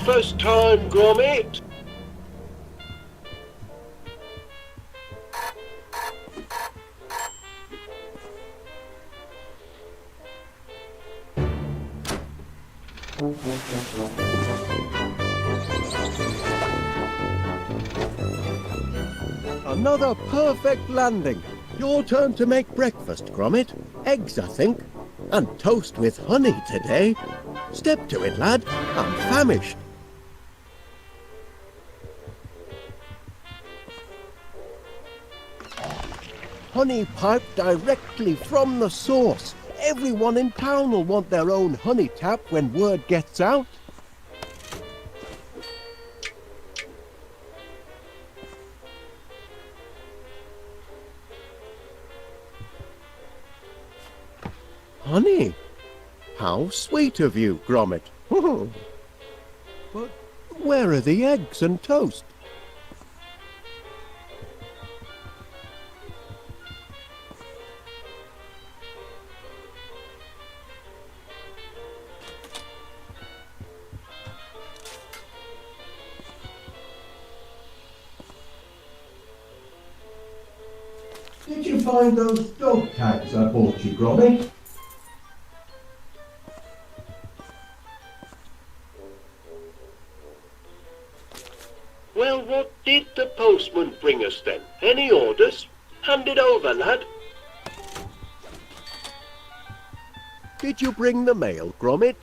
breakfast time, Gromit. Another perfect landing. Your turn to make breakfast, Gromit. Eggs, I think. And toast with honey today. Step to it, lad. I'm famished. Honey piped directly from the source. Everyone in town will want their own honey tap when word gets out. Honey? How sweet of you, Gromit. But where are the eggs and toast? Did you find those dog tags I bought you, Gromit? Well, what did the postman bring us then? Any orders? Hand it over, lad. Did you bring the mail, Gromit?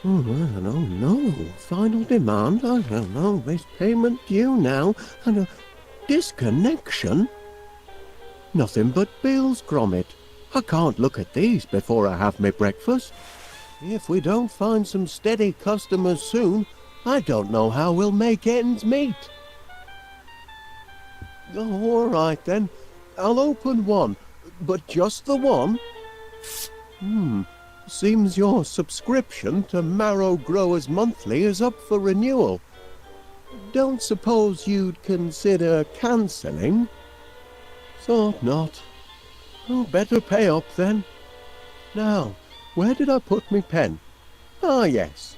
Oh, no. Final demand? I don't know. There's payment due now. And a disconnection? Nothing but bills, Gromit. I can't look at these before I have my breakfast. If we don't find some steady customers soon, I don't know how we'll make ends meet. Oh, all right then. I'll open one, but just the one. Seems your subscription to Marrow Growers Monthly is up for renewal. Don't suppose you'd consider cancelling? Thought not. Oh, better pay up then. Now, where did I put my pen? Ah, yes.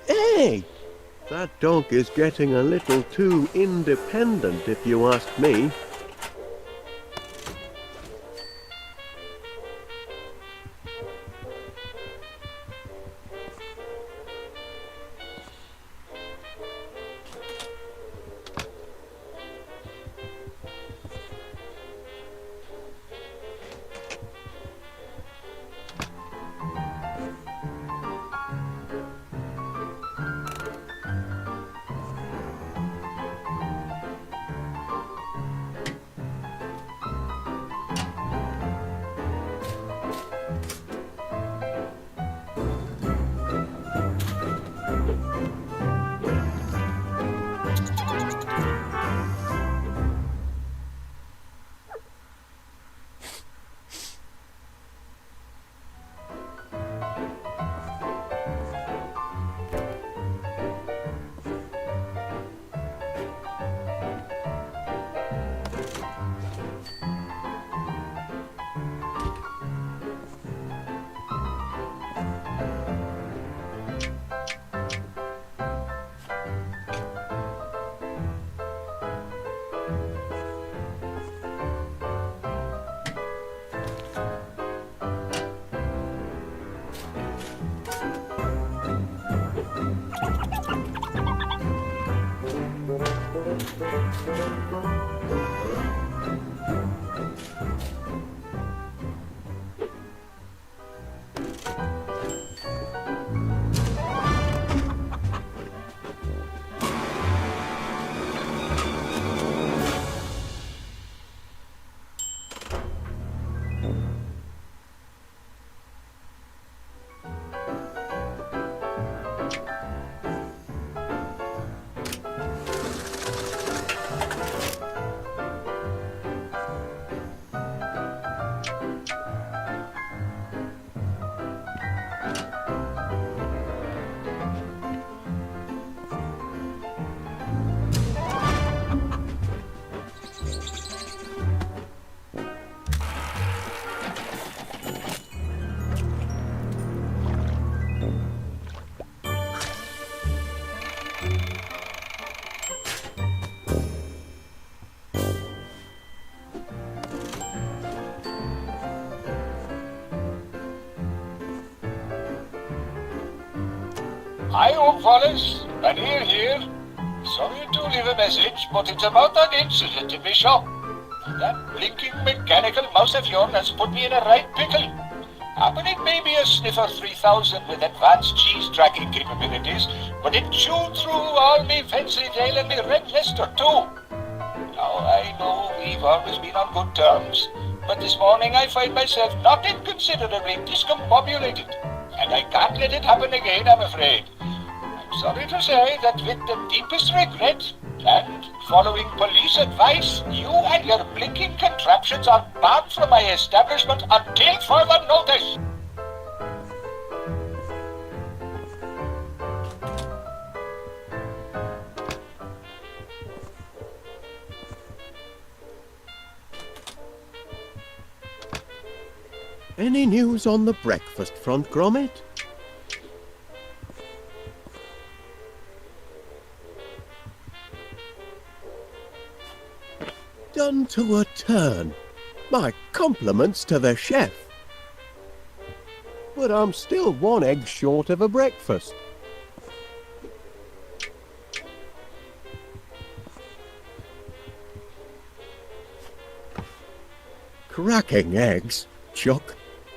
Hey! That dog is getting a little too independent, if you ask me. Hi, old Wallace. And here. Sorry to leave a message, but it's about an incident in my shop. That blinking mechanical mouse of yours has put me in a right pickle. Happening maybe a sniffer 3000 with advanced cheese tracking capabilities, but it chewed through all me Wensleydale and me Red Leicester too. Now, I know we've always been on good terms, but this morning I find myself not inconsiderably discombobulated, and I can't let it happen again, I'm afraid. I'm sorry to say that with the deepest regret, and following police advice, you and your blinking contraptions are barred from my establishment until further notice. Any news on the breakfast front, Gromit? Done to a turn. My compliments to the chef. But I'm still 1 egg short of a breakfast. Cracking eggs, Chuck.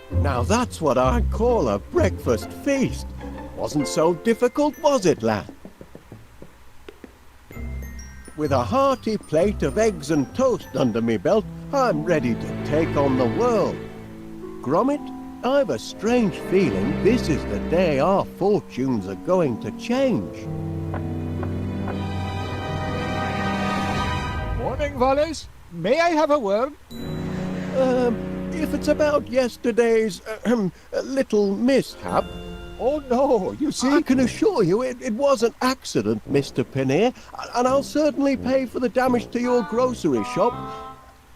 Now that's what I call a breakfast feast. Wasn't so difficult, was it, lad? With a hearty plate of eggs and toast under me belt, I'm ready to take on the world. Gromit, I've a strange feeling this is the day our fortunes are going to change. Morning, Wallace. May I have a word? If it's about yesterday's little mishap, Oh, no, you see... I can assure you it was an accident, Mr. Pinner, and I'll certainly pay for the damage to your grocery shop.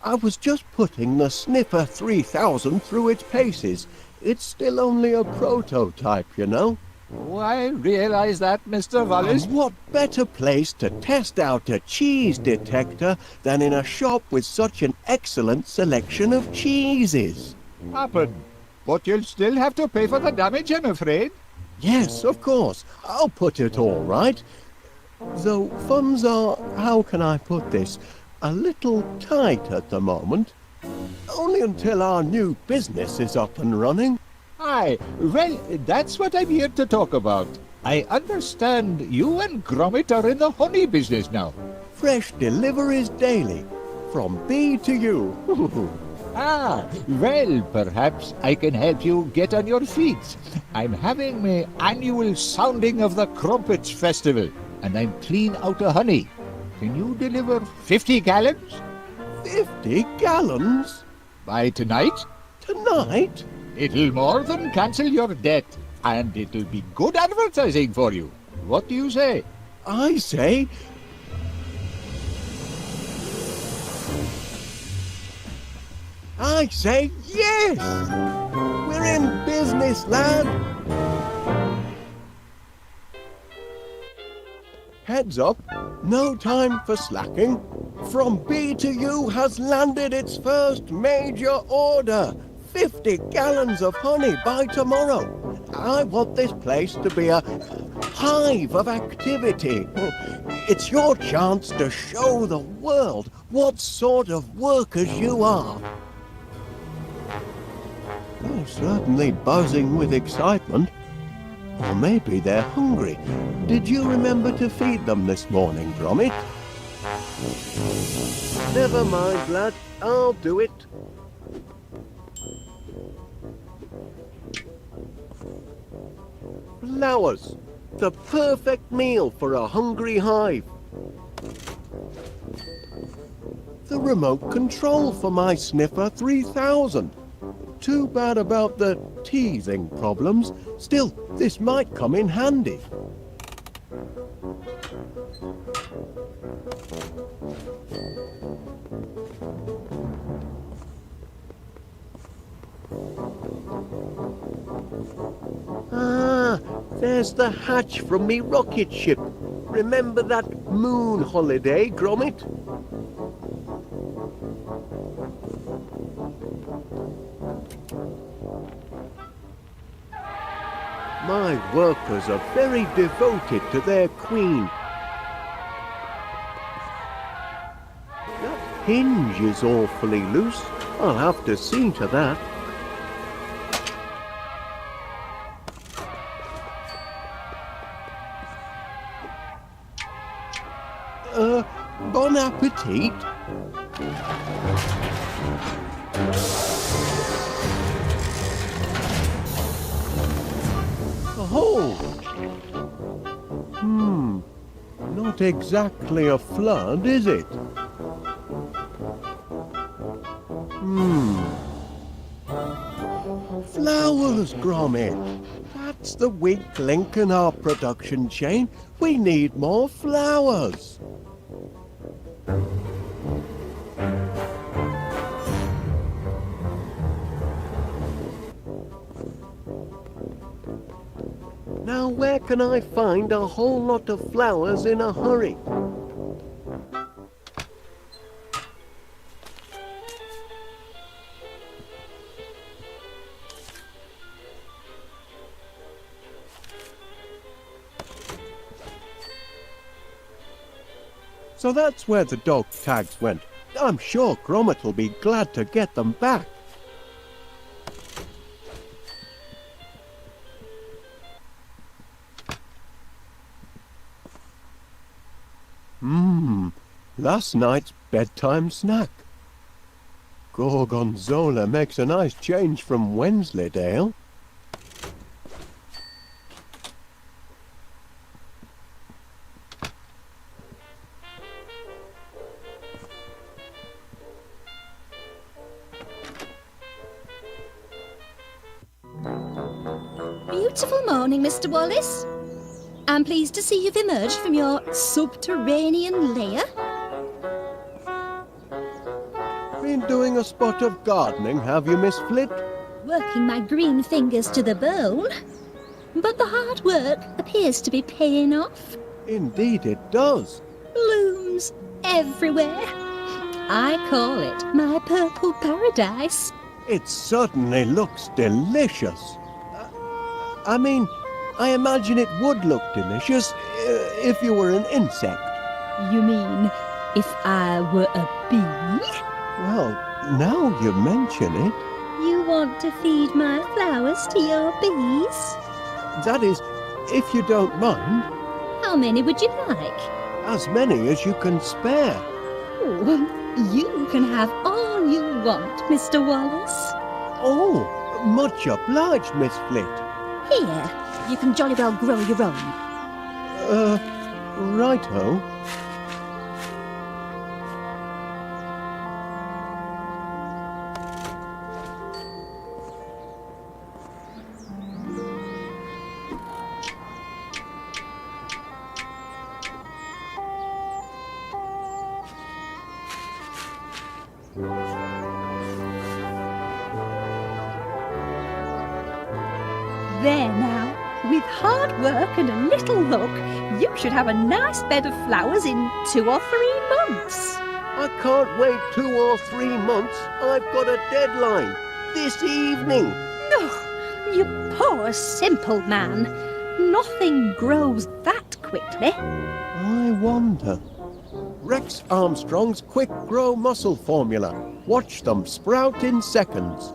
I was just putting the Sniffer 3000 through its paces. It's still only a prototype, you know. Oh, I realize that, Mr. Wallace. And what better place to test out a cheese detector than in a shop with such an excellent selection of cheeses? Appen. But you'll still have to pay for the damage, I'm afraid. Yes, of course. I'll put it all right. Though funds are, how can I put this, a little tight at the moment. Only until our new business is up and running. Aye, well, that's what I'm here to talk about. I understand you and Gromit are in the honey business now. Fresh deliveries daily, from bee to you. Ah, well, perhaps I can help you get on your feet. I'm having my annual sounding of the Crumpets Festival, and I'm clean out of honey. Can you deliver 50 gallons? 50 gallons? By tonight? Tonight? It'll more than cancel your debt, and it'll be good advertising for you. What do you say? I say... yes! We're in business, lad! Heads up, no time for slacking. From B to U has landed its first major order. 50 gallons of honey by tomorrow. I want this place to be a hive of activity. It's your chance to show the world what sort of workers you are. They're certainly buzzing with excitement. Or maybe they're hungry. Did you remember to feed them this morning, Gromit? Never mind, lad. I'll do it. Flowers. The perfect meal for a hungry hive. The remote control for my Sniffer 3000. Too bad about the teething problems. Still, this might come in handy. Ah, there's the hatch from me rocket ship. Remember that moon holiday, Gromit? My workers are very devoted to their queen. That hinge is awfully loose. I'll have to see to that. Bon appetit. Oh! Not exactly a flood, is it? Flowers, Gromit. That's the weak link in our production chain. We need more flowers. Now where can I find a whole lot of flowers in a hurry? So that's where the dog tags went. I'm sure Gromit will be glad to get them back. Last night's bedtime snack. Gorgonzola makes a nice change from Wensleydale. Beautiful morning, Mr. Wallace. I'm pleased to see you've emerged from your subterranean lair. Been doing a spot of gardening, have you, Miss Flit? Working my green fingers to the bone. But the hard work appears to be paying off. Indeed it does. Blooms everywhere. I call it my purple paradise. It certainly looks delicious. I mean, I imagine it would look delicious if you were an insect. You mean if I were a bee? Well, now you mention it. You want to feed my flowers to your bees? That is, if you don't mind. How many would you like? As many as you can spare. Oh, you can have all you want, Mr. Wallace. Oh, much obliged, Miss Flit. Here, you can jolly well grow your own. Righto. There now, with hard work and a little luck, you should have a nice bed of flowers in 2 or 3 months. I can't wait 2 or 3 months. I've got a deadline. This evening. Oh, you poor simple man. Nothing grows that quickly. I wonder. Rex Armstrong's Quick Grow Muscle Formula. Watch them sprout in seconds.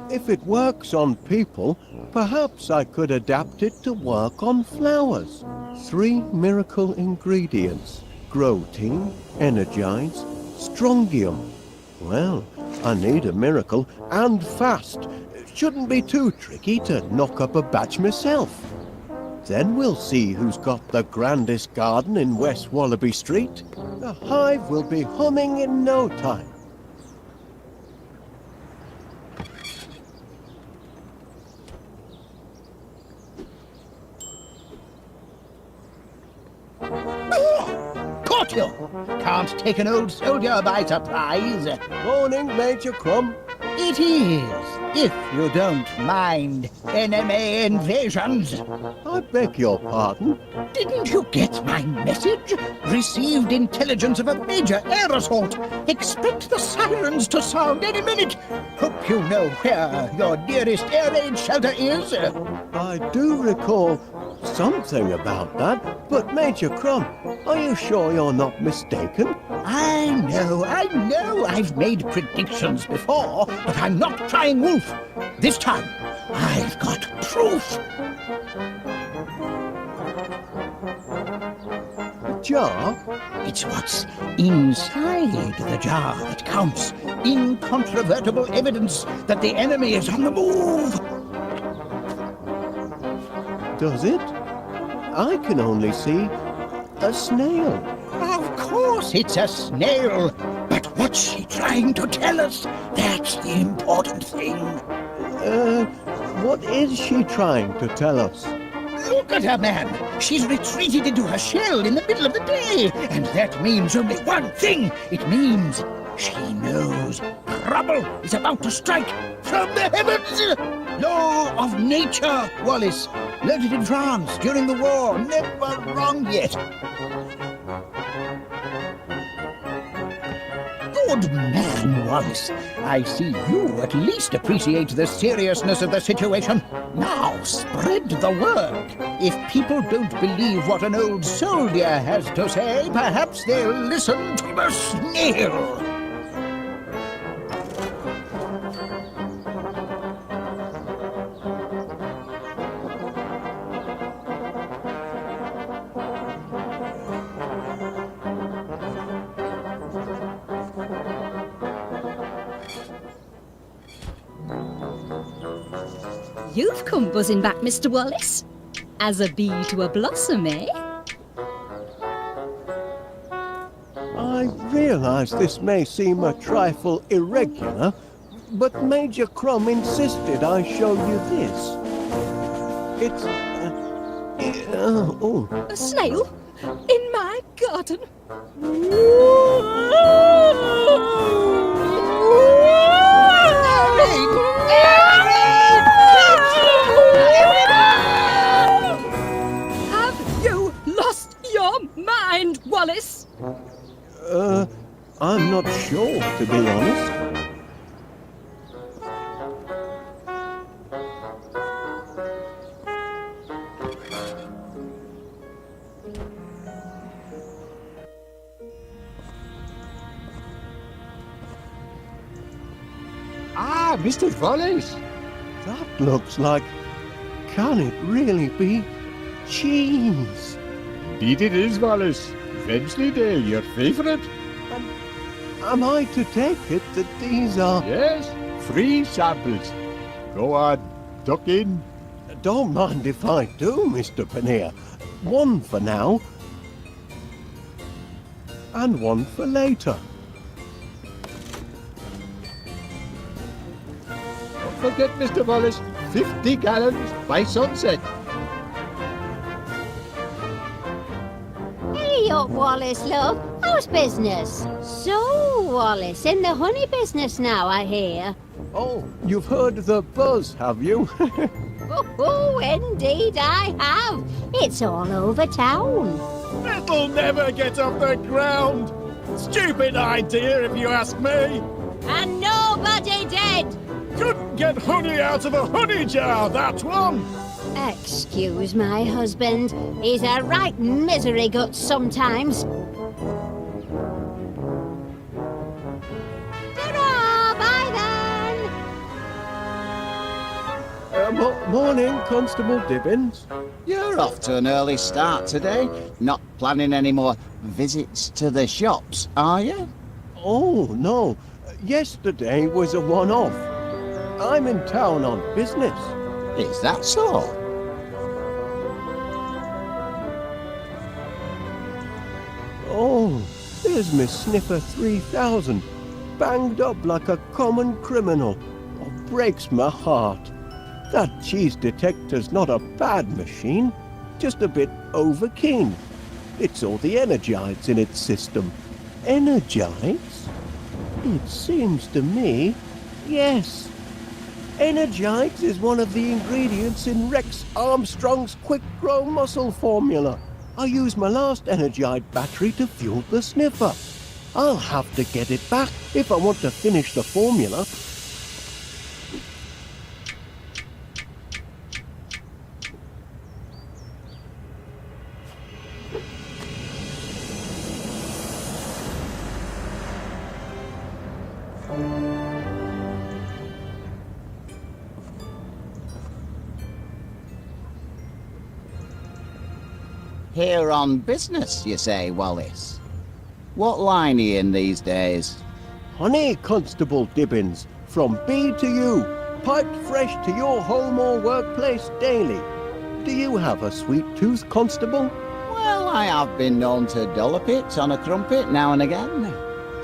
If it works on people, perhaps I could adapt it to work on flowers. 3 miracle ingredients. Grow-Team, Energize, Strongium. Well, I need a miracle, and fast. Shouldn't be too tricky to knock up a batch myself. Then we'll see who's got the grandest garden in West Wallaby Street. The hive will be humming in no time. Caught you! Can't take an old soldier by surprise. Morning, Major Crumb. It is, if you don't mind enemy invasions. I beg your pardon. Didn't you get my message? Received intelligence of a major air assault. Expect the sirens to sound any minute. think you know where your nearest air raid shelter is? I do recall something about that, but Major Crumb, are you sure you're not mistaken? I know. I've made predictions before, but I'm not crying wolf. This time, I've got proof. A jar? It's what's inside the jar that counts. Incontrovertible evidence that the enemy is on the move. Does it? I can only see a snail. Of course it's a snail. But what's she trying to tell us? That's the important thing. What is she trying to tell us? Look at her, man. She's retreated into her shell in the middle of the day. And that means only one thing. It means she knows trouble is about to strike from the heavens. Law of nature, Wallace. Learned it in France during the war. Never wrong yet. Good man, Wallace. I see you at least appreciate the seriousness of the situation. Now, spread the word. If people don't believe what an old soldier has to say, perhaps they'll listen to the snail. You've come buzzing back, Mr. Wallace. As a bee to a blossom, eh? I realise this may seem a trifle irregular, but Major Crumb insisted I show you this. It's... A snail? In my garden? Have you lost your mind, Wallace? I'm not sure, to be honest. Ah, Mr. Wallace. That looks like... Can it really be cheese? Indeed it is, Wallace. Wensleydale, your favourite? Am I to take it that these are... Yes, free samples. Go on, duck in. Don't mind if I do, Mr. Paneer. One for now, and one for later. Don't forget, Mr. Wallace, 50 gallons by sunset. Hey up, Wallace, love. How's business? So, Wallace, in the honey business now, I hear. Oh, you've heard the buzz, have you? Oh, indeed I have. It's all over town. It'll never get off the ground. Stupid idea, if you ask me. And nobody did. Couldn't get honey out of a honey jar, that one. Excuse my husband. He's a right misery gut sometimes. Ta-ra, bye then. Morning, Constable Dibbins. You're off to an early start today. Not planning any more visits to the shops, are you? Oh, no. Yesterday was a one-off. I'm in town on business. Is that so? Oh, there's Miss Sniffer 3000, banged up like a common criminal. Oh, breaks my heart. That cheese detector's not a bad machine, just a bit overkeen. It's all the energites in its system. Energites? It seems to me, yes. Energites is one of the ingredients in Rex Armstrong's quick-grow muscle formula. I used my last Energite battery to fuel the sniffer. I'll have to get it back if I want to finish the formula. Here on business, you say, Wallace? What line are you in these days? Honey, Constable Dibbins, from B to U, piped fresh to your home or workplace daily. Do you have a sweet tooth, Constable? Well, I have been known to dollop it on a crumpet now and again.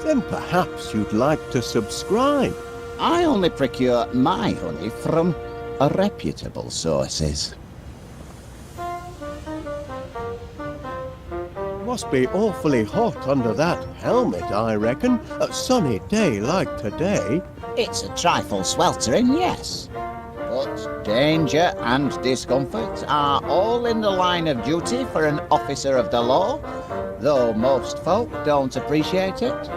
Then perhaps you'd like to subscribe. I only procure my honey from reputable sources. Must be awfully hot under that helmet, I reckon. A sunny day like today. It's a trifle sweltering, yes. But danger and discomfort are all in the line of duty for an officer of the law, though most folk don't appreciate it.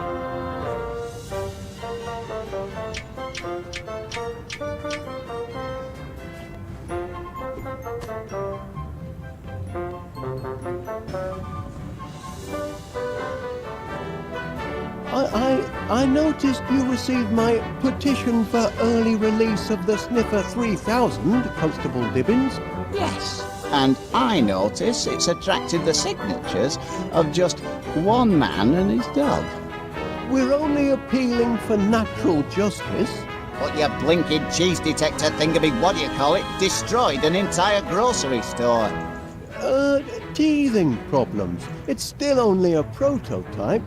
I noticed you received my petition for early release of the Sniffer 3000, Constable Dibbins. Yes, and I notice it's attracted the signatures of just one man and his dog. We're only appealing for natural justice. But your blinking cheese detector thingammy, what do you call it, destroyed an entire grocery store. Teething problems. It's still only a prototype.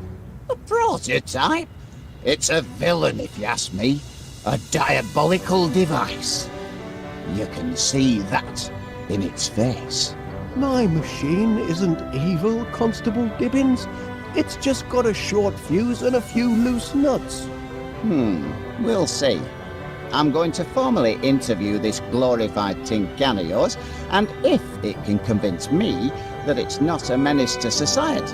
A prototype? It's a villain, if you ask me. A diabolical device. You can see that in its face. My machine isn't evil, Constable Dibbins. It's just got a short fuse and a few loose nuts. We'll see. I'm going to formally interview this glorified tin can of yours, and if it can convince me that it's not a menace to society,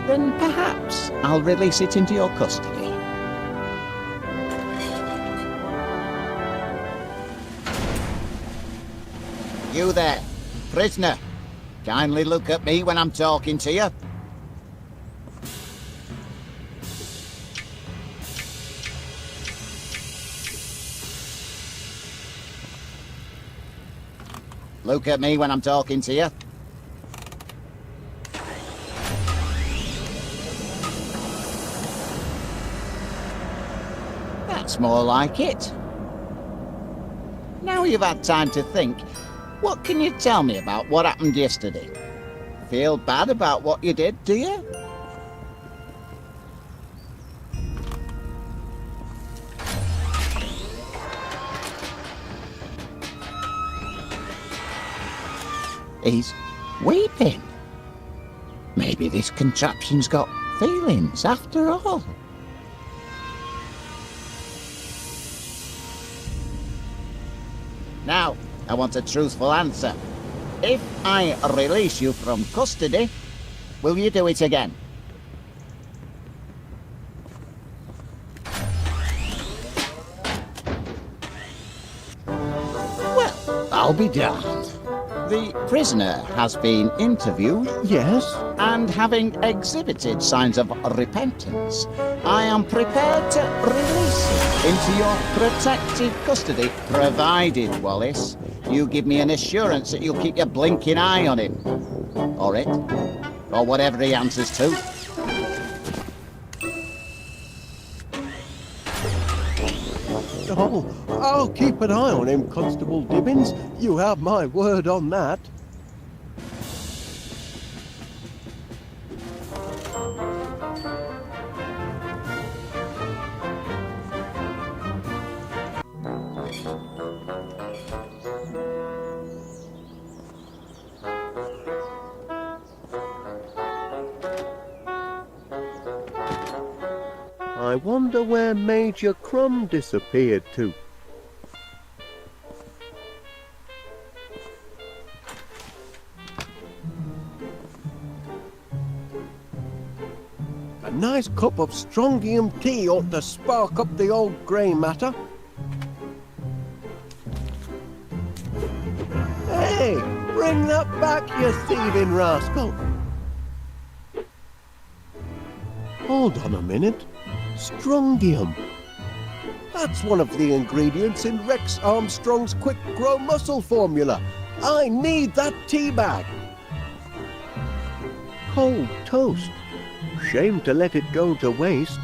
then perhaps I'll release it into your custody. You there, prisoner. Kindly look at me when I'm talking to you. Look at me when I'm talking to you. That's more like it. Now you've had time to think, what can you tell me about what happened yesterday? Feel bad about what you did, do you? He's weeping. Maybe this contraption's got feelings after all. Now, I want a truthful answer. If I release you from custody, will you do it again? Well, I'll be damned. The prisoner has been interviewed. Yes? And having exhibited signs of repentance, I am prepared to release him into your protective custody, provided, Wallace, you give me an assurance that you'll keep your blinking eye on him. Or it. Or whatever he answers to. Oh, I'll keep an eye on him, Constable Dibbins. You have my word on that. I wonder where Major Crumb disappeared to. A nice cup of strontium tea ought to spark up the old grey matter. Hey, bring that back, you thieving rascal! Hold on a minute. Strontium. That's one of the ingredients in Rex Armstrong's Quick Grow Muscle formula. I need that tea bag. cold toast. Shame to let it go to waste.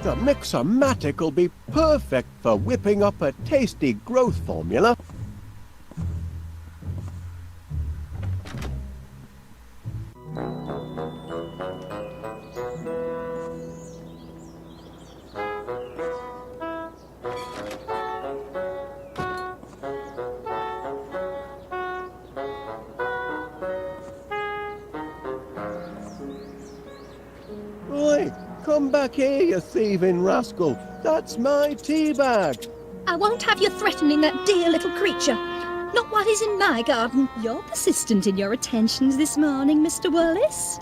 The Mix-O-Matic will be perfect for whipping up a tasty growth formula. Oi, come back here, you thieving rascal. That's my tea bag. I won't have you threatening that dear little creature. Not while he's in my garden. You're persistent in your attentions this morning, Mr. Wallace.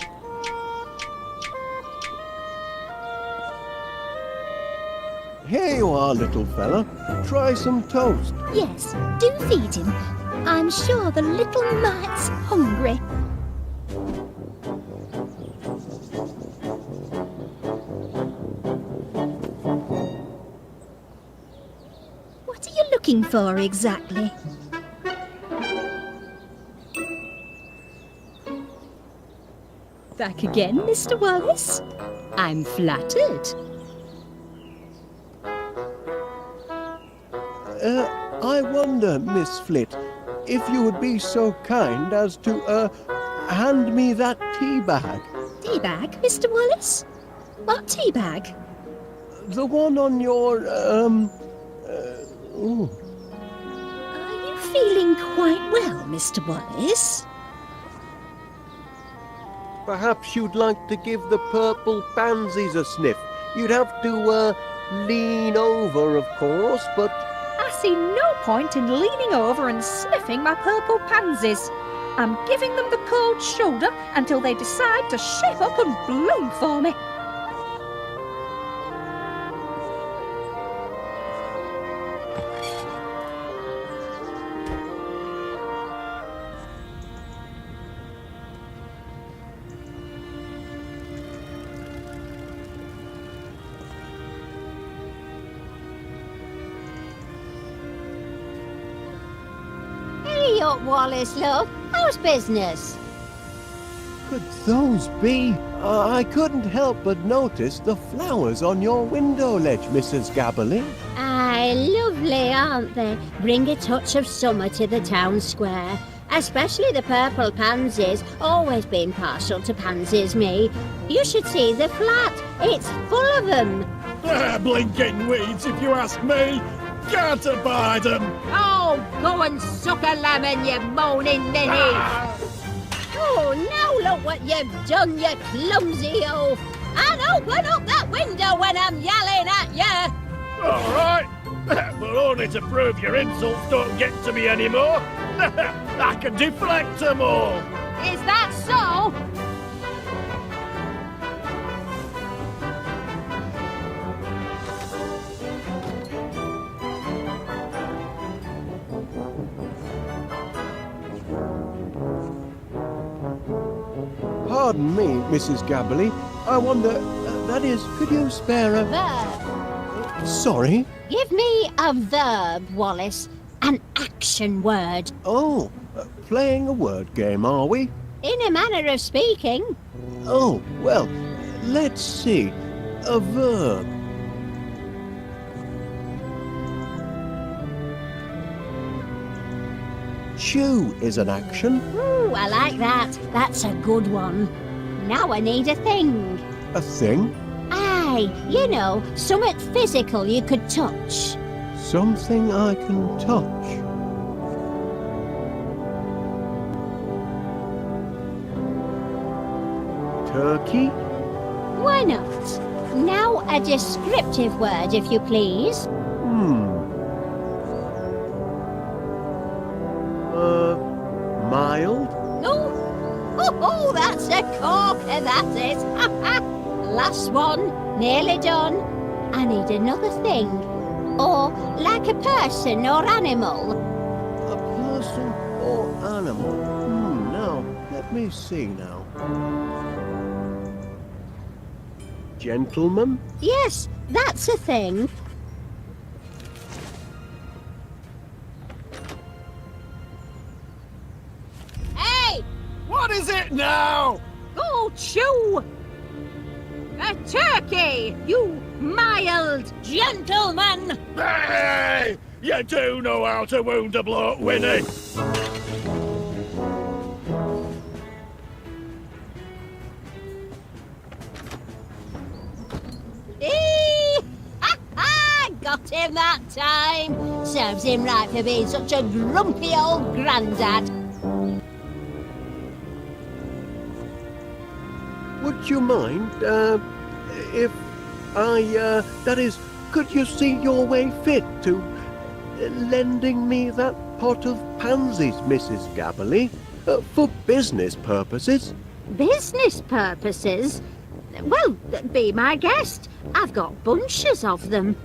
Here you are, little fella. Try some toast. Yes, do feed him. I'm sure the little mite's hungry. What are you looking for exactly? Back again, Mr. Wallace? I'm flattered. I wonder, Miss Flit, if you would be so kind as to, hand me that tea bag. Tea bag, Mr. Wallace? What tea bag? The one on your, ooh. Are you feeling quite well, Mr. Wallace? Perhaps you'd like to give the purple pansies a sniff. You'd have to, lean over, of course, but... I see no point in leaning over and sniffing my purple pansies. I'm giving them the cold shoulder until they decide to shape up and bloom for me. Hey up, Wallace, love. How's business? Could those be? I couldn't help but notice the flowers on your window ledge, Mrs. Gabberley. Aye, lovely, aren't they? Bring a touch of summer to the town square. Especially the purple pansies. Always been partial to pansies, me. You should see the flat. It's full of them. Blinking weeds, if you ask me. Can't abide them. Oh, go and suck a lemon, you moaning ninny. Oh, now look what you've done, you clumsy oaf. And open up that window when I'm yelling at you. All right. But only to prove your insults don't get to me anymore. I can deflect them all. Is that so? Pardon me, Mrs. Gabberley. I wonder, that is, could you spare a... Verb. Sorry? Give me a verb, Wallace. An action word. Oh, playing a word game, are we? In a manner of speaking. Oh, well, let's see. A verb. Chew is an action. Ooh, I like that. That's a good one. Now I need a thing. A thing. Aye, you know, something physical you could touch. Something I can touch. Turkey? Why not? Now a descriptive word, if you please. Mild? Oh, that's a corker, that is. Last one, nearly done. I need another thing. Or like a person or animal. A person or animal? Now, let me see now. Gentleman? Yes, that's a thing. is it now? Go chew! A turkey, you mild gentleman! Hey! You do know how to wound a bloke, Winnie. Got him that time. Serves him right for being such a grumpy old grandad. Would you mind, if that is, could you see your way fit to lending me that pot of pansies, Mrs. Gabberley, for business purposes? Business purposes? Well, be my guest. I've got bunches of them.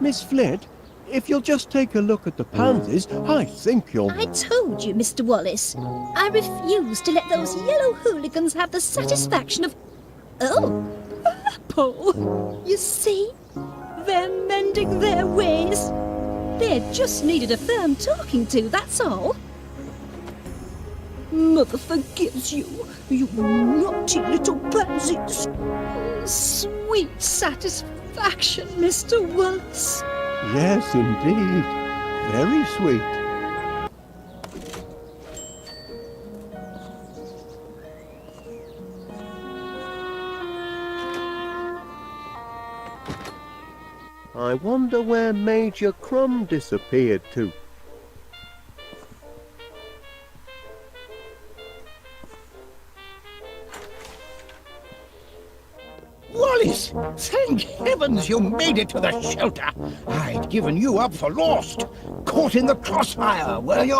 Miss Flint, if you'll just take a look at the pansies, I think you'll... I told you, Mr. Wallace. I refuse to let those yellow hooligans have the satisfaction of... Oh, apple. You see? They're mending their ways. They just needed a firm talking to, that's all. Mother forgives you, you naughty little pansies. Sweet satisfaction, Mr. Wallace. Yes, indeed. Very sweet. I wonder where Major Crumb disappeared to. Wallace! Thank heavens you made it to the shelter. I'd given you up for lost. Caught in the crossfire, were you?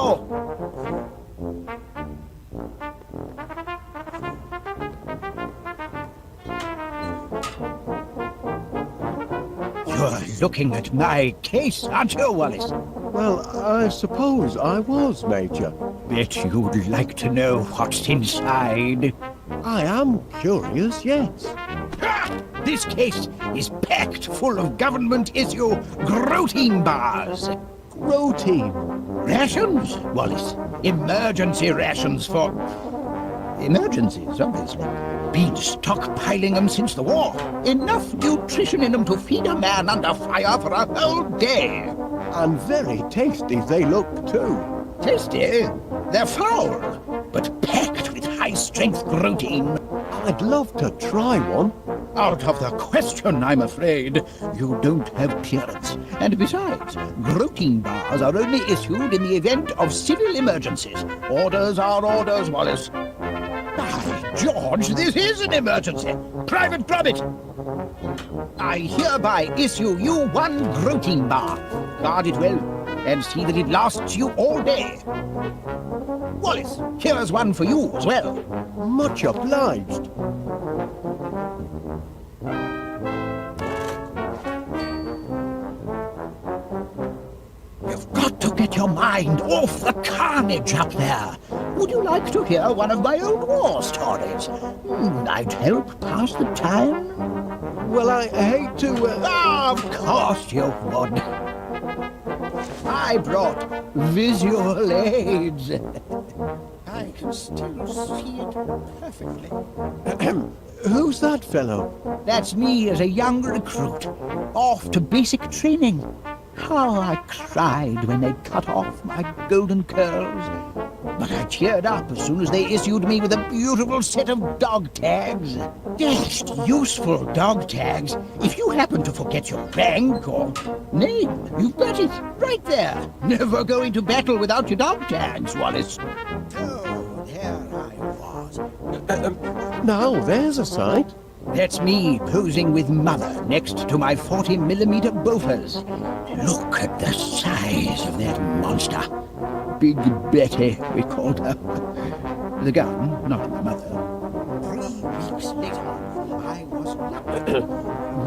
You're looking at my case, aren't you, Wallace? Well, I suppose I was, Major. Bet you'd like to know what's inside. I am curious, yes. Ha! This case is packed full of government-issue protein bars. Protein? Rations, Wallace. Emergency rations for... emergencies, obviously. Been stockpiling them since the war. Enough nutrition in them to feed a man under fire for a whole day. And very tasty they look, too. Tasty? They're foul, but packed with high-strength protein. I'd love to try one. Out of the question, I'm afraid. You don't have clearance. And besides, protein bars are only issued in the event of civil emergencies. Orders are orders, Wallace. By George, this is an emergency. Private Gromit! I hereby issue you one protein bar. Guard it well, and see that it lasts you all day. Wallace, here's one for you as well. Much obliged. You've got to get your mind off the carnage up there. Would you like to hear one of my old war stories? I'd help pass the time. Well, I hate to... Of course you would. I brought visual aids. I can still see it perfectly. Who's that fellow? That's me as a young recruit, off to basic training. How I cried when they cut off my golden curls. But I cheered up as soon as they issued me with a beautiful set of dog tags. Dashed useful dog tags. If you happen to forget your rank or name, you've got it right there. Never going to battle without your dog tags, Wallace. Oh, there I was. Now, there's a sight. That's me posing with Mother next to my 40mm bolters. Look at the size of that monster. Big Betty, we called her. The gun, not my mother. 3 weeks later, I was lucky.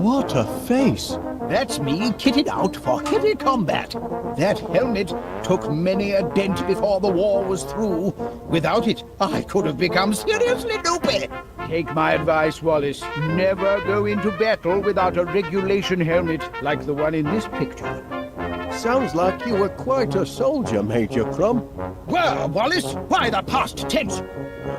What a face! That's me kitted out for heavy combat. That helmet took many a dent before the war was through. Without it, I could have become seriously loopy. Take my advice, Wallace. Never go into battle without a regulation helmet like the one in this picture. Sounds like you were quite a soldier, Major Crumb. Well, Wallace, why the past tense?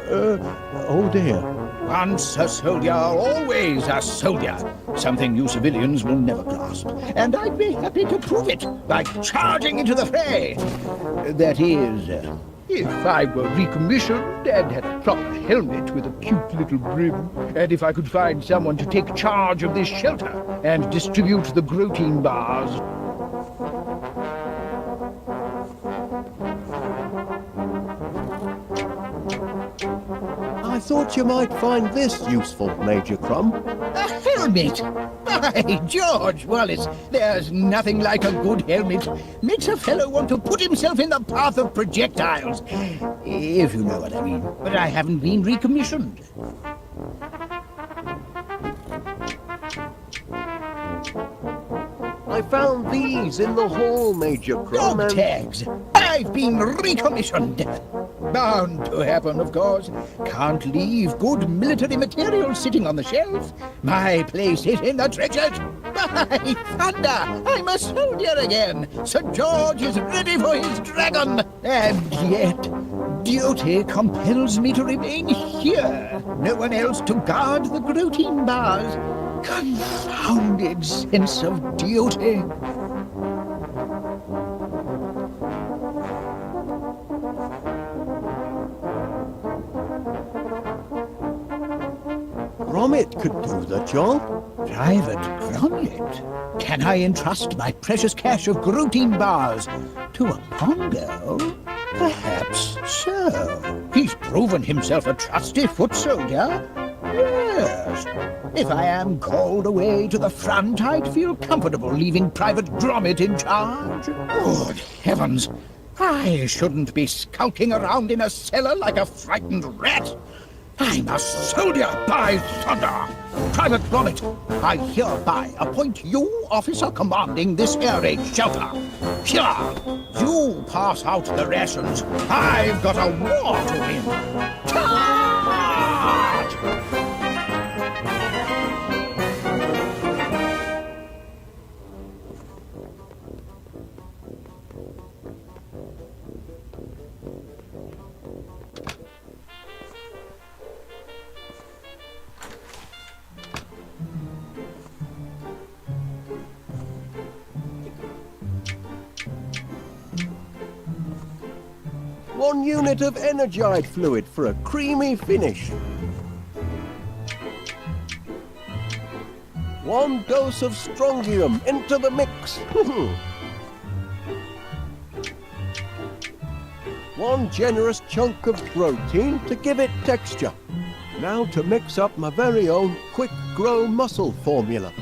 Oh dear. Once a soldier, always a soldier. Something you civilians will never grasp. And I'd be happy to prove it by charging into the fray. That is, if I were recommissioned and had a proper helmet with a cute little brim, and if I could find someone to take charge of this shelter and distribute the protein bars. I thought you might find this useful, Major Crumb. A helmet! By George, Wallace, there's nothing like a good helmet. Makes a fellow want to put himself in the path of projectiles. If you know what I mean. But I haven't been recommissioned. I found these in the hall, Major Crumb. Dog tags! I've been recommissioned! Bound to happen, of course. Can't leave good military material sitting on the shelf. My place is in the treasures. By thunder, I'm a soldier again. Sir George is ready for his dragon. And yet, duty compels me to remain here. No one else to guard the protein bars. Confounded sense of duty. Gromit could do the job. Private Gromit? Can I entrust my precious cache of protein bars to a Pongo? Perhaps so. He's proven himself a trusty foot soldier. Yes. If I am called away to the front, I'd feel comfortable leaving Private Gromit in charge. Good heavens! I shouldn't be skulking around in a cellar like a frightened rat. I'm a soldier, by thunder! Private Gromit, I hereby appoint you officer commanding this air raid shelter. Here, you pass out the rations. I've got a war to win. Charge! One unit of energite fluid for a creamy finish. 1 dose of strongium into the mix. 1 generous chunk of protein to give it texture. Now to mix up my very own quick grow muscle formula.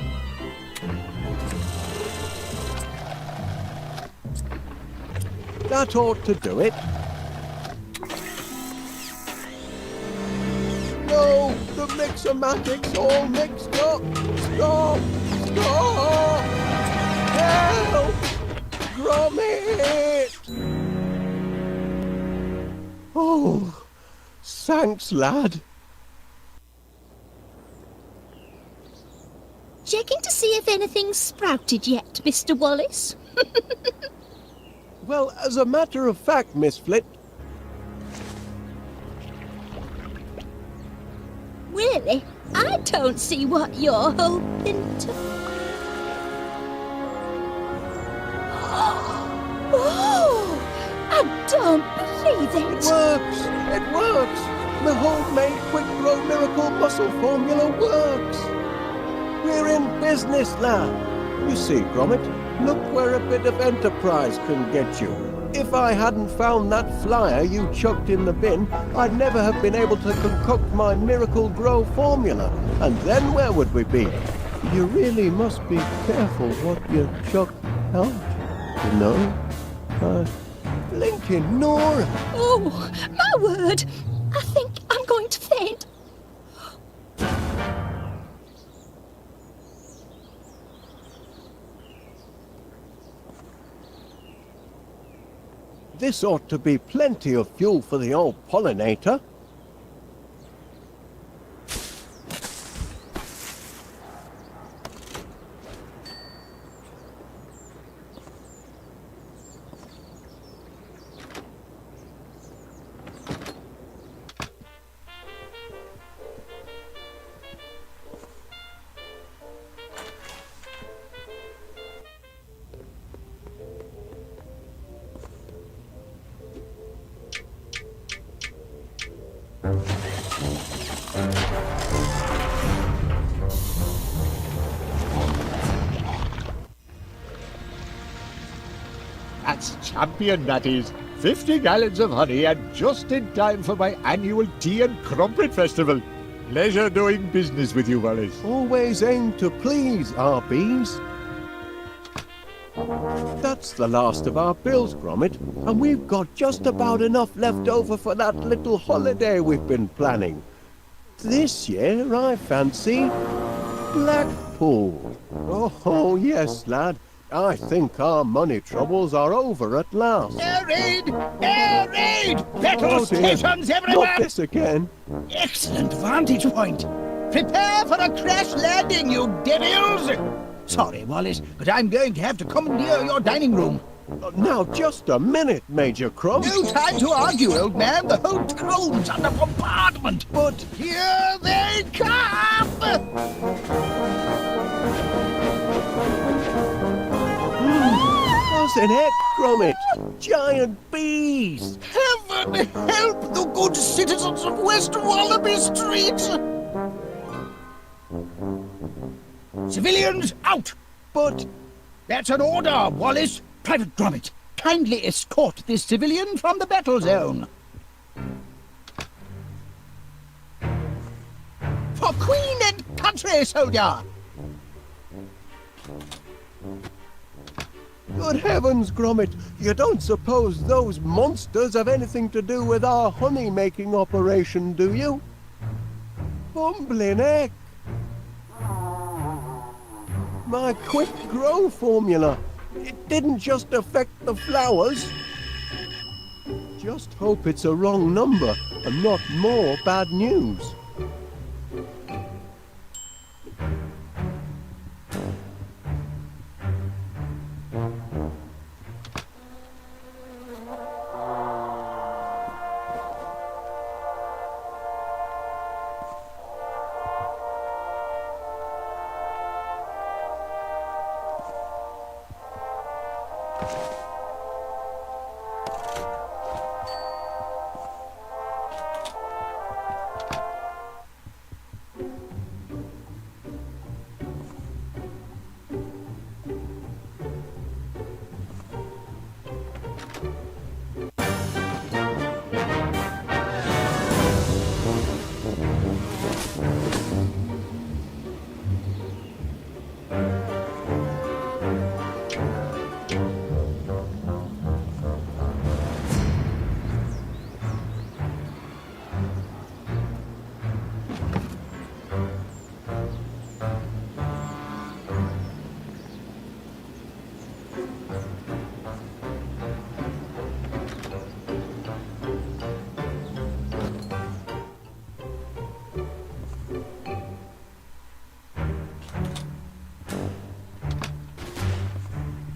That ought to do it. No, the mixomatic's all mixed up. Stop! Stop! Help! Gromit! Oh, thanks, lad. Checking to see if anything's sprouted yet, Mr. Wallace. Well, as a matter of fact, Miss Flit. Really? I don't see what you're hoping to... Oh! I don't believe it! It works! It works! The homemade quick grow miracle muscle formula works! We're in business, lad! You see, Gromit, look where a bit of enterprise can get you. If I hadn't found that flyer you chucked in the bin, I'd never have been able to concoct my Miracle Grow formula. And then where would we be? You really must be careful what you chuck out, you know. Blinking Nora! Oh, my word! I think I'm going to faint. This ought to be plenty of fuel for the old pollinator. That's champion, that is. 50 gallons of honey, and just in time for my annual tea and crumpet festival. Pleasure doing business with you, Wallace. Always aim to please our bees. That's the last of our bills, Gromit, and we've got just about enough left over for that little holiday we've been planning. This year, I fancy Blackpool. Oh, yes, lad. I think our money troubles are over at last. Air raid! Air raid! Battle Oh, dear. stations everywhere! Not this again. Excellent vantage point. Prepare for a crash landing, you devils! Sorry, Wallace, but I'm going to have to commandeer your dining room. Now, just a minute, Major Crumbs. No time to argue, old man. The whole town's under bombardment. But Here they come! what's an heck, Gromit? Giant bees! Heaven help the good citizens of West Wallaby Street! Civilians out! But That's an order, Wallace. Private Gromit, kindly escort this civilian from the battle zone. For Queen and country, soldier! good heavens, Gromit, you don't suppose those monsters have anything to do with our honey-making operation, do you? Bumbling heck! My quick grow formula, it didn't just affect the flowers. Just hope it's a wrong number and not more bad news.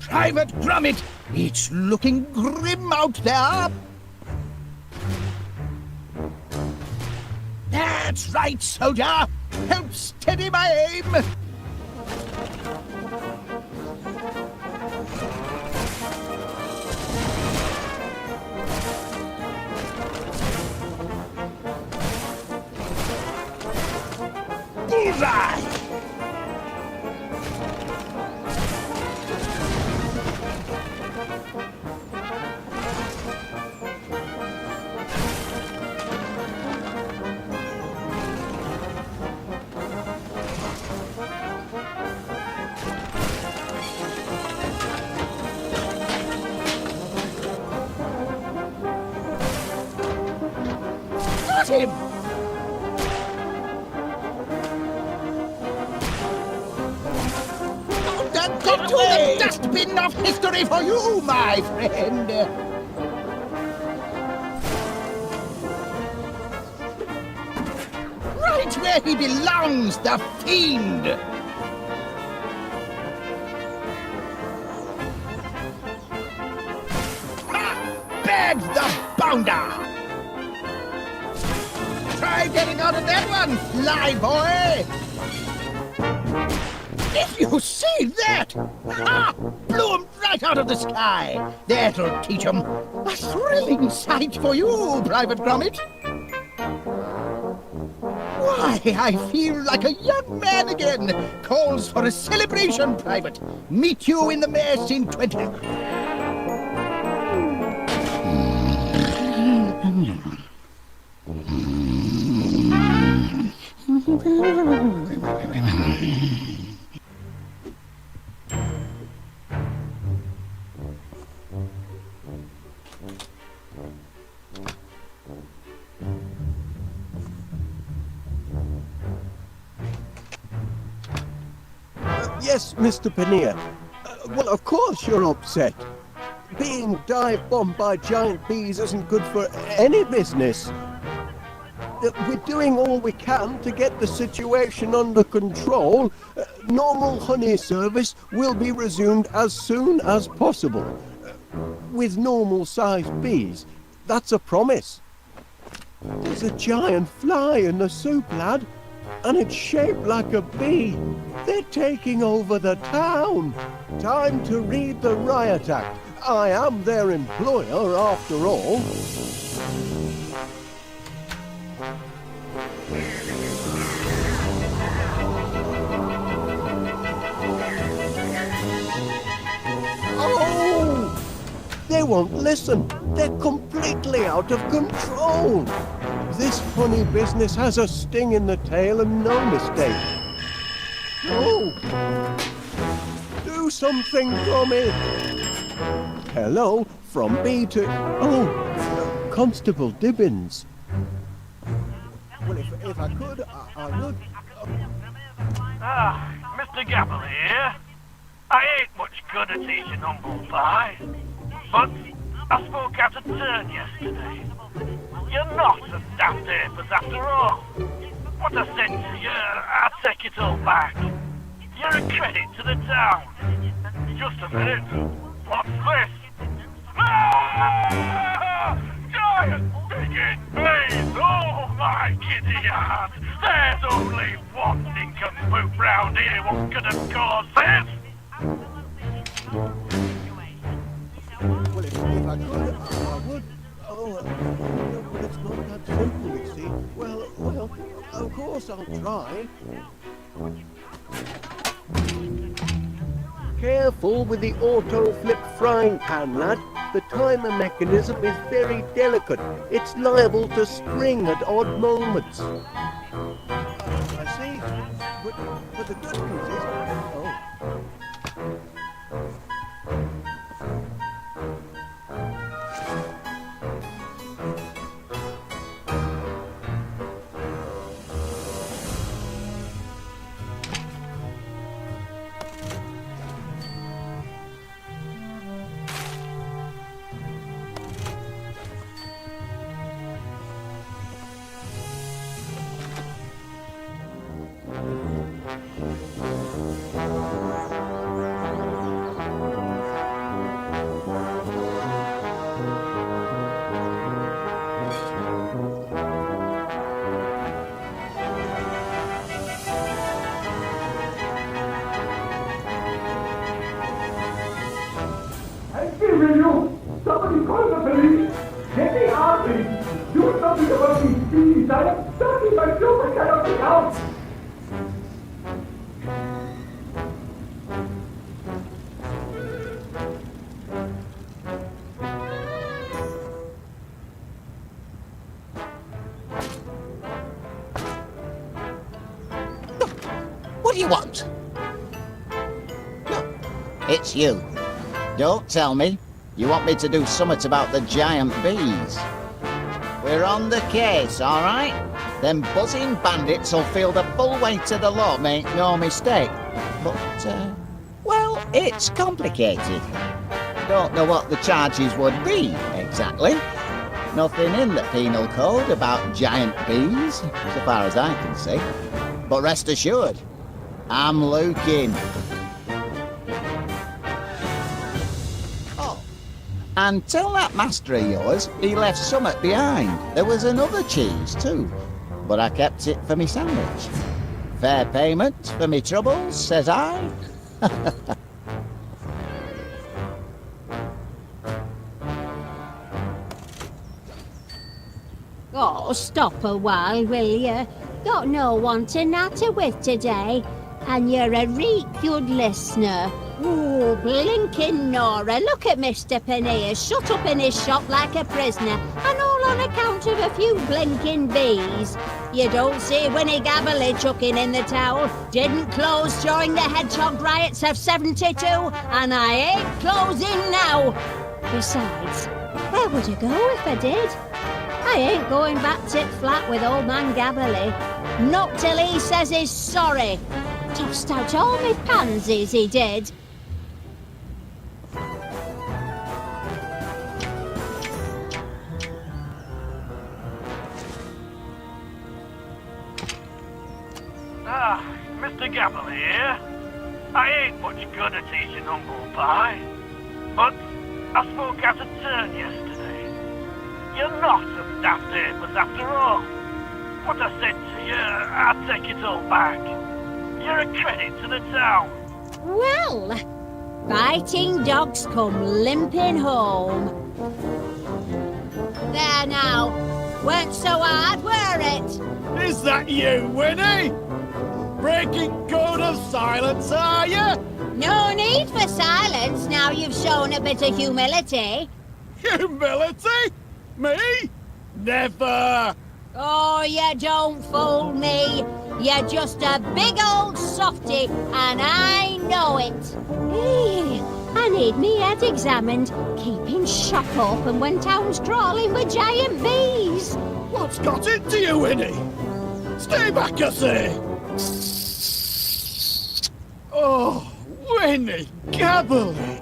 Private Gromit, it's looking grim out there. That's right, soldier. Help steady my aim. Bullseye! Got him! Into the dustbin of history for you, my friend! Right where he belongs, the fiend! Bag the bounder! Try getting out of that one, fly boy! If you see that! Ha! Blew him right out of the sky! That'll teach him. A thrilling sight for you, Private Gromit! Why, I feel like a young man again! Calls for a celebration, Private! Meet you in the mess in 20... Yes, Mr. Pannier. Well, of course you're upset. Being dive-bombed by giant bees isn't good for any business. We're doing all we can to get the situation under control. Normal honey service will be resumed as soon as possible. With normal-sized bees. That's a promise. There's a giant fly in the soup, lad. And it's shaped like a bee. They're taking over the town. Time to read the Riot Act. I am their employer, after all. Oh! They won't listen. They're completely out of control. This honey business has a sting in the tail and no mistake. Oh! Do something, Gromit! Hello, from me to... Oh, Constable Dibbins. Well, if I could, I would... Ah, Mr Gabberley here. I ain't much good at eating humble pie, but I spoke out of turn yesterday. You're not a daft apers after all. What I said to you, I take it all back. You're a credit to the town. Just a minute. What's this? Ah! Giant bigot, please! Oh my giddy heart! There's only one nincompoop round here what could have caused this! Well, if I could, I would... Oh, but it's not that simple, you see. Well, of course I'll try. Careful with the auto-flip frying pan, lad. The timer mechanism is very delicate. It's liable to spring at odd moments. I see. But the good news is... Oh. Somebody call the police! Get the army! Do something about these bees! I am stuck in my super chaotic house! What do you want? No, it's you. Don't tell me. You want me to do something about the giant bees? We're on the case, all right? Them buzzing bandits will feel the full weight of the law, make no mistake. But, well, it's complicated. Don't know what the charges would be, exactly. Nothing in the penal code about giant bees, so far as I can see. But rest assured, I'm looking. Oh, and tell that master of yours he left summat behind. There was another cheese too, but I kept it for me sandwich. Fair payment for me troubles, says I. Oh, stop a while, will you? Got no one to natter with today, and you're a reet good listener. Oh, blinking Nora, look at Mr Panea shut up in his shop like a prisoner, and all on account of a few blinking bees. You don't see Winnie Gabberley chucking in the towel. Didn't close during the hedgehog riots of 72, and I ain't closing now. Besides, where would I go if I did? I ain't going back tit flat with old man Gabberley. Not till he says he's sorry. Tossed out all my pansies, he did. Ah, Mr Gabberley here. I ain't much good at eating humble pie, but I spoke out of turn yesterday. You're not a daft apers after all. What I said to you, I take it all back. You're a credit to the town. Well, fighting dogs come limping home. There now. Weren't so hard, were it? Is that you, Winnie? Breaking code of silence, are you? No need for silence now you've shown a bit of humility. Humility? Me? Never! Oh, you don't fool me. You're just a big old softy, and I know it. I need me head examined, keeping shop open when town's crawling with giant bees. What's got into you, Winnie? Stay back, I say! Oh, Winnie Gabberley!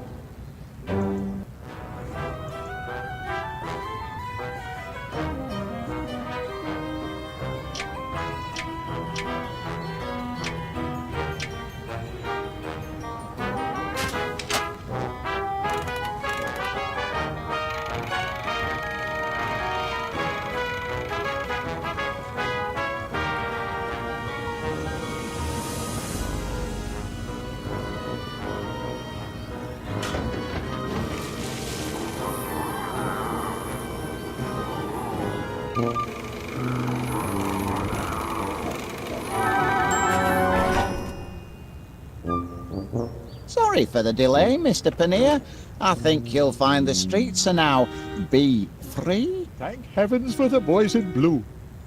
Sorry for the delay, Mr Panea. I think you'll find the streets are now bee-free. Thank heavens for the boys in blue.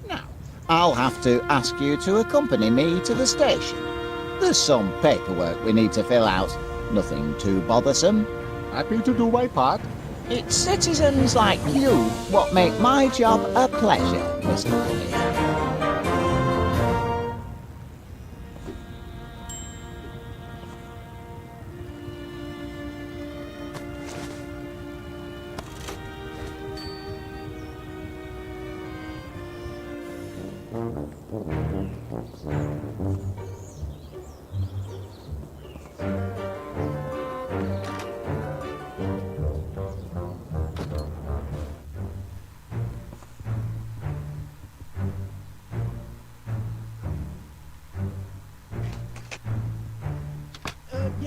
Now, I'll have to ask you to accompany me to the station. There's some paperwork we need to fill out. Nothing too bothersome. Happy to do my part. It's citizens like you what make my job a pleasure, Mr Panea.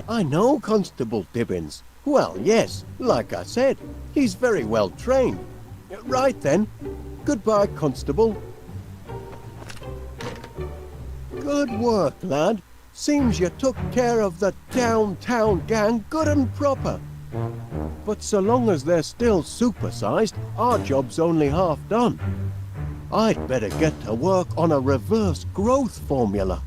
I know Constable Dibbins. Well, yes, like I said, he's very well trained. Right then. Goodbye, Constable. Good work, lad. Seems you took care of the town gang good and proper. But so long as they're still supersized, our job's only half done. I'd better get to work on a reverse growth formula.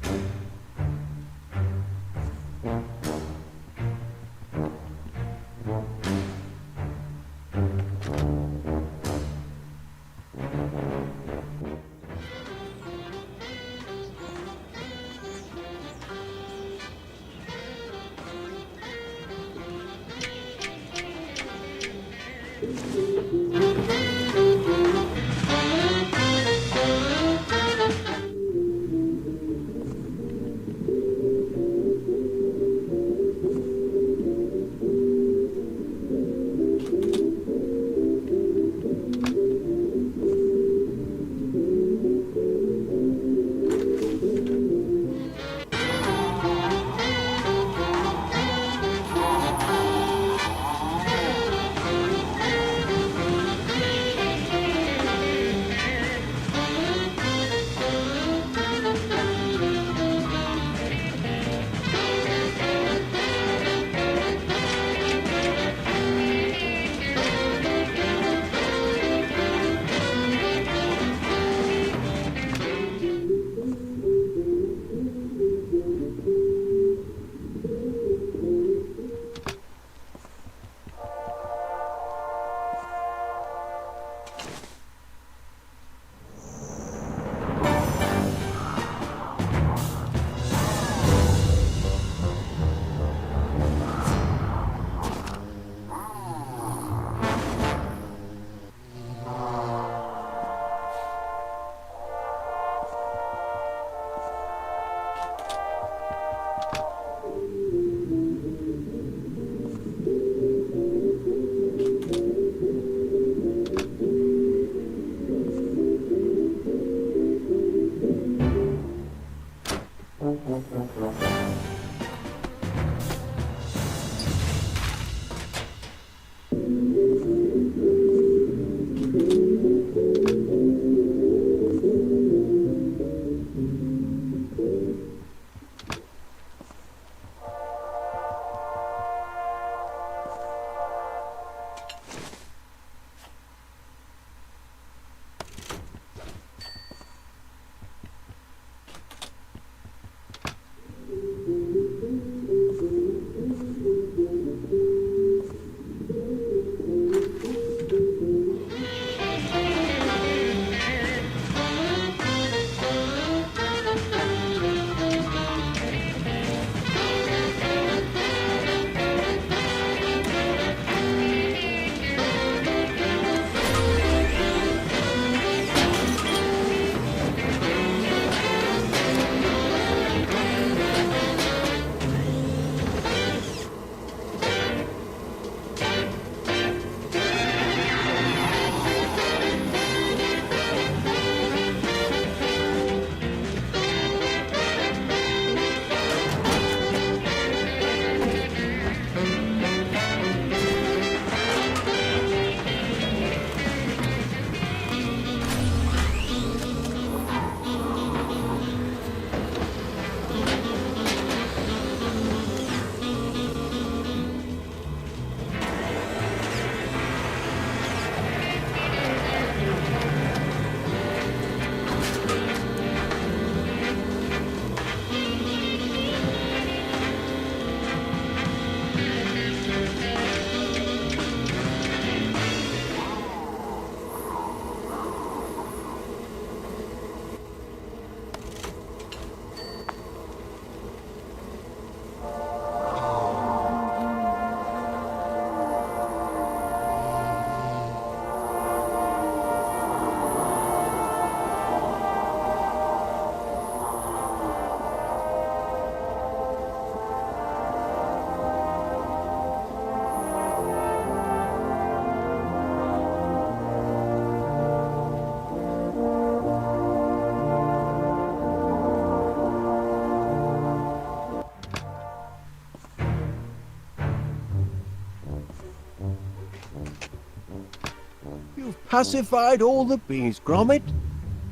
Pacified all the bees, Gromit?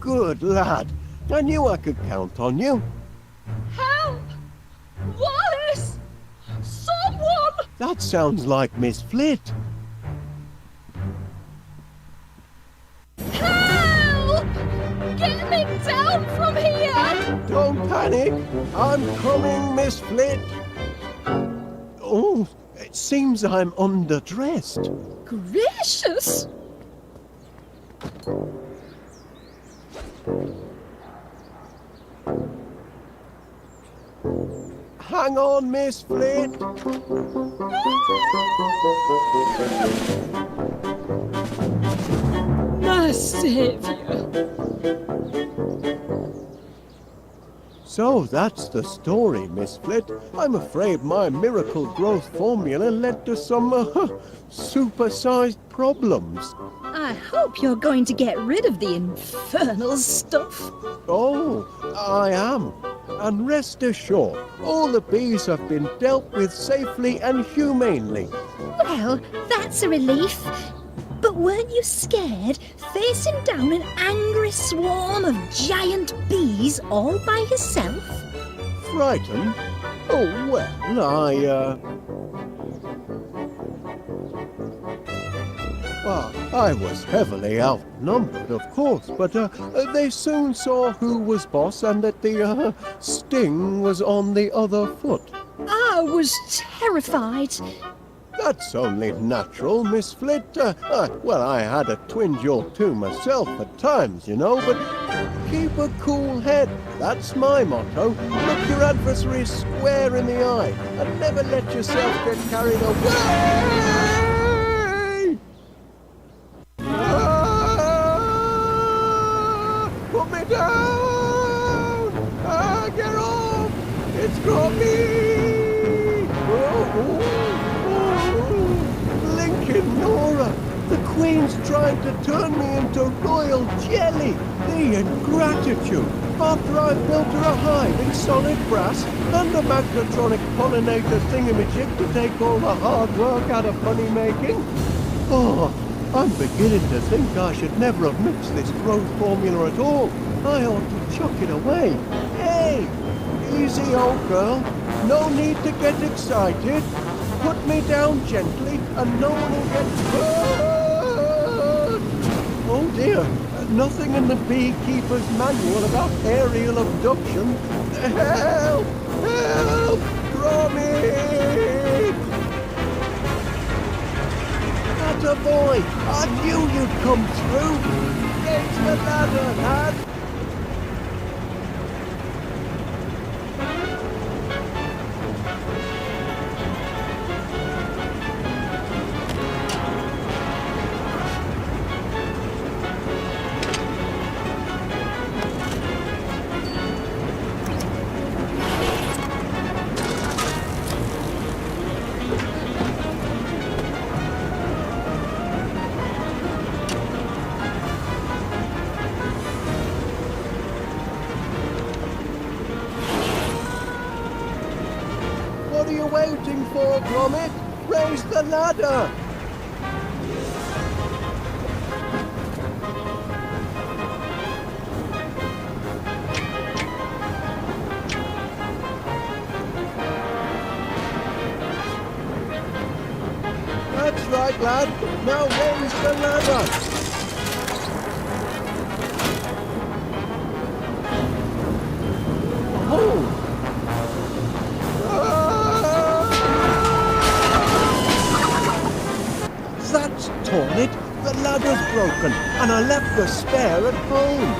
Good lad. I knew I could count on you. Help! Wallace! Someone! That sounds like Miss Flit. Help! Get me down from here! Don't panic. I'm coming, Miss Flit. Oh, it seems I'm underdressed. Gracious! Hang on, Miss Flit. saviour. So that's the story, Miss Flit. I'm afraid my miracle growth formula led to some super-sized problems. I hope you're going to get rid of the infernal stuff. Oh, I am. And rest assured, all the bees have been dealt with safely and humanely. Well, that's a relief. But weren't you scared facing down an angry swarm of giant bees all by yourself? Frightened? Oh, well, I was heavily outnumbered, of course, but they soon saw who was boss and that the sting was on the other foot. I was terrified. That's only natural, Miss Flit. Well, I had a twinge or two myself at times, you know, but keep a cool head. That's my motto. Look your adversary square in the eye and never let yourself get carried away. Put me down! Get off! It's Gromit! Blinking Nora! The Queen's trying to turn me into royal jelly! The ingratitude! After I've built her a hive in solid brass and a magnetronic pollinator thingamajig to take all the hard work out of honey making. Oh, I'm beginning to think I should never have mixed this growth formula at all. I ought to chuck it away. Hey! Easy, old girl. No need to get excited. Put me down gently and no one will get hurt. Oh dear, nothing in the beekeeper's manual about aerial abduction. Help! Help! Gromit! Attaboy! I knew you'd come through! Get the ladder, lad! What are you waiting for, Gromit? Raise the ladder! That's right, lad. Now raise the ladder. Oh! That's torn it. The ladder's broken, and I left the spare at home.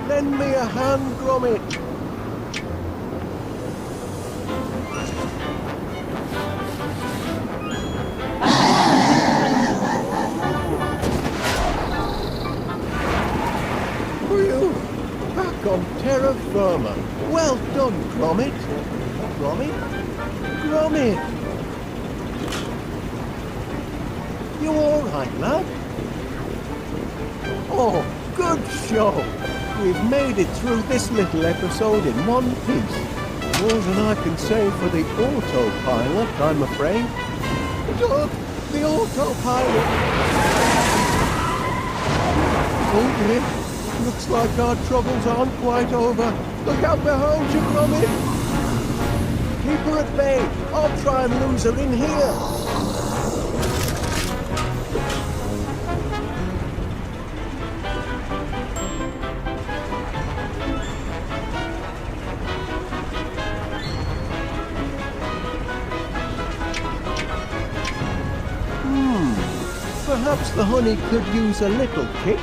Lend me a hand, Gromit. Phew! Back on terra firma. Well done, Gromit. Gromit? Gromit! You all right, lad? Oh, good show! We've made it through this little episode in one piece. More than I can say for the autopilot, I'm afraid. Look, the autopilot! Oh dear, looks like our troubles aren't quite over. Look out behind you, Gromit! Keep her at bay. I'll try and lose her in here. Perhaps the honey could use a little kick.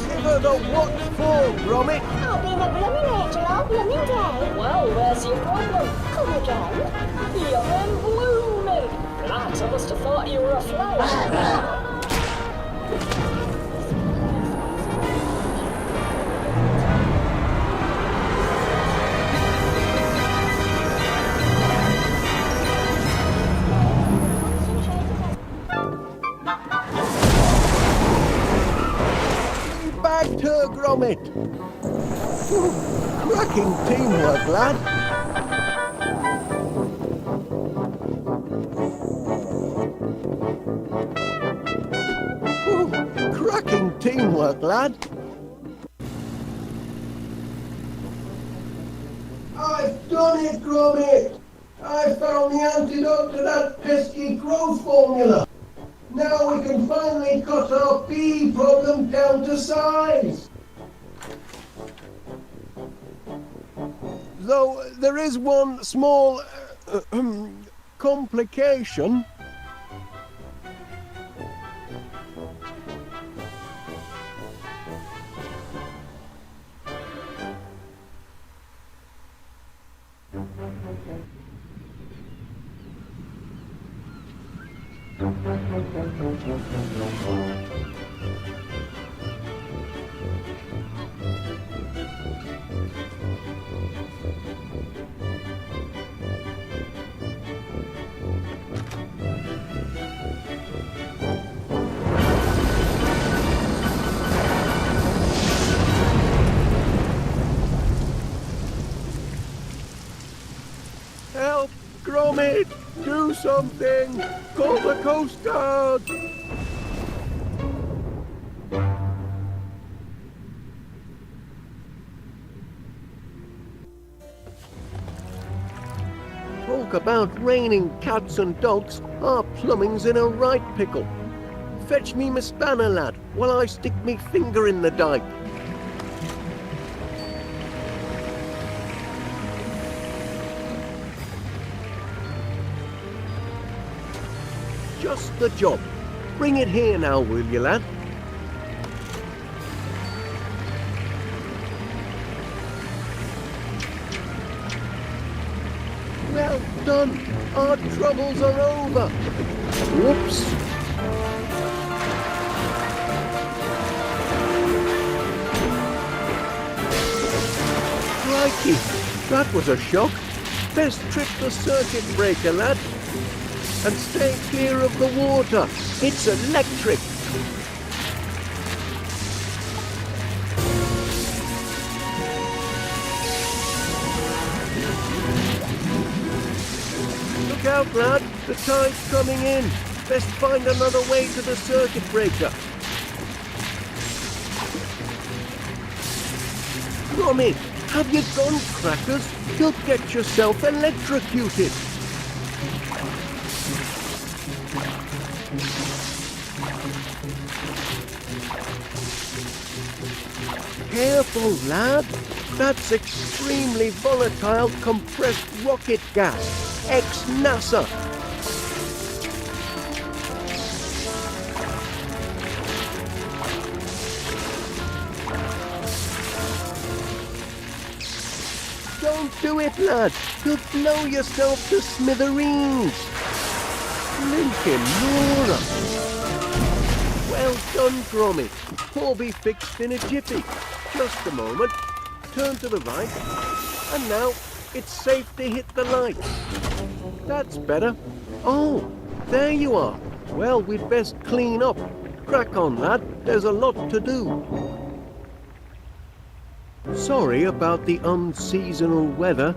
Give her the what for, Gromit? I've been a blooming angel all blooming day. Well, where's your problem? Come again. You've been blooming. Right, I must have thought you were a flower. Bagged her, Gromit. Cracking teamwork, lad. Cracking teamwork, lad. I've done it, Gromit. I found the antidote to that pesky growth formula. Now we can finally cut our bee problem down to size. Though there is one small complication. Help, Gromit! Do something! Call the Coast Guard! Talk about raining cats and dogs, our plumbing's in a right pickle. Fetch me my spanner, lad, while I stick me finger in the dike. Just the job. Bring it here now, will you, lad? Well done. Our troubles are over. Whoops. Crikey, that was a shock. Best trip the circuit breaker, lad. And stay clear of the water. It's electric. Look out, lad. The tide's coming in. Best find another way to the circuit breaker. Gromit, have you gone crackers? You'll get yourself electrocuted. Careful, lad. That's extremely volatile compressed rocket gas, ex-NASA. Don't do it, lad. You'll blow yourself to smithereens. Blinking Nora! Well done, Gromit. All be fixed in a jiffy. Just a moment. Turn to the right. And now it's safe to hit the lights. That's better. Oh, there you are. Well, we'd best clean up. Crack on, lad. There's a lot to do. Sorry about the unseasonal weather.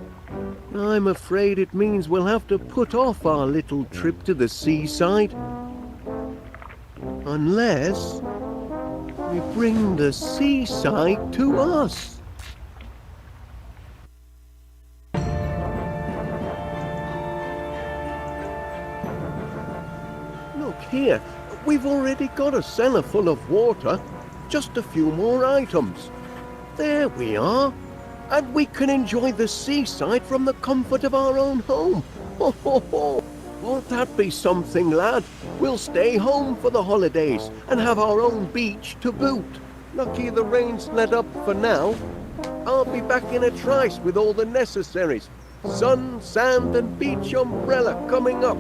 I'm afraid it means we'll have to put off our little trip to the seaside. Unless we bring the seaside to us. Look here, we've already got a cellar full of water. Just a few more items. There we are. And we can enjoy the seaside from the comfort of our own home. Ho, ho, ho. Won't that be something, lad? We'll stay home for the holidays and have our own beach to boot. Lucky the rain's let up for now. I'll be back in a trice with all the necessaries. Sun, sand and beach umbrella coming up.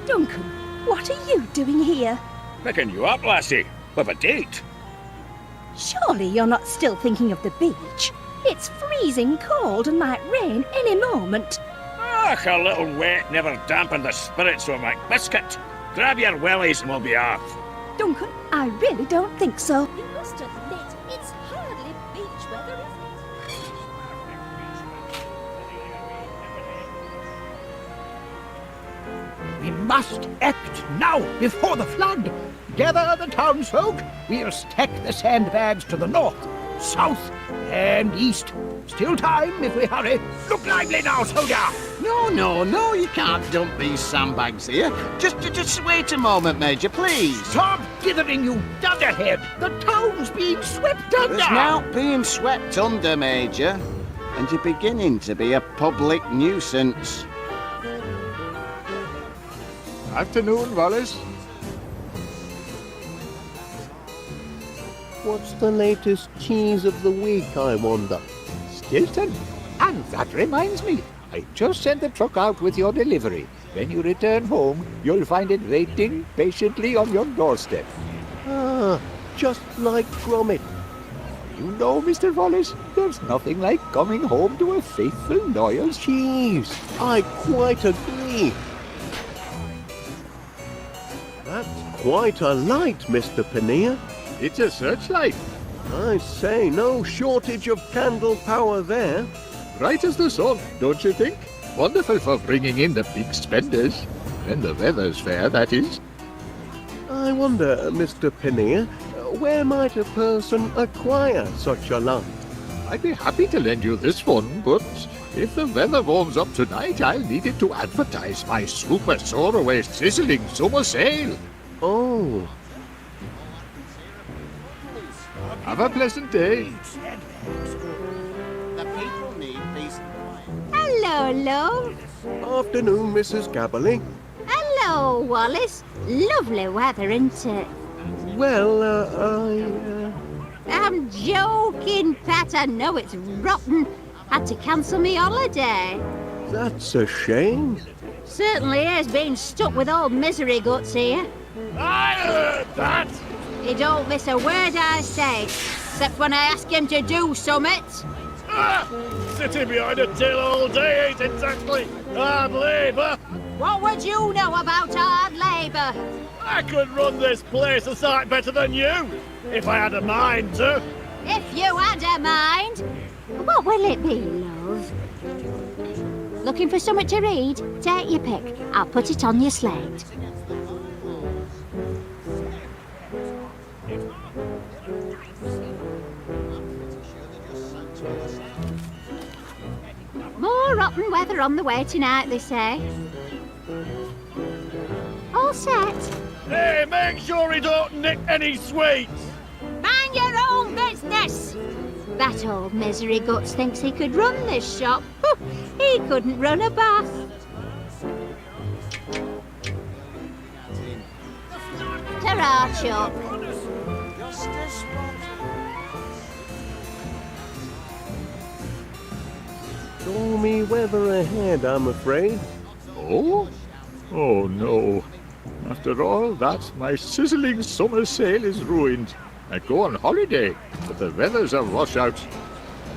Duncan, what are you doing here? Picking you up, lassie, with a date. Surely you're not still thinking of the beach? It's freezing cold and might rain any moment. Ach, a little wet never dampened the spirits of McBiscuit. Grab your wellies and we'll be off. Duncan, I really don't think so. You must admit, it's hardly beach weather, is it? We must act now, before the flood. Gather the townsfolk. We'll stack the sandbags to the north, south, and east. Still time if we hurry. Look lively now, soldier. No, you can't dump these sandbags here. Just wait a moment, Major, please. Stop dithering, you dunderhead. The town's being swept under. It's now being swept under, Major. And you're beginning to be a public nuisance. Afternoon, Wallace. What's the latest cheese of the week, I wonder? Stilton. And that reminds me, I just sent the truck out with your delivery. When you return home, you'll find it waiting patiently on your doorstep. Ah, just like Gromit. You know, Mr. Wallace, there's nothing like coming home to a faithful, loyal cheese. I quite agree. That's quite a light, Mr. Panea. It's a searchlight. I say, no shortage of candle power there. Bright as the sun, don't you think? Wonderful for bringing in the big spenders. When the weather's fair, that is. I wonder, Mr. Panea, where might a person acquire such a light? I'd be happy to lend you this one, but if the weather warms up tonight, I'll need it to advertise my super soaraway sizzling summer sale. Oh. Have a pleasant day. The people need these. Hello, love. Afternoon, Mrs. Gabberley. Hello, Wallace. Lovely weather, isn't it? Well, I'm joking, Pat. I know it's rotten. Had to cancel me holiday. That's a shame. Certainly is being stuck with old misery guts here. I heard that. He don't miss a word I say, except when I ask him to do summit. Sitting behind a till all day ain't exactly hard labour. What would you know about hard labour? I could run this place a sight better than you, if I had a mind to. If you had a mind. What will it be, love? Looking for something to read? Take your pick. I'll put it on your slate. More rotten weather on the way tonight, they say. All set. Hey, make sure he don't nick any sweets. Mind your own business. business. That old misery guts thinks he could run this shop. He couldn't run a bath. Ta-ra, Chuck. Stormy weather ahead, I'm afraid. Oh? Oh no. After all that, my sizzling summer sail is ruined. I go on holiday, but the weather's a washout.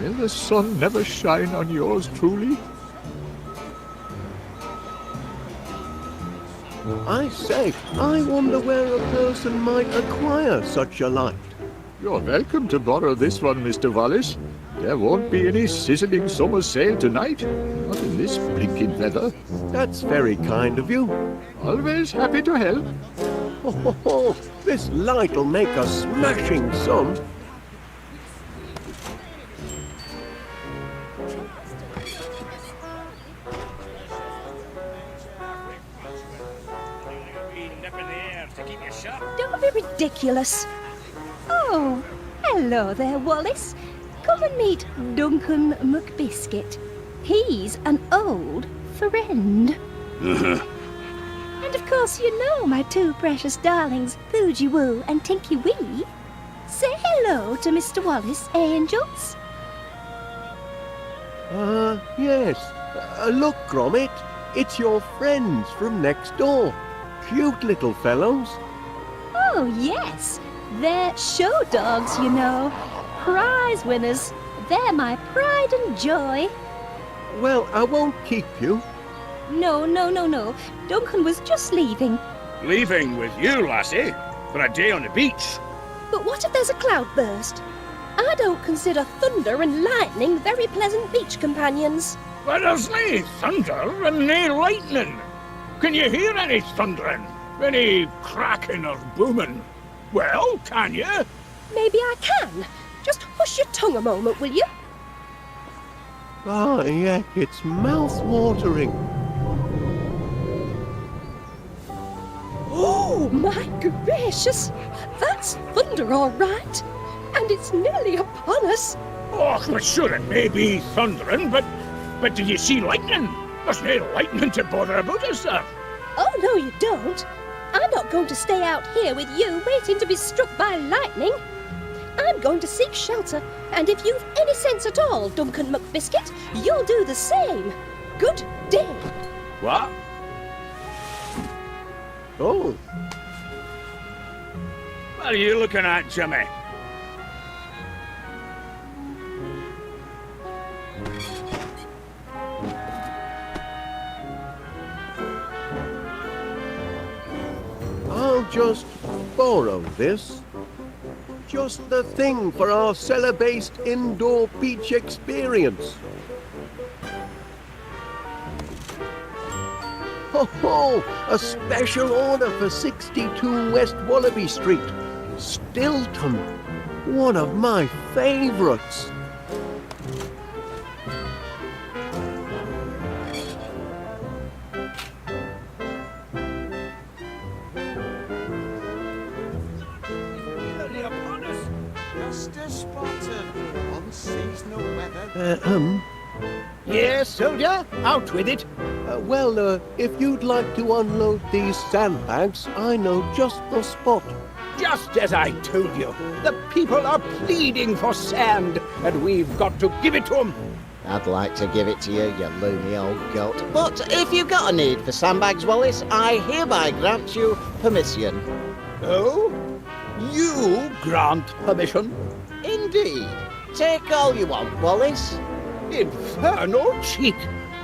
Will the sun never shine on yours truly? I say, I wonder where a person might acquire such a light. You're welcome to borrow this one, Mr. Wallace. There won't be any sizzling summer sail tonight. Not in this blinking weather. That's very kind of you. Always happy to help. Oh, this light'll make a smashing sum. Don't be ridiculous. Oh, hello there, Wallace. Come and meet Duncan McBiscuit. He's an old friend. And of course you know my two precious darlings, Boogie Woo and Tinky Wee. Say hello to Mr. Wallace, angels. Yes. Look, Gromit. It's your friends from next door. Cute little fellows. Oh, yes. They're show dogs, you know. Prize winners. They're my pride and joy. Well, I won't keep you. No. Duncan was just leaving. Leaving with you, lassie, for a day on the beach. But what if there's a cloudburst? I don't consider thunder and lightning very pleasant beach companions. But there's nae thunder and nae lightning. Can you hear any thundering? Any cracking or booming? Well, can you? Maybe I can. Just hush your tongue a moment, will you? Ah, yeah, it's mouth-watering. Oh, my gracious! That's thunder, all right. And it's nearly upon us. Oh, but sure it may be thundering, but did you see lightning? There's no lightning to bother about, is there? Oh, no, you don't. I'm not going to stay out here with you waiting to be struck by lightning. I'm going to seek shelter, and if you've any sense at all, Duncan McBiscuit, you'll do the same. Good day. What? Oh. What are you looking at, Jimmy? I'll just borrow this. Just the thing for our cellar-based indoor beach experience. Ho, a special order for 62 West Wallaby Street. Stilton, one of my favourites. Yes, soldier, out with it. If you'd like to unload these sandbags, I know just the spot. Just as I told you, the people are pleading for sand, and we've got to give it to them. I'd like to give it to you, you loony old goat. But if you've got a need for sandbags, Wallace, I hereby grant you permission. Oh? You grant permission? Indeed. Take all you want, Wallace. Infernal cheek!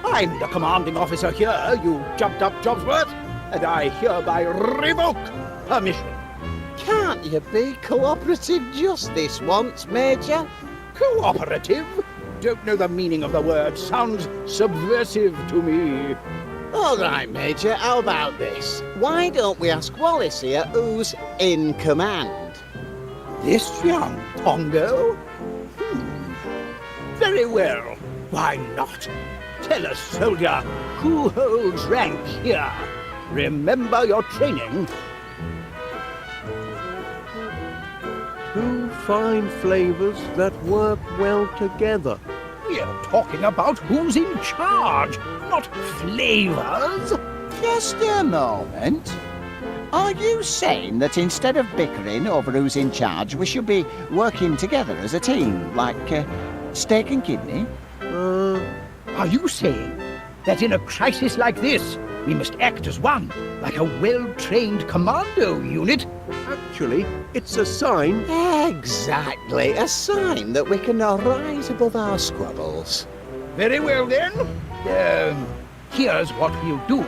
I'm the commanding officer here, you jumped-up Jobsworth, and I hereby revoke permission. Can't you be cooperative just this once, Major? Cooperative? Don't know the meaning of the word. Sounds subversive to me. All right, Major, how about this? Why don't we ask Wallace here who's in command? This young Pongo? Very well. Why not? Tell us, soldier, who holds rank here? Remember your training. 2 fine flavours that work well together. We're talking about who's in charge, not flavours. Just a moment. Are you saying that instead of bickering over who's in charge, we should be working together as a team, like steak and kidney? Are you saying that in a crisis like this, we must act as one, like a well-trained commando unit? Actually, it's a sign. Exactly, a sign that we can rise above our squabbles. Very well then. Here's what we'll do.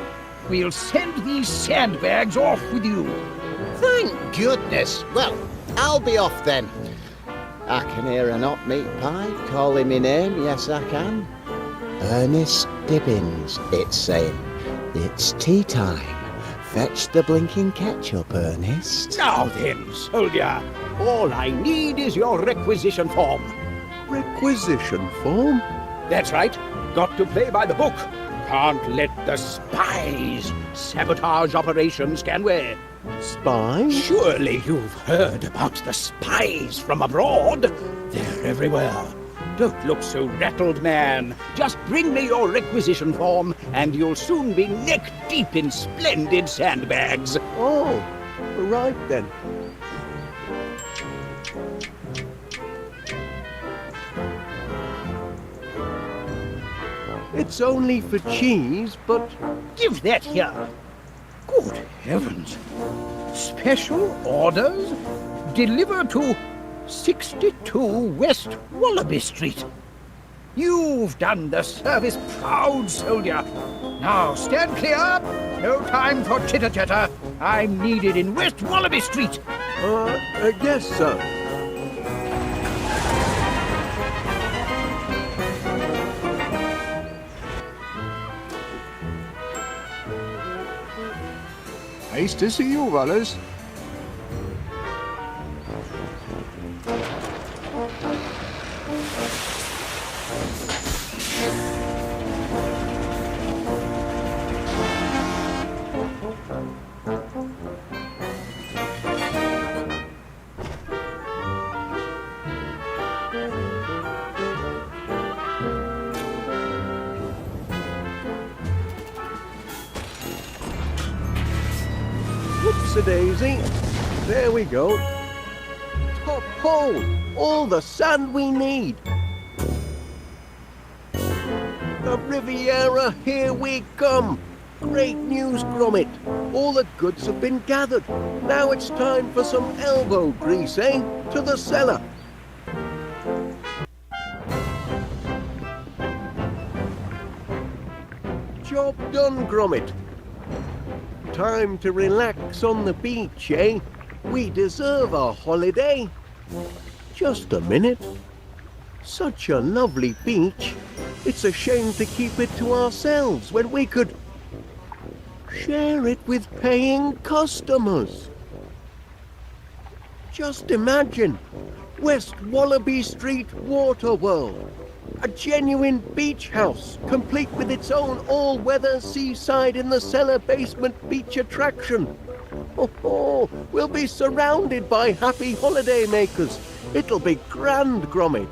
We'll send these sandbags off with you. Thank goodness. Well, I'll be off then. I can hear an hot meat pie calling me name, yes I can. Ernest Dibbins, it's saying. It's tea time. Fetch the blinking ketchup, Ernest. Now then, soldier, all I need is your requisition form. Requisition form? That's right. Got to play by the book. Can't let the spies sabotage operations, can we? Spies? Surely you've heard about the spies from abroad. They're everywhere. Don't look so rattled, man. Just bring me your requisition form, and you'll soon be neck-deep in splendid sandbags. Oh, right then. It's only for cheese, but... Give that here. Good heavens. Special orders? Deliver to 62 West Wallaby Street. You've done the service proud, soldier. Now stand clear. No time for chitter-chatter. I'm needed in West Wallaby Street. Yes, sir. Nice to see you, Wallace. Whoops-a-daisy. There we go. Top hole! All the sand we need. The Riviera, here we come. Great news, Gromit. All the goods have been gathered. Now it's time for some elbow grease, eh? To the cellar. Job done, Gromit. Time to relax on the beach, eh? We deserve a holiday. Just a minute. Such a lovely beach. It's a shame to keep it to ourselves when we could share it with paying customers. Just imagine, West Wallaby Street Water World. A genuine beach house, complete with its own all-weather seaside in the cellar basement beach attraction. Oh, we'll be surrounded by happy holiday makers. It'll be grand, Gromit.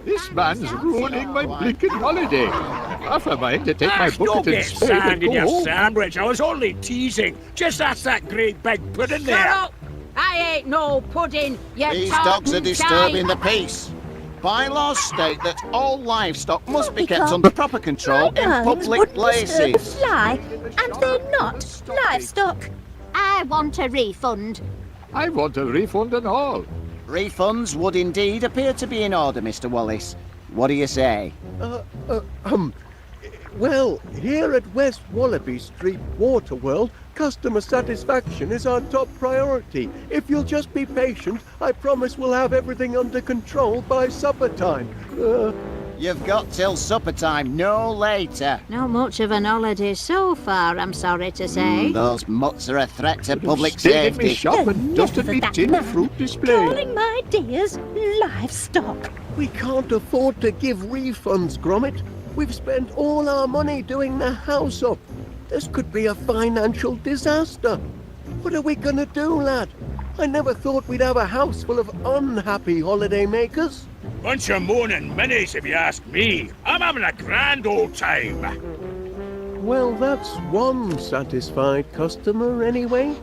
This man's ruining my blinking holiday. Half a mind to take my bucket and spade sand and in go your home. sandwich. I was only teasing. Just ask that great big pudding there. Shut up! I ain't no pudding. These dogs are disturbing the peace. Bylaws state that all livestock must be kept under proper control in public places. Fly, and they're not livestock. I want a refund. I want a refund and all. Refunds would indeed appear to be in order, Mr. Wallace. What do you say? Well, here at West Wallaby Street Water World, customer satisfaction is our top priority. If you'll just be patient, I promise we'll have everything under control by supper time. You've got till supper time, no later. Not much of an holiday so far, I'm sorry to say. Those mutts are a threat to public Stayed in me safety. shop and dusted me tin fruit display. Calling my dears livestock. We can't afford to give refunds, Gromit. We've spent all our money doing the house up. This could be a financial disaster. What are we going to do, lad? I never thought we'd have a house full of unhappy holiday makers. Bunch of moaning minnies, if you ask me. I'm having a grand old time. Well, that's one satisfied customer anyway.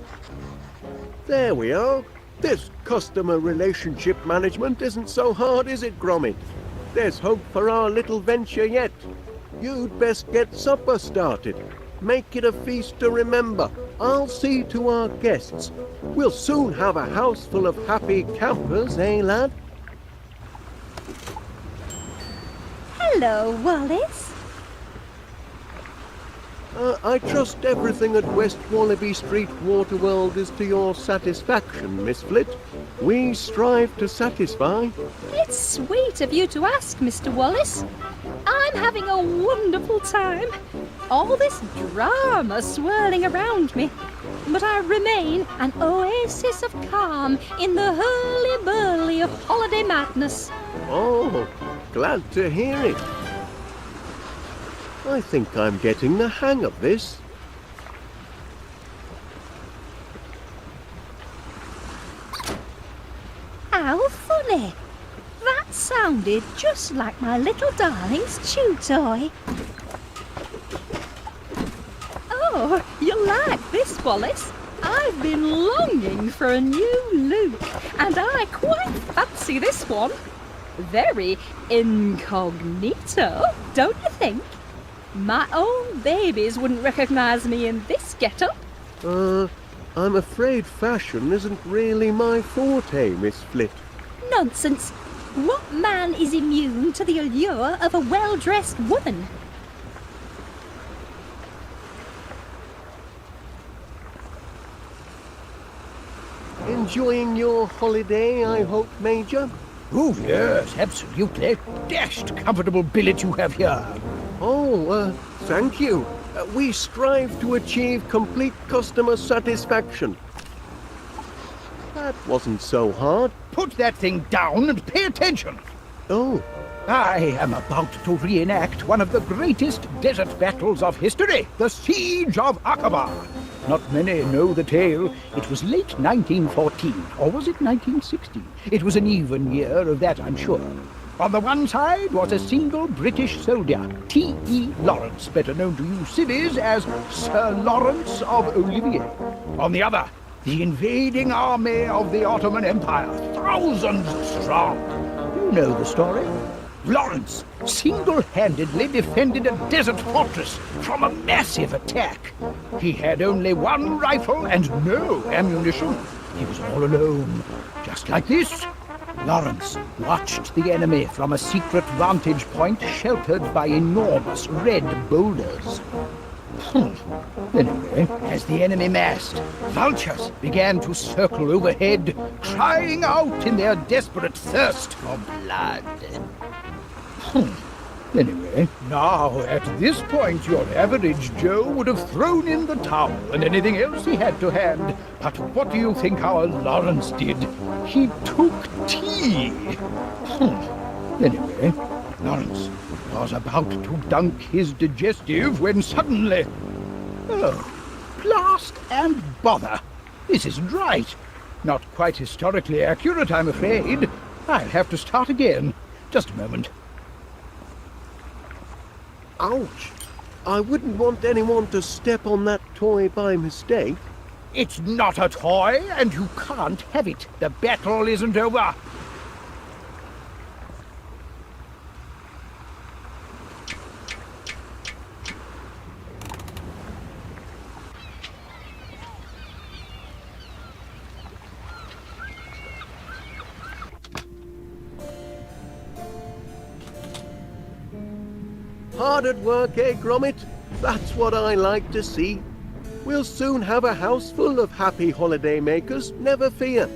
There we are. This customer relationship management isn't so hard, is it, Gromit? There's hope for our little venture yet. You'd best get supper started. Make it a feast to remember. I'll see to our guests. We'll soon have a house full of happy campers, eh, lad? Hello, Wallace. I trust everything at West Wallaby Street Waterworld is to your satisfaction, Miss Flit. We strive to satisfy. It's sweet of you to ask, Mr. Wallace. I'm having a wonderful time. All this drama swirling around me. But I remain an oasis of calm in the hurly-burly of holiday madness. Oh, glad to hear it. I think I'm getting the hang of this. How funny. That sounded just like my little darling's chew toy. Oh, you like this, Wallace? I've been longing for a new look, and I quite fancy this one. Very incognito, don't you think? My own babies wouldn't recognise me in this get-up. I'm afraid fashion isn't really my forte, Miss Flit. Nonsense. What man is immune to the allure of a well-dressed woman? Enjoying your holiday, I hope, Major? Oh, yes, absolutely. Dashed comfortable billet you have here. Oh, thank you. We strive to achieve complete customer satisfaction. That wasn't so hard. Put that thing down and pay attention. Oh. I am about to reenact one of the greatest desert battles of history, the Siege of Aqaba. Not many know the tale. It was late 1914, or was it 1916? It was an even year of that, I'm sure. On the one side was a single British soldier, T.E. Lawrence, better known to you civvies as Sir Lawrence of Olivier. On the other, the invading army of the Ottoman Empire, thousands strong. You know the story. Lawrence single-handedly defended a desert fortress from a massive attack. He had only one rifle and no ammunition. He was all alone, just like this. Lawrence watched the enemy from a secret vantage point sheltered by enormous red boulders. Anyway, as the enemy massed, vultures began to circle overhead, crying out in their desperate thirst for blood. Anyway, now at this point your average Joe would have thrown in the towel and anything else he had to hand. But what do you think our Lawrence did? He took tea. Anyway, Lawrence was about to dunk his digestive when suddenly... Oh, blast and bother! This isn't right. Not quite historically accurate, I'm afraid. I'll have to start again. Just a moment. Ouch! I wouldn't want anyone to step on that toy by mistake. It's not a toy, and you can't have it. The battle isn't over. Hard at work, eh, Gromit? That's what I like to see. We'll soon have a house full of happy holiday makers, never fear.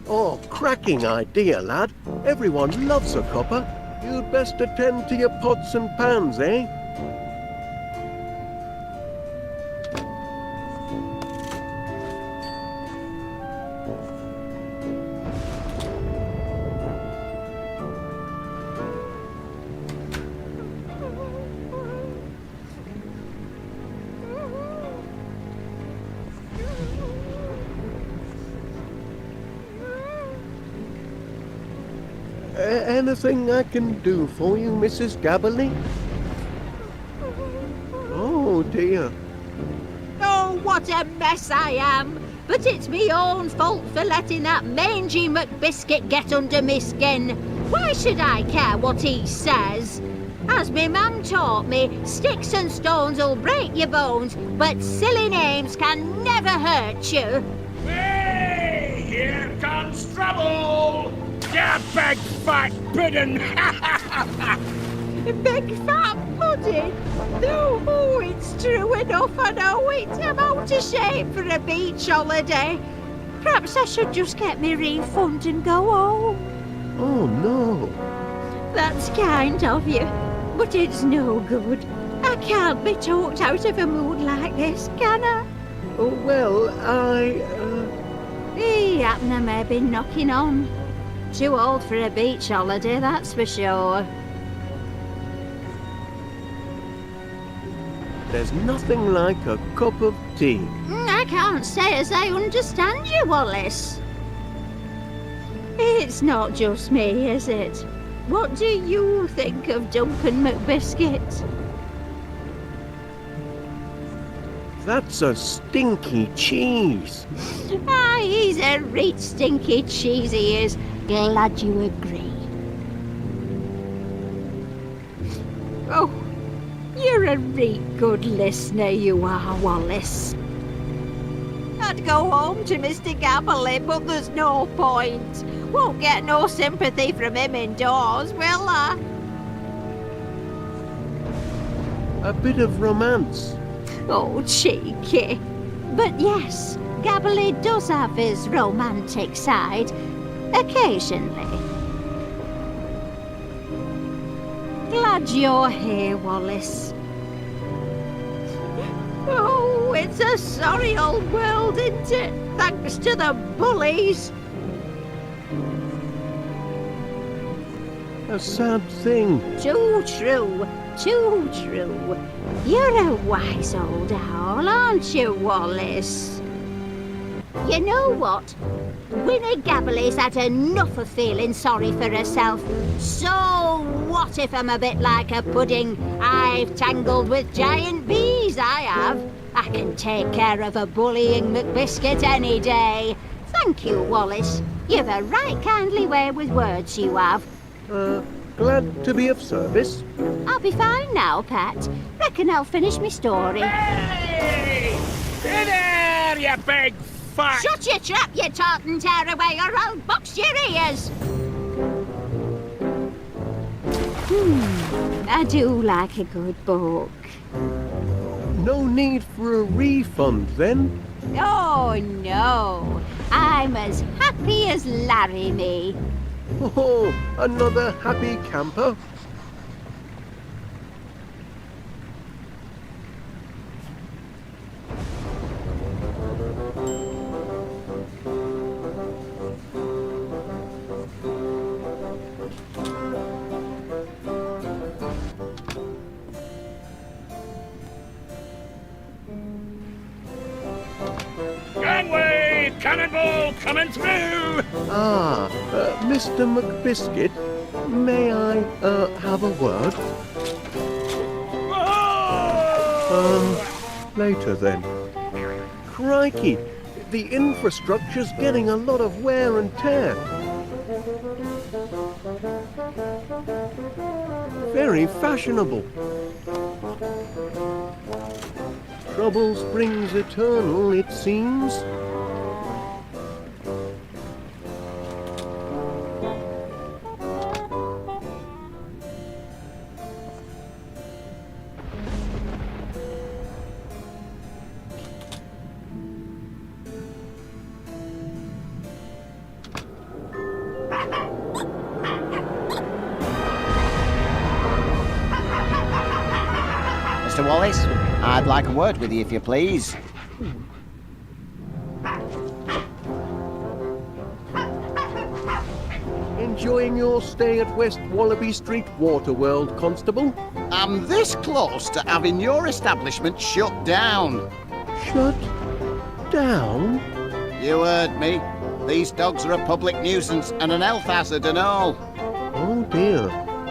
Oh, cracking idea, lad. Everyone loves a copper. You'd best attend to your pots and pans, eh? Anything I can do for you, Mrs. Gabberley? Oh, dear. Oh, what a mess I am! But it's me own fault for letting that mangy McBiscuit get under me skin. Why should I care what he says? As me mum taught me, sticks and stones will break your bones, but silly names can never hurt you. Hey, here comes trouble! You big fat pudding! Big fat pudding? No, oh, it's true enough, I know it. I'm out of shape for a beach holiday. Perhaps I should just get me refund and go home. Oh, no. That's kind of you, but it's no good. I can't be talked out of a mood like this, can I? Oh, well, Appen I may be knocking on. Too old for a beach holiday, that's for sure. There's nothing like a cup of tea. I can't say as I understand you, Wallace. It's not just me, is it? What do you think of Duncan McBiscuit? That's a stinky cheese. He's a reet stinky cheese, he is. Glad you agree. Oh, you're a reet good listener, you are, Wallace. I'd go home to Mr Gabberley, but there's no point. Won't get no sympathy from him indoors, will I? A bit of romance. Oh, cheeky. But yes, Gabberley does have his romantic side, occasionally. Glad you're here, Wallace. Oh, it's a sorry old world, isn't it? Thanks to the bullies. A sad thing. Too true, too true. You're a wise old owl, aren't you, Wallace? You know what? Winnie Gabberley's had enough of feeling sorry for herself. So what if I'm a bit like a pudding? I've tangled with giant bees, I have. I can take care of a bullying McBiscuit any day. Thank you, Wallace. You've a right kindly way with words, you have. Glad to be of service. I'll be fine now, Pat. Reckon I'll finish my story. Hey! Hey there, you big fat... Shut your trap, you tartan tearaway, or I'll box your ears! I do like a good book. No need for a refund, then? Oh, no. I'm as happy as Larry me. Oh, another happy camper? Gangway! Cannonball coming through! Mr McBiscuit, may I, have a word? Later then. Crikey, the infrastructure's getting a lot of wear and tear. Very fashionable. Trouble springs eternal, it seems. Mr. Wallace, I'd like a word with you, if you please. Enjoying your stay at West Wallaby Street Waterworld, Constable? I'm this close to having your establishment shut down. Shut down? You heard me. These dogs are a public nuisance and an health hazard and all. Oh dear.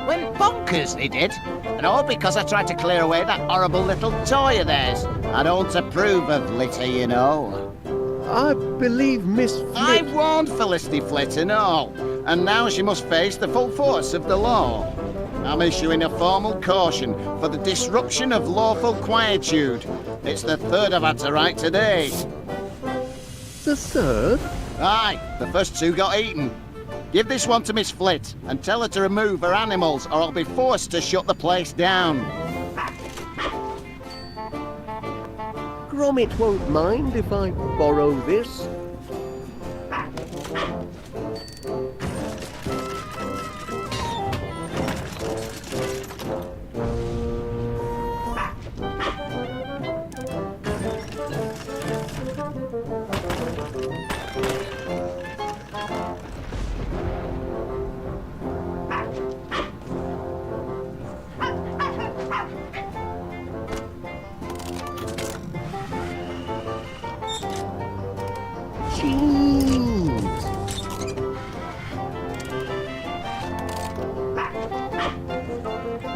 Went bonkers, they did. And all because I tried to clear away that horrible little toy of theirs. I don't approve of litter, you know. I believe Miss I Flit... warned Felicity Flit and all, and now she must face the full force of the law. I'm issuing a formal caution for the disruption of lawful quietude. It's the third I've had to write today. The third? Aye, the first two got eaten. Give this one to Miss Flit and tell her to remove her animals or I'll be forced to shut the place down. Gromit won't mind if I borrow this.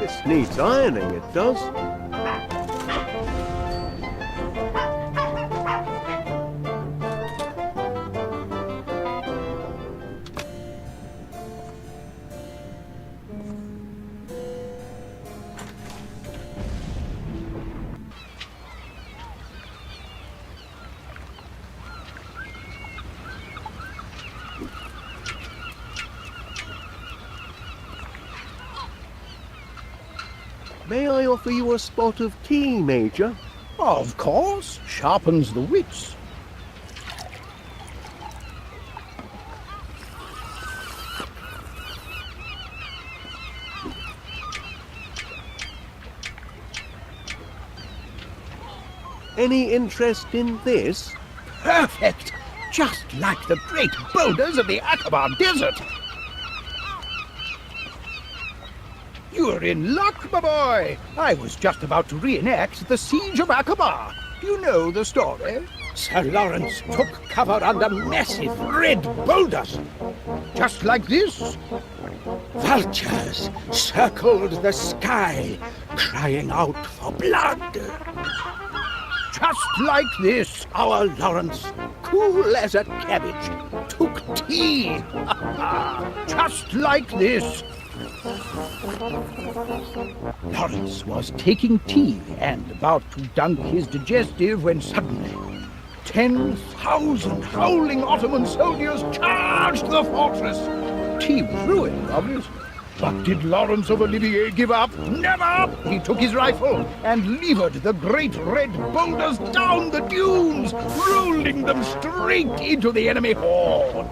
This needs ironing, it does. May I offer you a spot of tea, Major? Of course, sharpens the wits. Any interest in this? Perfect! Just like the great boulders of the Aqaba Desert. You're in luck, my boy. I was just about to reenact the siege of Aqaba. Do you know the story? Sir Lawrence took cover under massive red boulders. Just like this. Vultures circled the sky, crying out for blood. Just like this, our Lawrence, cool as a cabbage, took tea. Just like this. Lawrence was taking tea and about to dunk his digestive when suddenly 10,000 howling Ottoman soldiers charged the fortress. Tea was ruined, obviously. But did Lawrence of Olivier give up? Never! He took his rifle and levered the great red boulders down the dunes, rolling them straight into the enemy horde.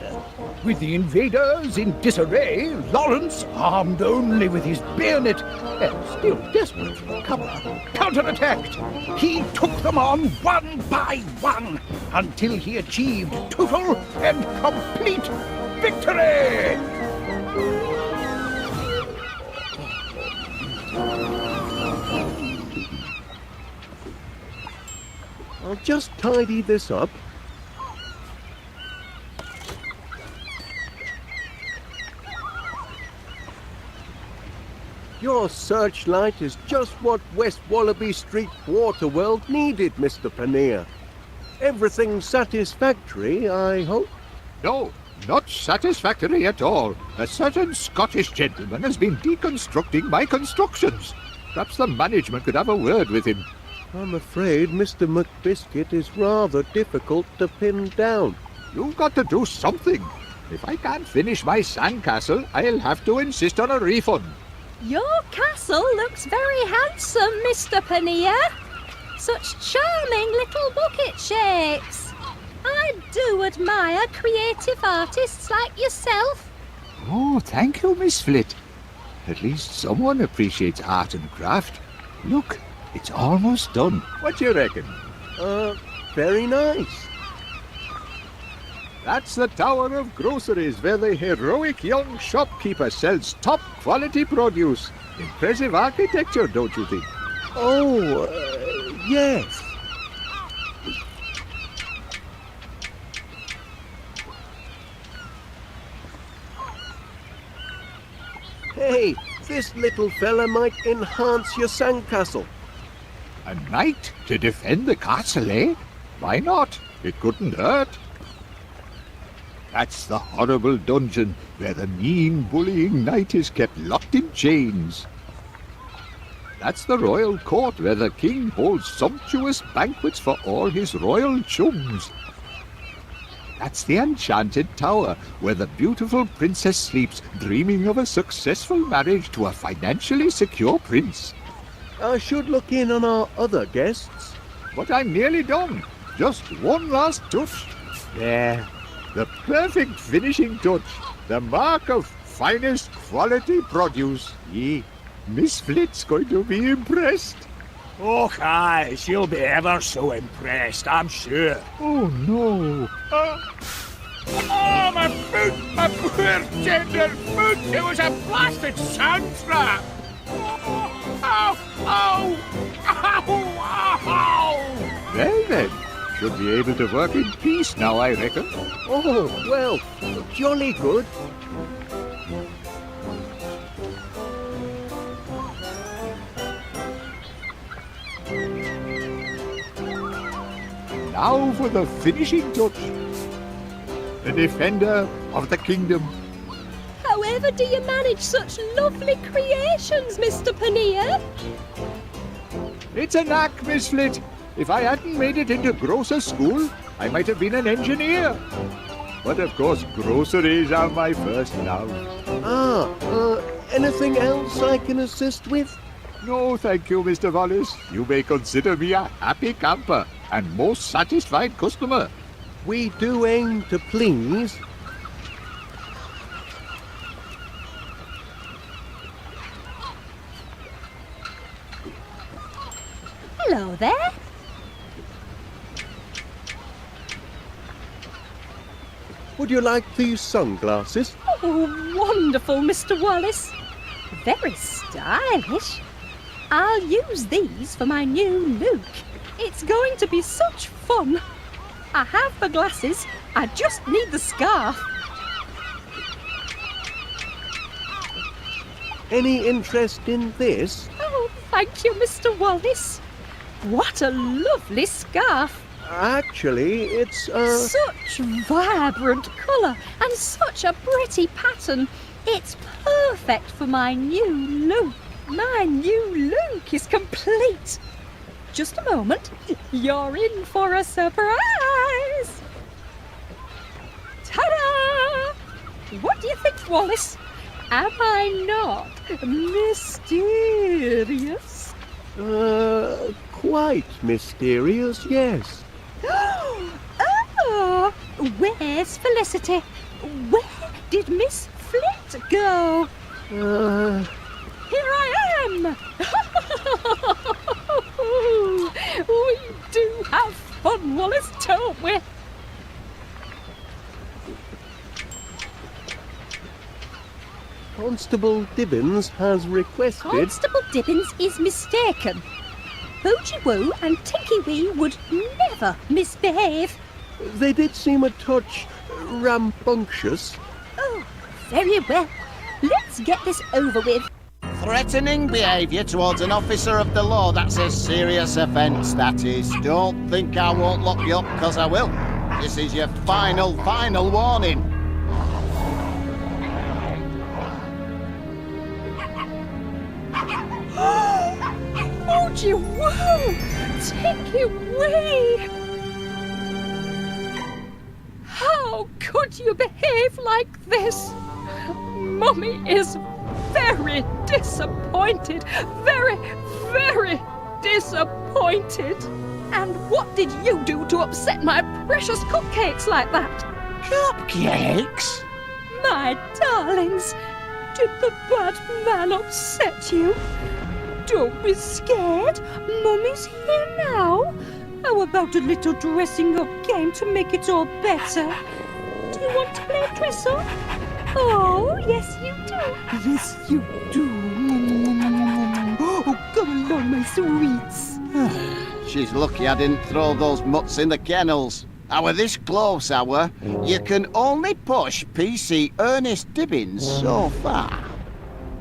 With the invaders in disarray, Lawrence, armed only with his bayonet and still desperate for cover, counterattacked. He took them on one by one until he achieved total and complete victory! I'll just tidy this up. Your searchlight is just what West Wallaby Street Waterworld needed, Mr. Paneer. Everything satisfactory, I hope? No, not satisfactory at all. A certain Scottish gentleman has been deconstructing my constructions. Perhaps the management could have a word with him. I'm afraid Mr. McBiscuit is rather difficult to pin down. You've got to do something. If I can't finish my sandcastle, I'll have to insist on a refund. Your castle looks very handsome, Mr. Paneer. Such charming little bucket shapes. I do admire creative artists like yourself. Oh, thank you, Miss Flit. At least someone appreciates art and craft. Look, it's almost done. What do you reckon? Very nice. That's the Tower of Groceries, where the heroic young shopkeeper sells top-quality produce. Impressive architecture, don't you think? Oh, yes. Hey, this little fella might enhance your sandcastle. A knight to defend the castle, eh? Why not? It couldn't hurt. That's the horrible dungeon where the mean, bullying knight is kept locked in chains. That's the royal court where the king holds sumptuous banquets for all his royal chums. That's the enchanted tower where the beautiful princess sleeps, dreaming of a successful marriage to a financially secure prince. I should look in on our other guests. But I'm nearly done. Just one last touch. There. The perfect finishing touch. The mark of finest quality produce. Miss Flit's going to be impressed. Oh, aye, she'll be ever so impressed, I'm sure. Oh, no. Oh, my foot! My poor tender foot! It was a blasted sand trap! Ow! Ow! Ow! Ow! Well then, should be able to work in peace now, I reckon. Oh, well, jolly good. Now for the finishing touch. The defender of the kingdom. However do you manage such lovely creations, Mr. Paneer? It's a knack, Miss Flit. If I hadn't made it into grocer school, I might have been an engineer. But of course, groceries are my first love. Anything else I can assist with? No, thank you, Mr. Wallace. You may consider me a happy camper and most satisfied customer. We do aim to please. Hello there. Would you like these sunglasses? Oh, wonderful, Mr. Wallace. Very stylish. I'll use these for my new look. It's going to be such fun. I have the glasses. I just need the scarf. Any interest in this? Oh, thank you, Mr. Wallace. What a lovely scarf. Actually, it's Such vibrant colour and such a pretty pattern. It's perfect for my new look. My new look is complete. Just a moment. You're in for a surprise. Ta-da! What do you think, Wallace? Am I not mysterious? Quite mysterious, yes. Oh, where's Felicity? Where did Miss Flit go? Here I am! We do have fun, Wallace, don't we? Constable Dibbins has requested... Constable Dibbins is mistaken. Bogey Woo and Tinky Wee would never misbehave. They did seem a touch rambunctious. Oh, very well. Let's get this over with. Threatening behaviour towards an officer of the law, that's a serious offence, that is. Don't think I won't lock you up, because I will. This is your final warning. Bogey Woo! Tinky Wee! How could you behave like this? Mummy is very disappointed. Very, very disappointed. And what did you do to upset my precious cupcakes like that? Cupcakes? My darlings, did the bad man upset you? Don't be scared. Mummy's here now. How about a little dressing up game to make it all better? Do you want to play dress up? Oh, yes you do. Yes you do. Oh, come along, my sweets. She's lucky I didn't throw those mutts in the kennels. I were this close, I were. You can only push PC Ernest Dibbins so far.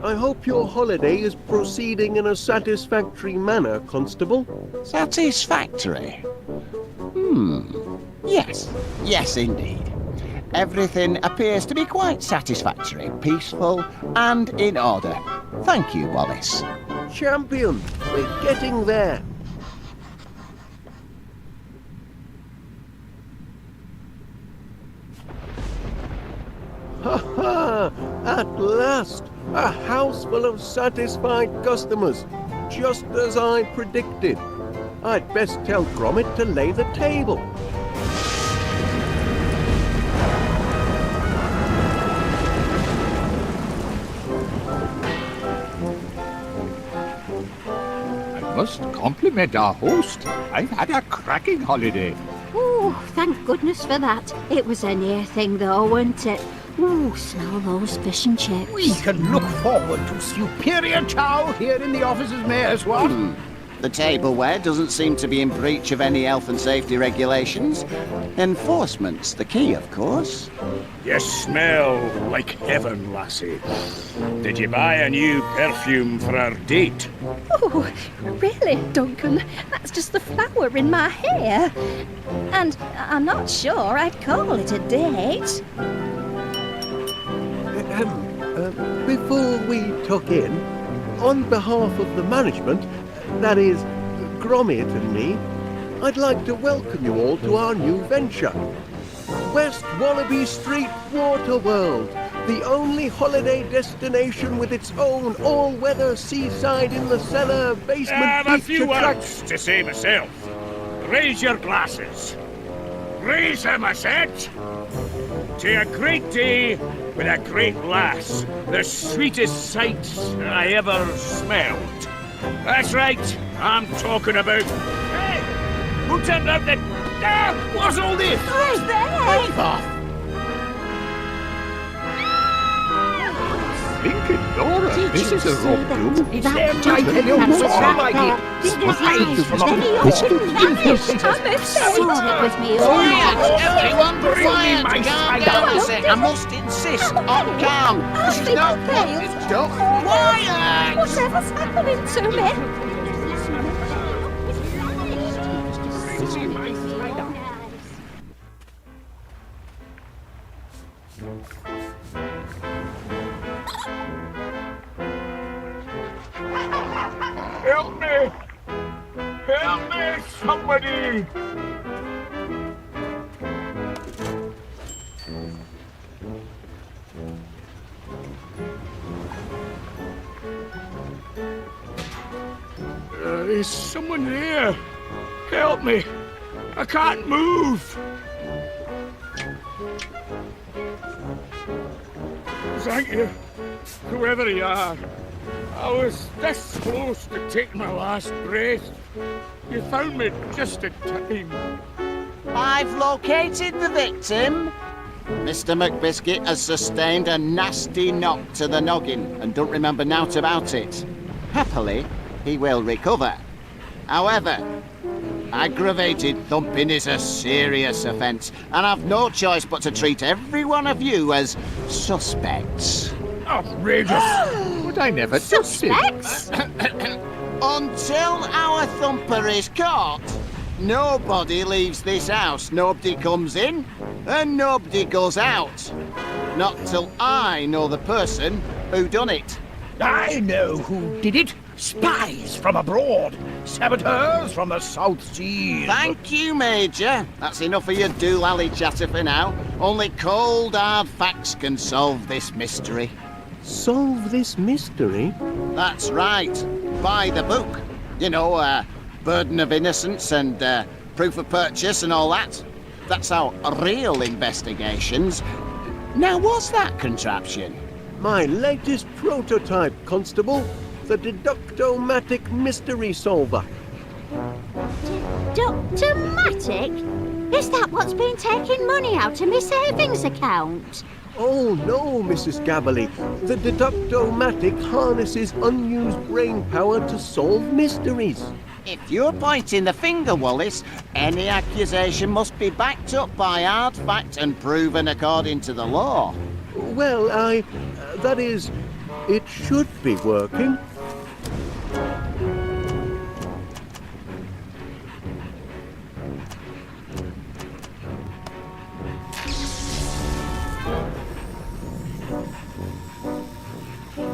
I hope your holiday is proceeding in a satisfactory manner, Constable. Satisfactory? Yes. Yes, indeed. Everything appears to be quite satisfactory, peaceful, and in order. Thank you, Wallace. Champion, we're getting there. Ha ha! At last! A house full of satisfied customers, just as I predicted. I'd best tell Gromit to lay the table. I must compliment our host. I've had a cracking holiday. Oh, thank goodness for that. It was a near thing though, wasn't it? Ooh, smell those fish and chips. We can look forward to superior chow here in the officer's mayor's what? The tableware doesn't seem to be in breach of any health and safety regulations. Enforcement's the key, of course. You smell like heaven, lassie. Did you buy a new perfume for our date? Oh, really, Duncan? That's just the flower in my hair. And I'm not sure I'd call it a date. Before we tuck in, on behalf of the management, that is, Gromit and me, I'd like to welcome you all to our new venture. West Wallaby Street Water World, the only holiday destination with its own all-weather seaside in the cellar basement I have a beach few attraction. words to say myself. Raise your glasses. Raise them, I said. To a great day with a great lass, the sweetest sight I ever smelled. That's right, I'm talking about... Hey! Who turned out the... what's all this? Who's there? Leave off! Blinking Dora, this is a rock do. It's them, I tell you, so like it. Spies from up with me. Everyone, quiet, calm down a sec. I must insist on calm. This is not what it's done. Quiet! Whatever's happening to me? Help me! Help me, somebody! Is someone there? Help me! I can't move! Thank you, whoever you are. I was this close to taking my last breath. You found me just in time. I've located the victim. Mr McBiscuit has sustained a nasty knock to the noggin and don't remember naught about it. Happily, he will recover. However, aggravated thumping is a serious offence, and I've no choice but to treat every one of you as suspects. Outrageous! But I never touched it. Until our thumper is caught, nobody leaves this house. Nobody comes in, and nobody goes out. Not till I know the person who done it. I know who did it. Spies from abroad. Saboteurs from the South Seas. Thank you, Major. That's enough of your doolally chatter for now. Only cold, hard facts can solve this mystery. Solve this mystery? That's right. By the book. You know, burden of innocence and proof of purchase and all that. That's how real investigations. Now, what's that contraption? My latest prototype, Constable. The Deductomatic Mystery Solver. Deductomatic? Is that what's been taking money out of my savings account? Oh no, Mrs. Gabberley. The Deductomatic harnesses unused brain power to solve mysteries. If you're pointing the finger, Wallace, any accusation must be backed up by hard fact and proven according to the law. Well, that is, It should be working.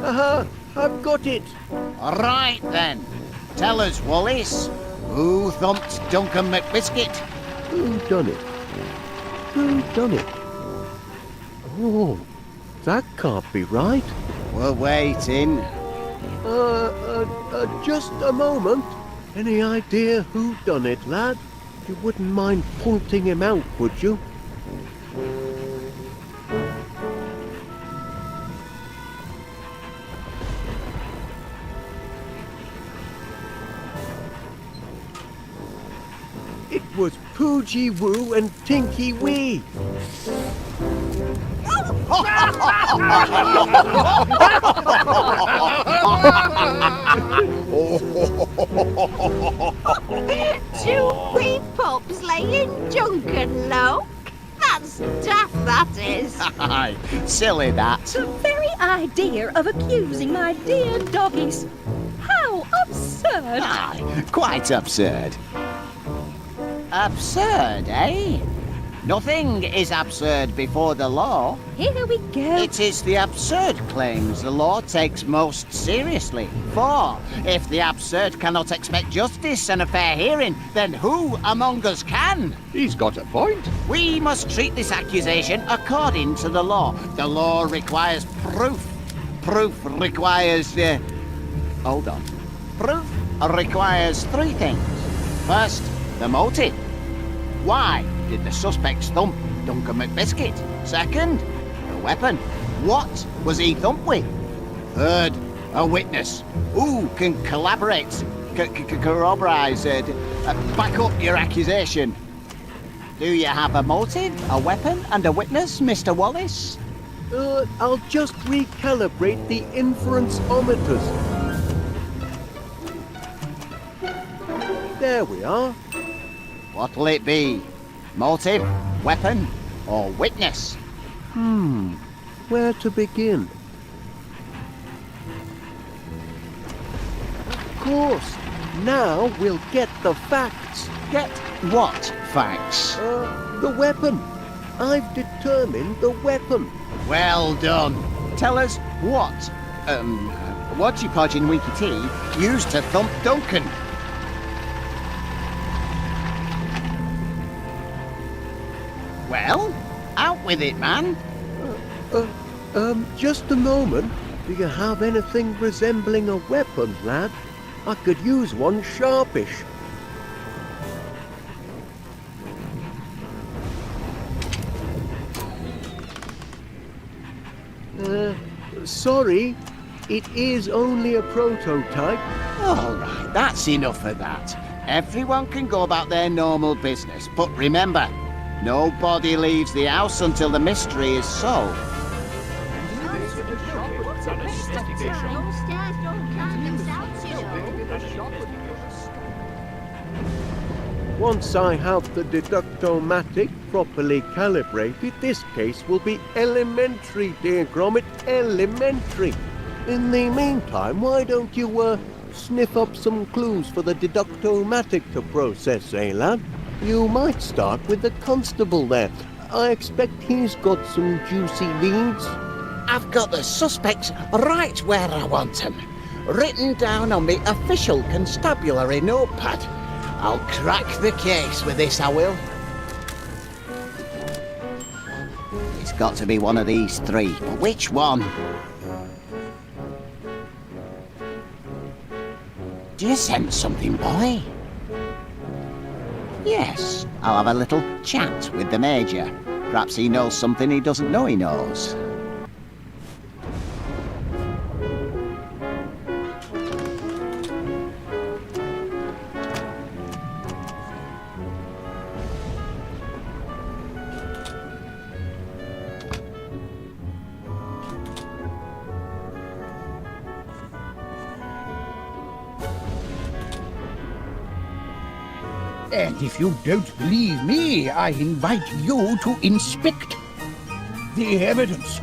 Aha! I've got it! Right then. Tell us, Wallace, who thumped Duncan McBiscuit? Who done it? Who done it? Oh, that can't be right. We're waiting. Just a moment. Any idea who done it, lad? You wouldn't mind pointing him out, would you? It was Poogie Woo and Tinky Wee. Two wee pups laying Duncan low? That's daft, that is. Aye, silly that. The very idea of accusing my dear doggies. How absurd! Aye, quite absurd. Absurd, eh? Nothing is absurd before the law. Here we go. It is the absurd claims the law takes most seriously. For if the absurd cannot expect justice and a fair hearing, then who among us can? He's got a point. We must treat this accusation according to the law. The law requires proof. Proof requires hold on. Proof requires three things. First, the motive. Why did the suspects thump Duncan McBiscuit? Second, the weapon. What was he thumped with? Third, a witness. Who can collaborate, corroborate, back up your accusation? Do you have a motive, a weapon, and a witness, Mr. Wallace? I'll just recalibrate the inference-ometers. There we are. What'll it be? Motive, weapon, or witness? Where to begin? Of course, now we'll get the facts. Get what facts? The weapon. I've determined the weapon. Well done. Tell us what Podgy and Winky T used to thump Duncan. Well, out with it, man. Just a moment. Do you have anything resembling a weapon, lad? I could use one sharpish. Sorry, it is only a prototype. All right, that's enough of that. Everyone can go about their normal business, but remember, nobody leaves the house until the mystery is solved. Once I have the deductomatic properly calibrated, this case will be elementary, dear Gromit, elementary. In the meantime, why don't you, sniff up some clues for the deductomatic to process, eh, lad? You might start with the constable there. I expect he's got some juicy leads. I've got the suspects right where I want them, written down on the official constabulary notepad. I'll crack the case with this, I will. It's got to be one of these three, but which one? Do you sense something, boy? Yes, I'll have a little chat with the Major. Perhaps he knows something he doesn't know he knows. And if you don't believe me, I invite you to inspect the evidence.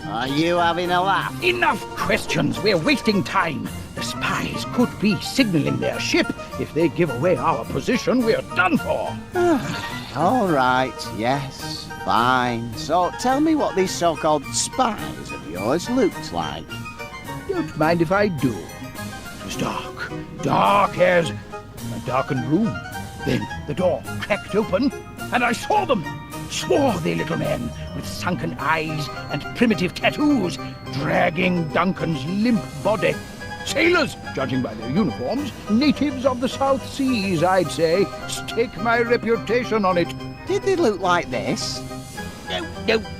Are you having a laugh? Enough questions. We're wasting time. The spies could be signaling their ship. If they give away our position, we're done for. All right, yes, fine. So tell me what these so-called spies of yours looked like. Don't mind if I do. It was dark. Dark as a darkened room. Then the door cracked open, and I saw them. Swarthy little men with sunken eyes and primitive tattoos, dragging Duncan's limp body. Sailors, judging by their uniforms. Natives of the South Seas, I'd say. Stake my reputation on it. Did they look like this?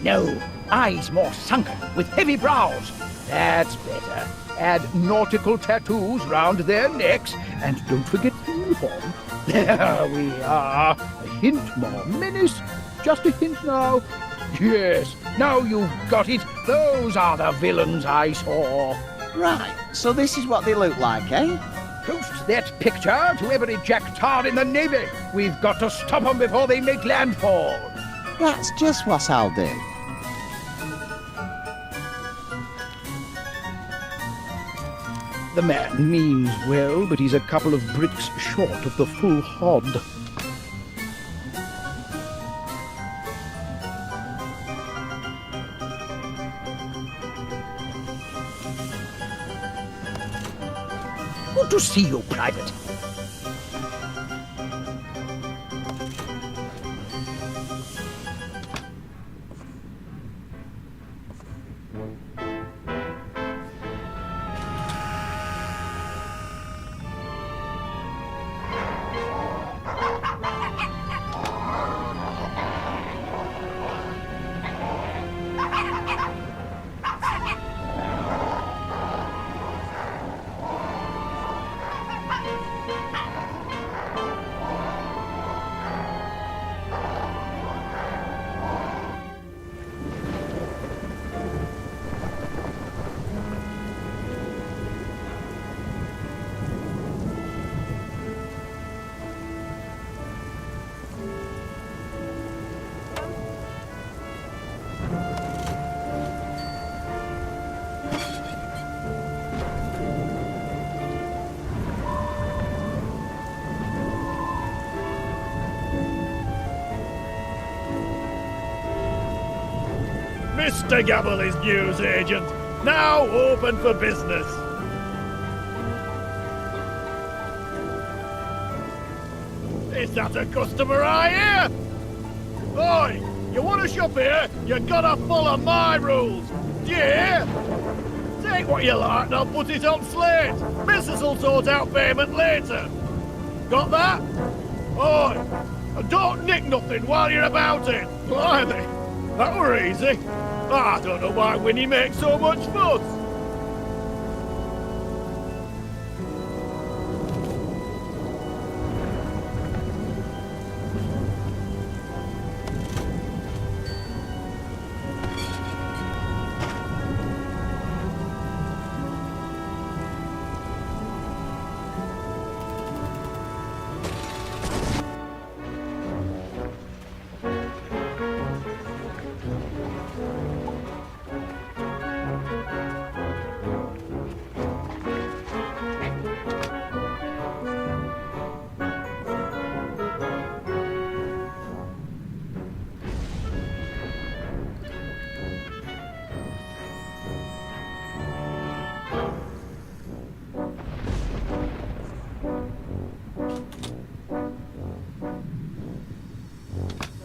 No. Eyes more sunken, with heavy brows. That's better. Add nautical tattoos round their necks, and don't forget the uniform. There we are. A hint more menace. Just a hint now. Yes, now you've got it. Those are the villains I saw. Right, so this is what they look like, eh? Post that picture to every jack-tar in the Navy. We've got to stop them before they make landfall. That's just what I'll do. The man means well, but he's a couple of bricks short of the full hod. Good to see you, Private. Mr Gabberley's news agent, now open for business. Is that a customer I hear? Oi, you want to shop here? You gotta follow my rules. Do you hear? Take what you like and I'll put it on slate. Missus will sort out payment later. Got that? Oi, and don't nick nothing while you're about it. Blimey, that were easy. I don't know why Winnie makes so much fuss.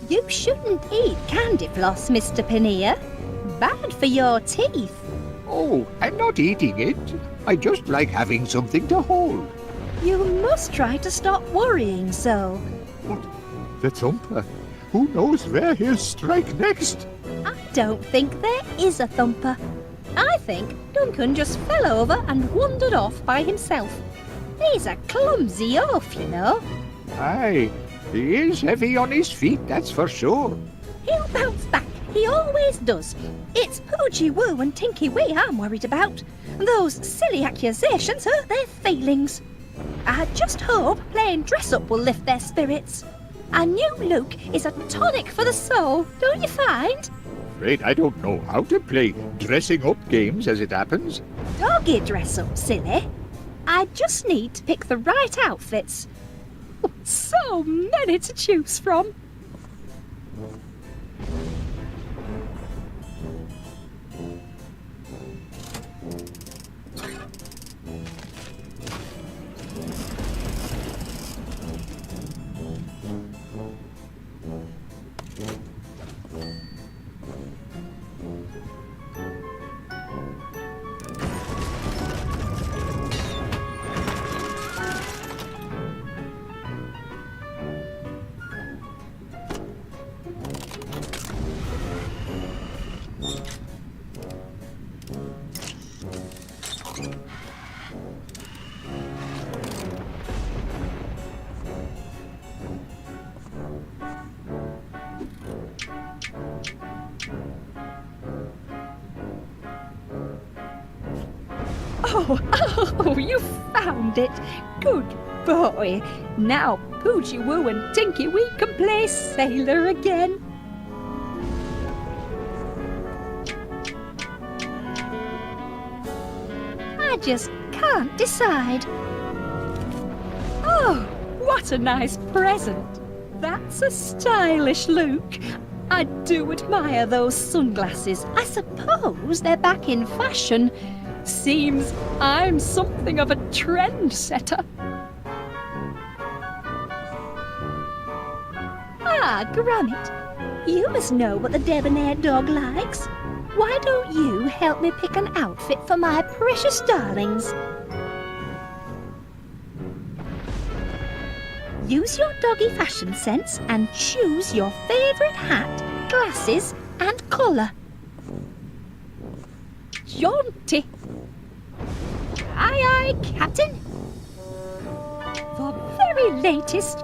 You shouldn't eat candy floss, Mr. Paneer. Bad for your teeth. Oh, I'm not eating it. I just like having something to hold. You must try to stop worrying so. The thumper. Who knows where he'll strike next? I don't think there is a thumper. I think Duncan just fell over and wandered off by himself. He's a clumsy oaf, you know. Aye, he is heavy on his feet, that's for sure. He'll bounce back. He always does. It's Poochie Woo and Tinky Wee I'm worried about. Those silly accusations hurt their feelings. I just hope playing dress-up will lift their spirits. A new look is a tonic for the soul, don't you find? afraid I don't know how to play dressing up games as it happens. Doggy dress up, silly. I just need to pick the right outfits. Oh, so many to choose from. Oh, you found it. Good boy. Now Poochie Woo and Tinky Wee can play sailor again. I just can't decide. Oh, what a nice present. That's a stylish look. I do admire those sunglasses. I suppose they're back in fashion. Seems I'm something of a trendsetter. Ah, Gromit, you must know what the debonair dog likes. Why don't you help me pick an outfit for my precious darlings? Use your doggy fashion sense and choose your favourite hat, glasses and collar. Jaunty. Aye, aye, Captain. For very latest.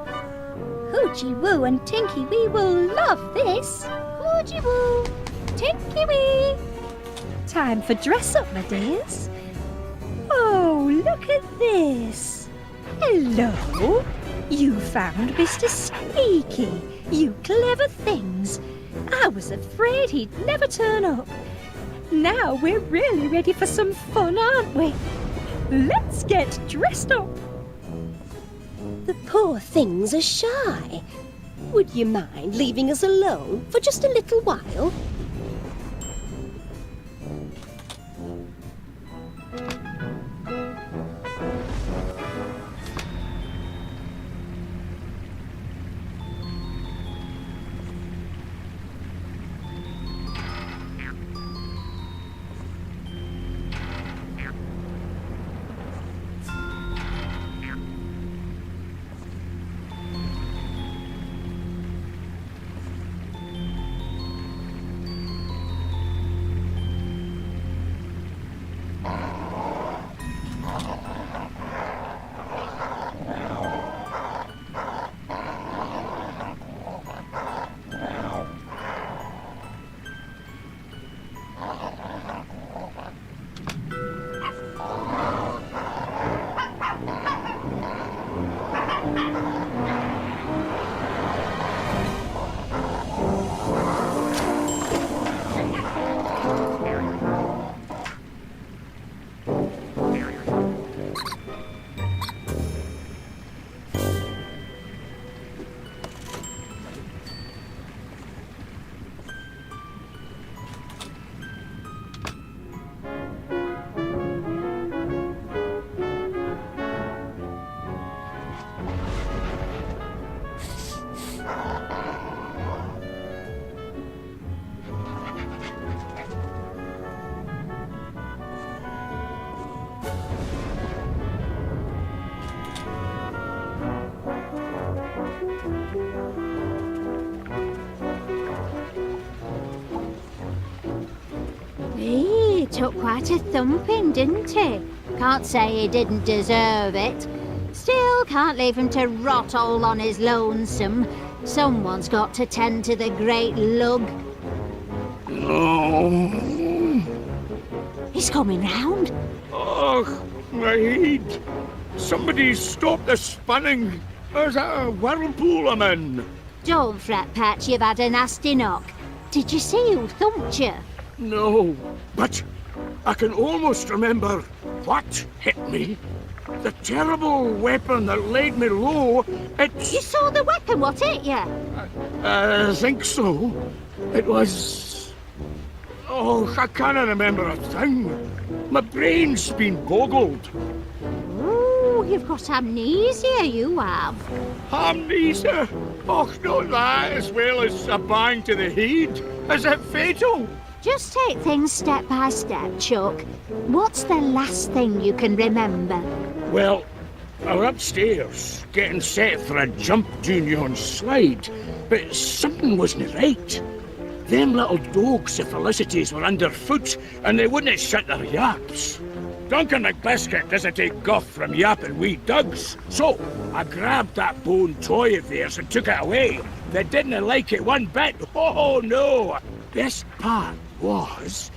Hoochie Woo and Tinky Wee will love this. Hoochie Woo, Tinky Wee. Time for dress up, my dears. Oh, look at this. Hello. You found Mr. Sneaky. You clever things. I was afraid he'd never turn up. Now we're really ready for some fun, aren't we? Let's get dressed up. The poor things are shy. Would you mind leaving us alone for just a little while? He took quite a thumping, didn't he? Can't say he didn't deserve it. Still, can't leave him to rot all on his lonesome. Someone's got to tend to the great lug. No. He's coming round. Oh, my head. Somebody stop the spinning. There's a whirlpool I'm in. Don't fret, Patch, you've had a nasty knock. Did you see who thumped you? No, but I can almost remember what hit me. The terrible weapon that laid me low, You saw the weapon, what hit you? I think so. It was... Oh, I can't remember a thing. My brain's been boggled. Ooh, you've got amnesia, you have. Amnesia? Oh, not that, as well as a bang to the head. Is it fatal? Just take things step by step, Chuck. What's the last thing you can remember? Well, I were upstairs, getting set for a jump down slide, but something wasn't right. Them little dogs, the Felicities, were underfoot, and they wouldn't shut their yaps. Duncan McBiscuit doesn't take guff from yapping wee dugs, so I grabbed that bone toy of theirs and took it away. They didn't like it one bit. Oh, no! Best part was,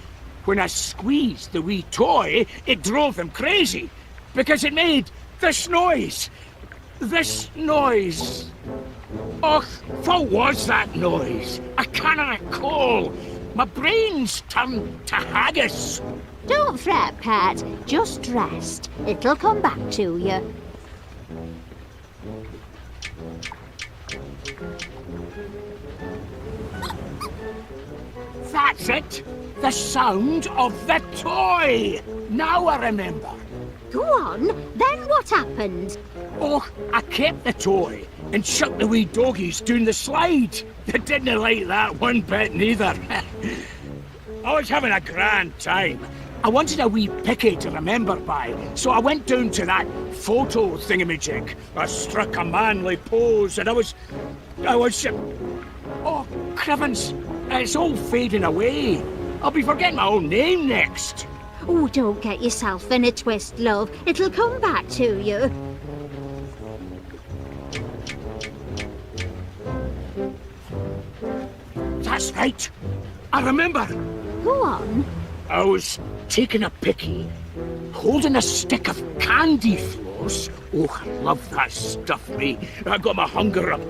when I squeezed the wee toy, it drove them crazy, because it made this noise. This noise. Och, what was that noise? I can't recall. My brain's turned to haggis. Don't fret, Pat. Just rest. It'll come back to you. That's it. The sound of the toy. Now I remember. Go on, then what happened? Oh, I kept the toy and chucked the wee doggies down the slide. They didn't like that one bit neither. I was having a grand time. I wanted a wee picky to remember by, so I went down to that photo thingamajig. I struck a manly pose and I was... Oh, Crivens, it's all fading away. I'll be forgetting my own name next. Oh, don't get yourself in a twist, love. It'll come back to you. That's right. I remember. Go on. I was taking a picky, holding a stick of candy floss. Oh, I love that stuff, me. I got my hunger up.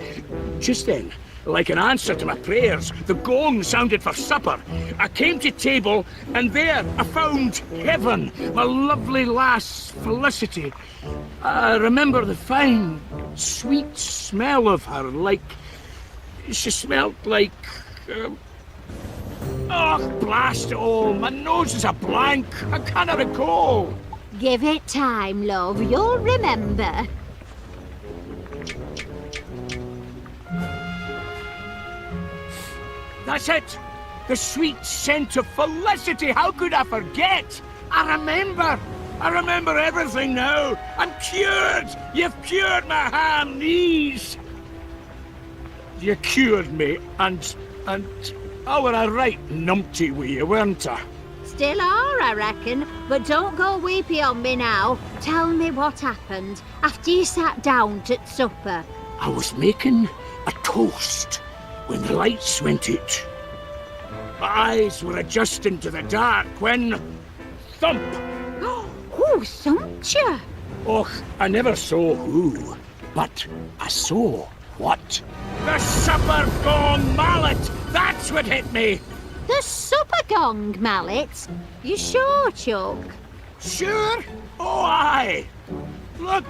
Just then, like an answer to my prayers, the gong sounded for supper. I came to table, and there I found heaven, my lovely lass, Felicity. I remember the fine, sweet smell of her, like... She smelled like... Oh, blast it all, my nose is a blank. I can't recall. Give it time, love. You'll remember. That's it! The sweet scent of Felicity! How could I forget? I remember everything now! I'm cured! You've cured my ham knees! You cured me, and I were a right numpty with you, weren't I? Still are, I reckon. But don't go weepy on me now. Tell me what happened after you sat down at supper. I was making a toast when the lights went out. My eyes were adjusting to the dark when... Thump! Who thumped you? Och, I never saw who, but I saw what. The supper gong mallet! That's what hit me! The supper gong mallet? You sure, Chuck? Sure? Oh, aye! Look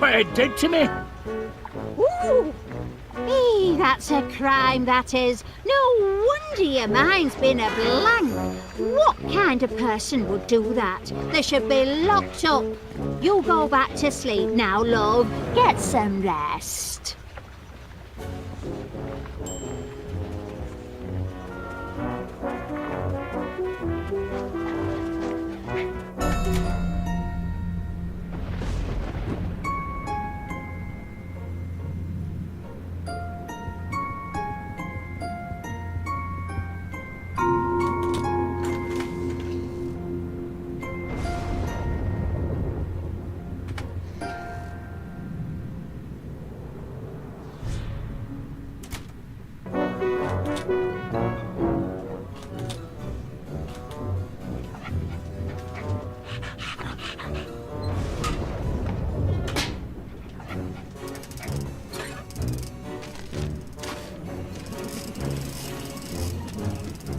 what it did to me! Ooh! That's a crime, that is. No wonder your mind's been a blank. What kind of person would do that? They should be locked up. You go back to sleep now, love. Get some rest.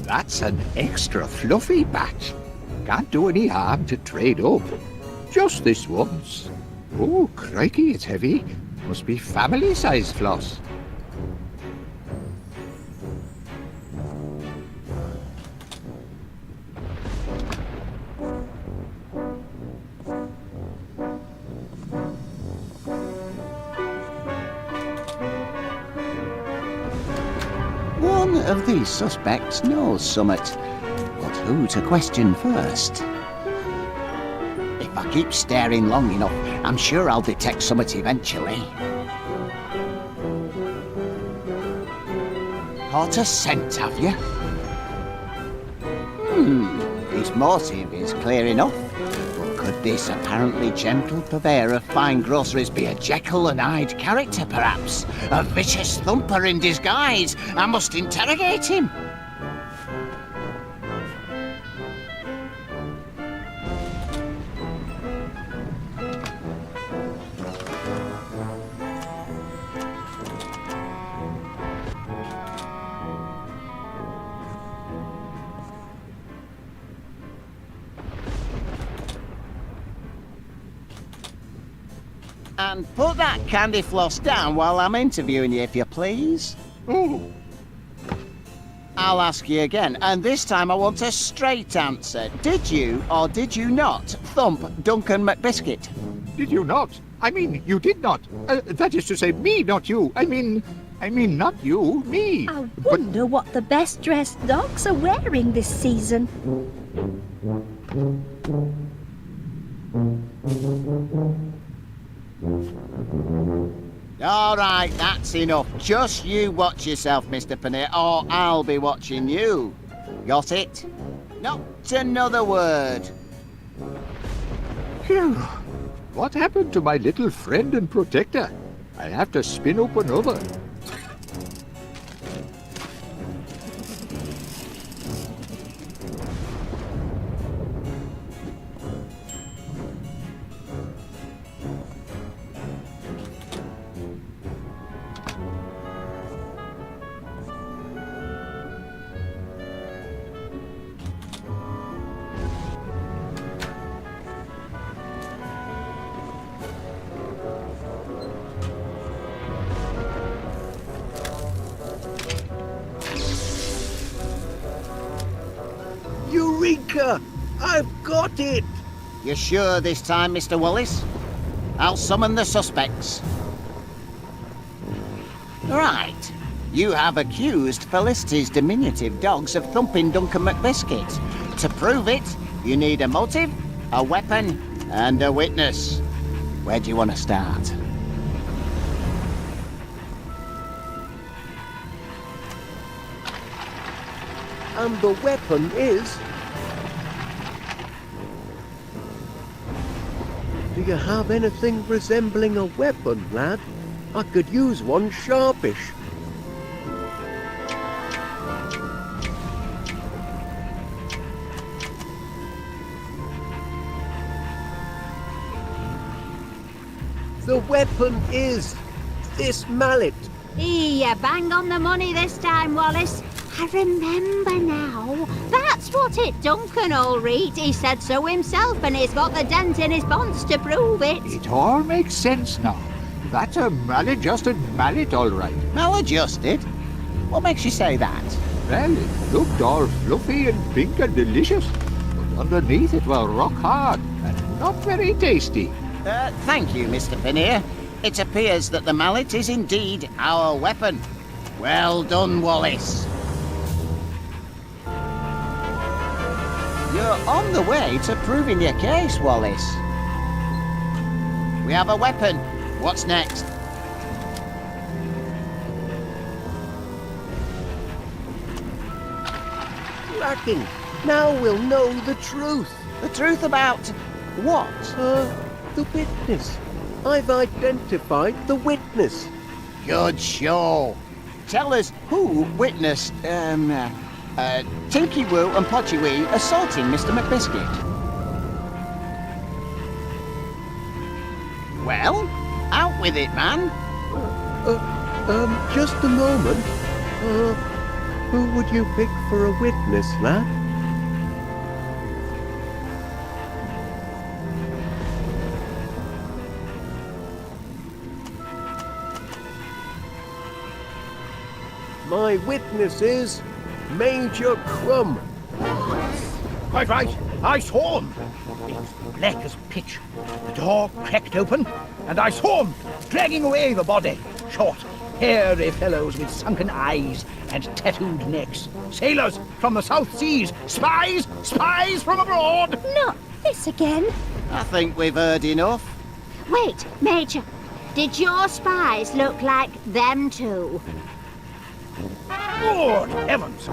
That's an extra fluffy batch. Can't do any harm to trade up. Just this once. Oh, crikey, it's heavy. Must be family-sized floss. One of these suspects knows summit, but who to question first? If I keep staring long enough, I'm sure I'll detect summit eventually. Caught a scent, have you? His motive is clear enough. But could this apparently gentle purveyor of fine groceries be a Jekyll and Hyde character, perhaps? A vicious thumper in disguise? I must interrogate him. And put that candy floss down while I'm interviewing you, if you please. Oh. I'll ask you again, and this time I want a straight answer. Did you or did you not thump Duncan McBiscuit? Did you not? I mean, you did not. That is to say, me, not you. I mean, not you, me. I wonder what the best-dressed dogs are wearing this season. All right, that's enough. Just you watch yourself, Mr. Paneer, or I'll be watching you. Got it? Not another word. Phew. What happened to my little friend and protector? I have to spin up another. Eureka! I've got it! You sure this time, Mr. Wallace? I'll summon the suspects. Right. You have accused Felicity's diminutive dogs of thumping Duncan McBiscuit. To prove it, you need a motive, a weapon, and a witness. Where do you want to start? And the weapon is... Do you have anything resembling a weapon, lad? I could use one sharpish. The weapon is this mallet. You bang on the money this time, Wallace. I remember now. That's what it Duncan, all right. He said so himself, and he's got the dent in his bonds to prove it. It all makes sense now. That's a maladjusted mallet, all right. Maladjusted? What makes you say that? Well, it looked all fluffy and pink and delicious, but underneath it was rock hard and not very tasty. Thank you, Mr. Paneer. It appears that the mallet is indeed our weapon. Well done, Wallace. You're on the way to proving your case, Wallace. We have a weapon. What's next? Cracking. Now we'll know the truth. The truth about what? The witness. I've identified the witness. Good show. Tell us who witnessed, Tinky Woo and Podgy Wee assaulting Mr. McBiscuit. Well, out with it, man. Just a moment. Who would you pick for a witness, lad? My witness is Major Crumb. Quite right. I saw him. It was black as pitch. The door cracked open, and I saw him dragging away the body. Short, hairy fellows with sunken eyes and tattooed necks. Sailors from the South Seas. Spies! Spies from abroad! Not this again. I think we've heard enough. Wait, Major. Did your spies look like them two? Good heavens!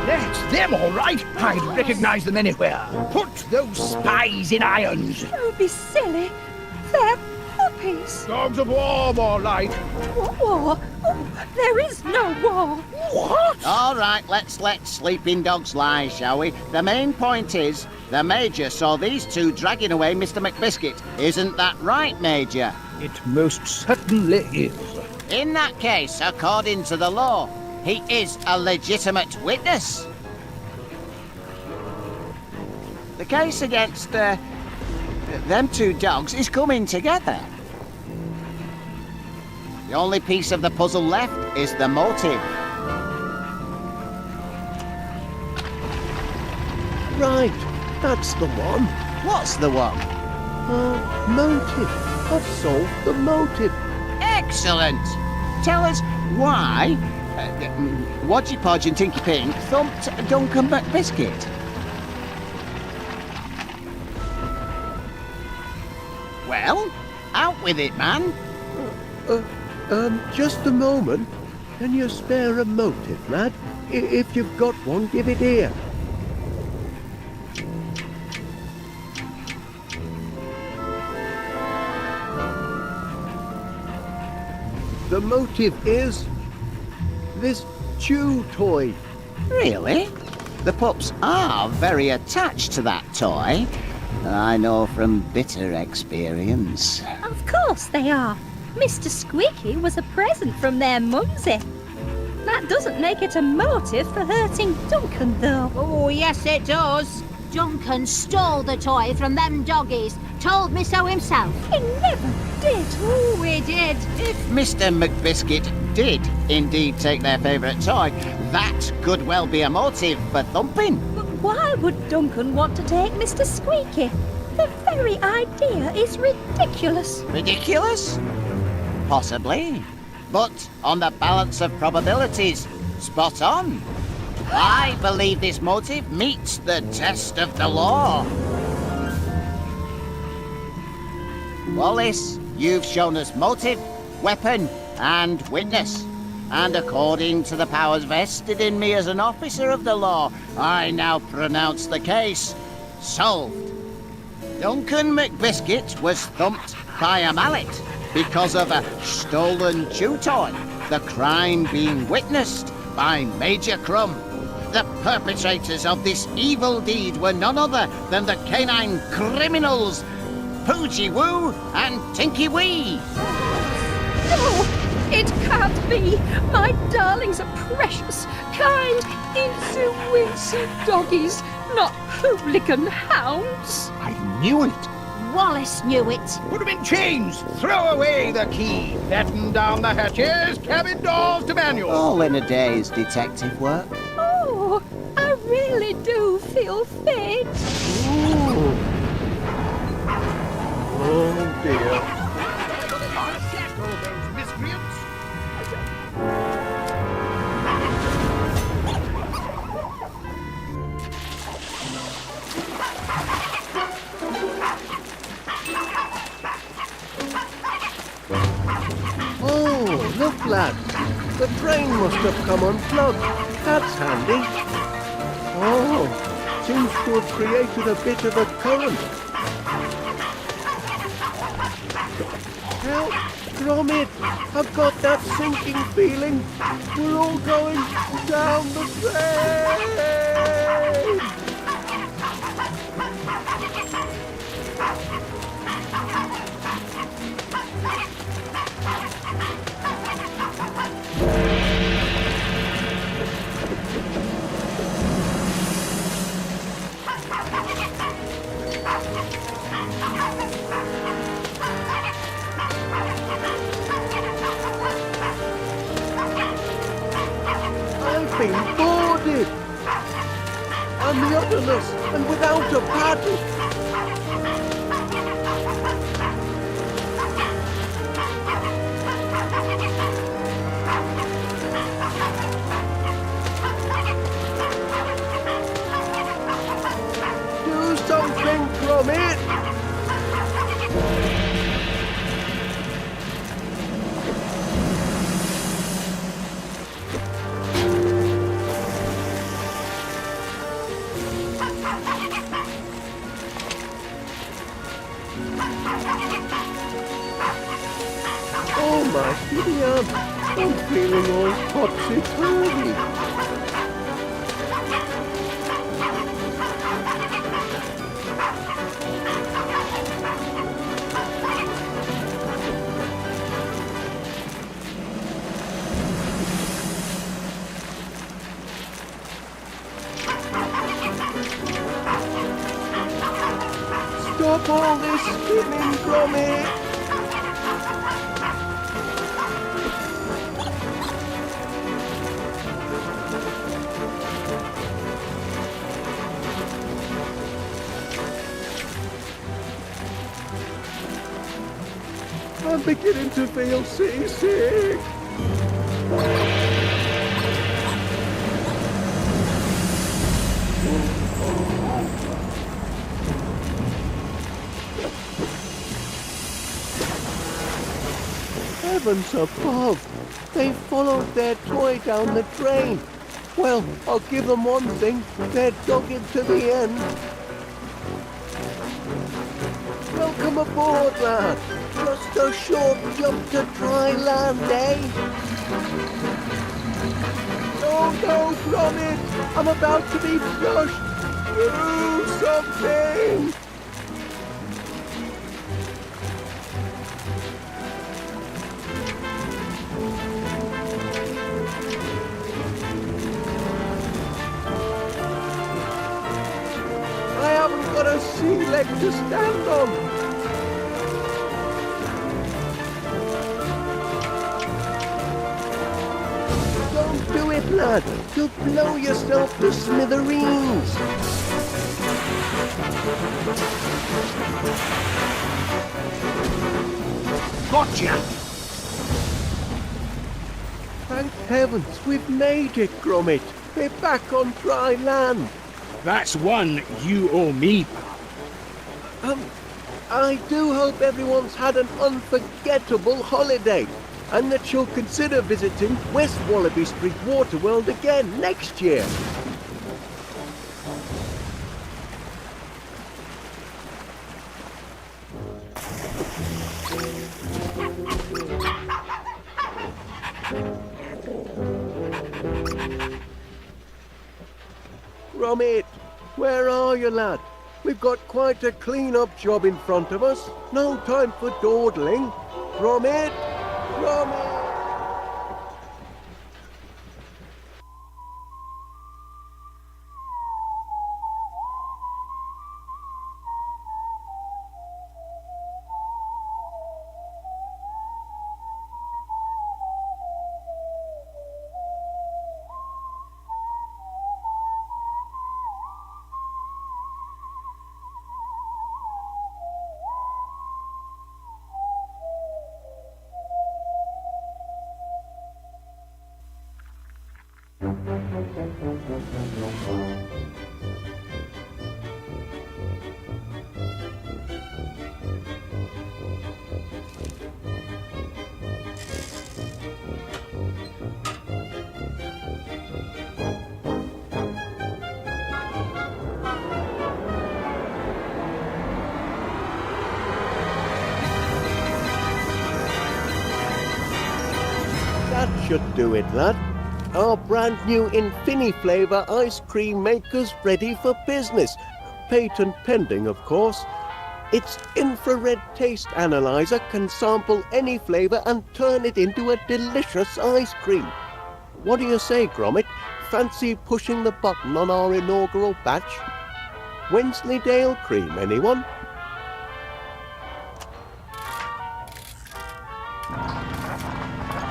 That's them, all right. I'd recognize them anywhere. Put those spies in irons. Don't be silly. They're puppies. Dogs of war, more like. What war? Oh, there is no war. What? All right, let's let sleeping dogs lie, shall we? The main point is, the Major saw these two dragging away Mr McBiscuit. Isn't that right, Major? It most certainly is. In that case, according to the law, he is a legitimate witness. The case against, them two dogs is coming together. The only piece of the puzzle left is the motive. Right, that's the one. What's the one? Motive. I've solved the motive. Excellent! Tell us why Wodgy Podge and Tinky Pink thumped Duncan McBiscuit. Well, out with it, man. Just a moment. Can you spare a motive, lad? If you've got one, give it here. The motive is this chew toy. Really? The pups are very attached to that toy. I know from bitter experience. Of course they are. Mr Squeaky was a present from their mumsy. That doesn't make it a motive for hurting Duncan, though. Oh, yes it does. Duncan stole the toy from them doggies. Told me so himself. He never did. Oh, he did. If Mr McBiscuit did indeed take their favourite toy, that could well be a motive for thumping. But why would Duncan want to take Mr Squeaky? The very idea is ridiculous. Ridiculous? Possibly. But on the balance of probabilities, spot on. I believe this motive meets the test of the law. Wallace, you've shown us motive, weapon, and witness. And according to the powers vested in me as an officer of the law, I now pronounce the case solved. Duncan McBiscuit was thumped by a mallet because of a stolen chew toy, the crime being witnessed by Major Crumb. The perpetrators of this evil deed were none other than the canine criminals Poogie Woo and Tinky Wee. No, it can't be. My darlings are precious, kind, insy-wincy doggies, not hooligan hounds. I knew it. Wallace knew it. Put them in chains. Throw away the key. Batten down the hatches. Cabin doors to manual. All in a day's detective work. Oh, I really do feel faint. Ooh. Oh dear. Oh, look, lad. The drain must have come unplugged. That's handy. Oh, seems to have created a bit of a current. Help, Gromit! I've got that sinking feeling. We're all going down the drain! been boarded. I'm rudderless and without a paddle. Do something, Gromit! Oh my idiot! I'm feeling all topsy-turvy. Stop all this spinning, Gromit! I'm beginning to feel seasick. Heavens above! They followed their toy down the drain. Well, I'll give them one thing. They're dogged to the end. Welcome aboard, lad. Just a short jump to dry land, eh? Oh no, Gromit! I'm about to be flushed! Do something! I haven't got a sea leg to stand on! Do it, lad. You'll blow yourself to smithereens. Gotcha! Thank heavens, we've made it, Gromit. We're back on dry land. That's one you owe me, pal. I do hope everyone's had an unforgettable holiday, and that you'll consider visiting West Wallaby Street Waterworld again next year. Gromit, where are you, lad? We've got quite a clean-up job in front of us. No time for dawdling. Gromit! Gromit! That should do it, lad. Our brand new Infinity flavour ice cream maker's ready for business. Patent pending, of course. Its infrared taste analyzer can sample any flavour and turn it into a delicious ice cream. What do you say, Gromit? Fancy pushing the button on our inaugural batch? Wensleydale cream, anyone?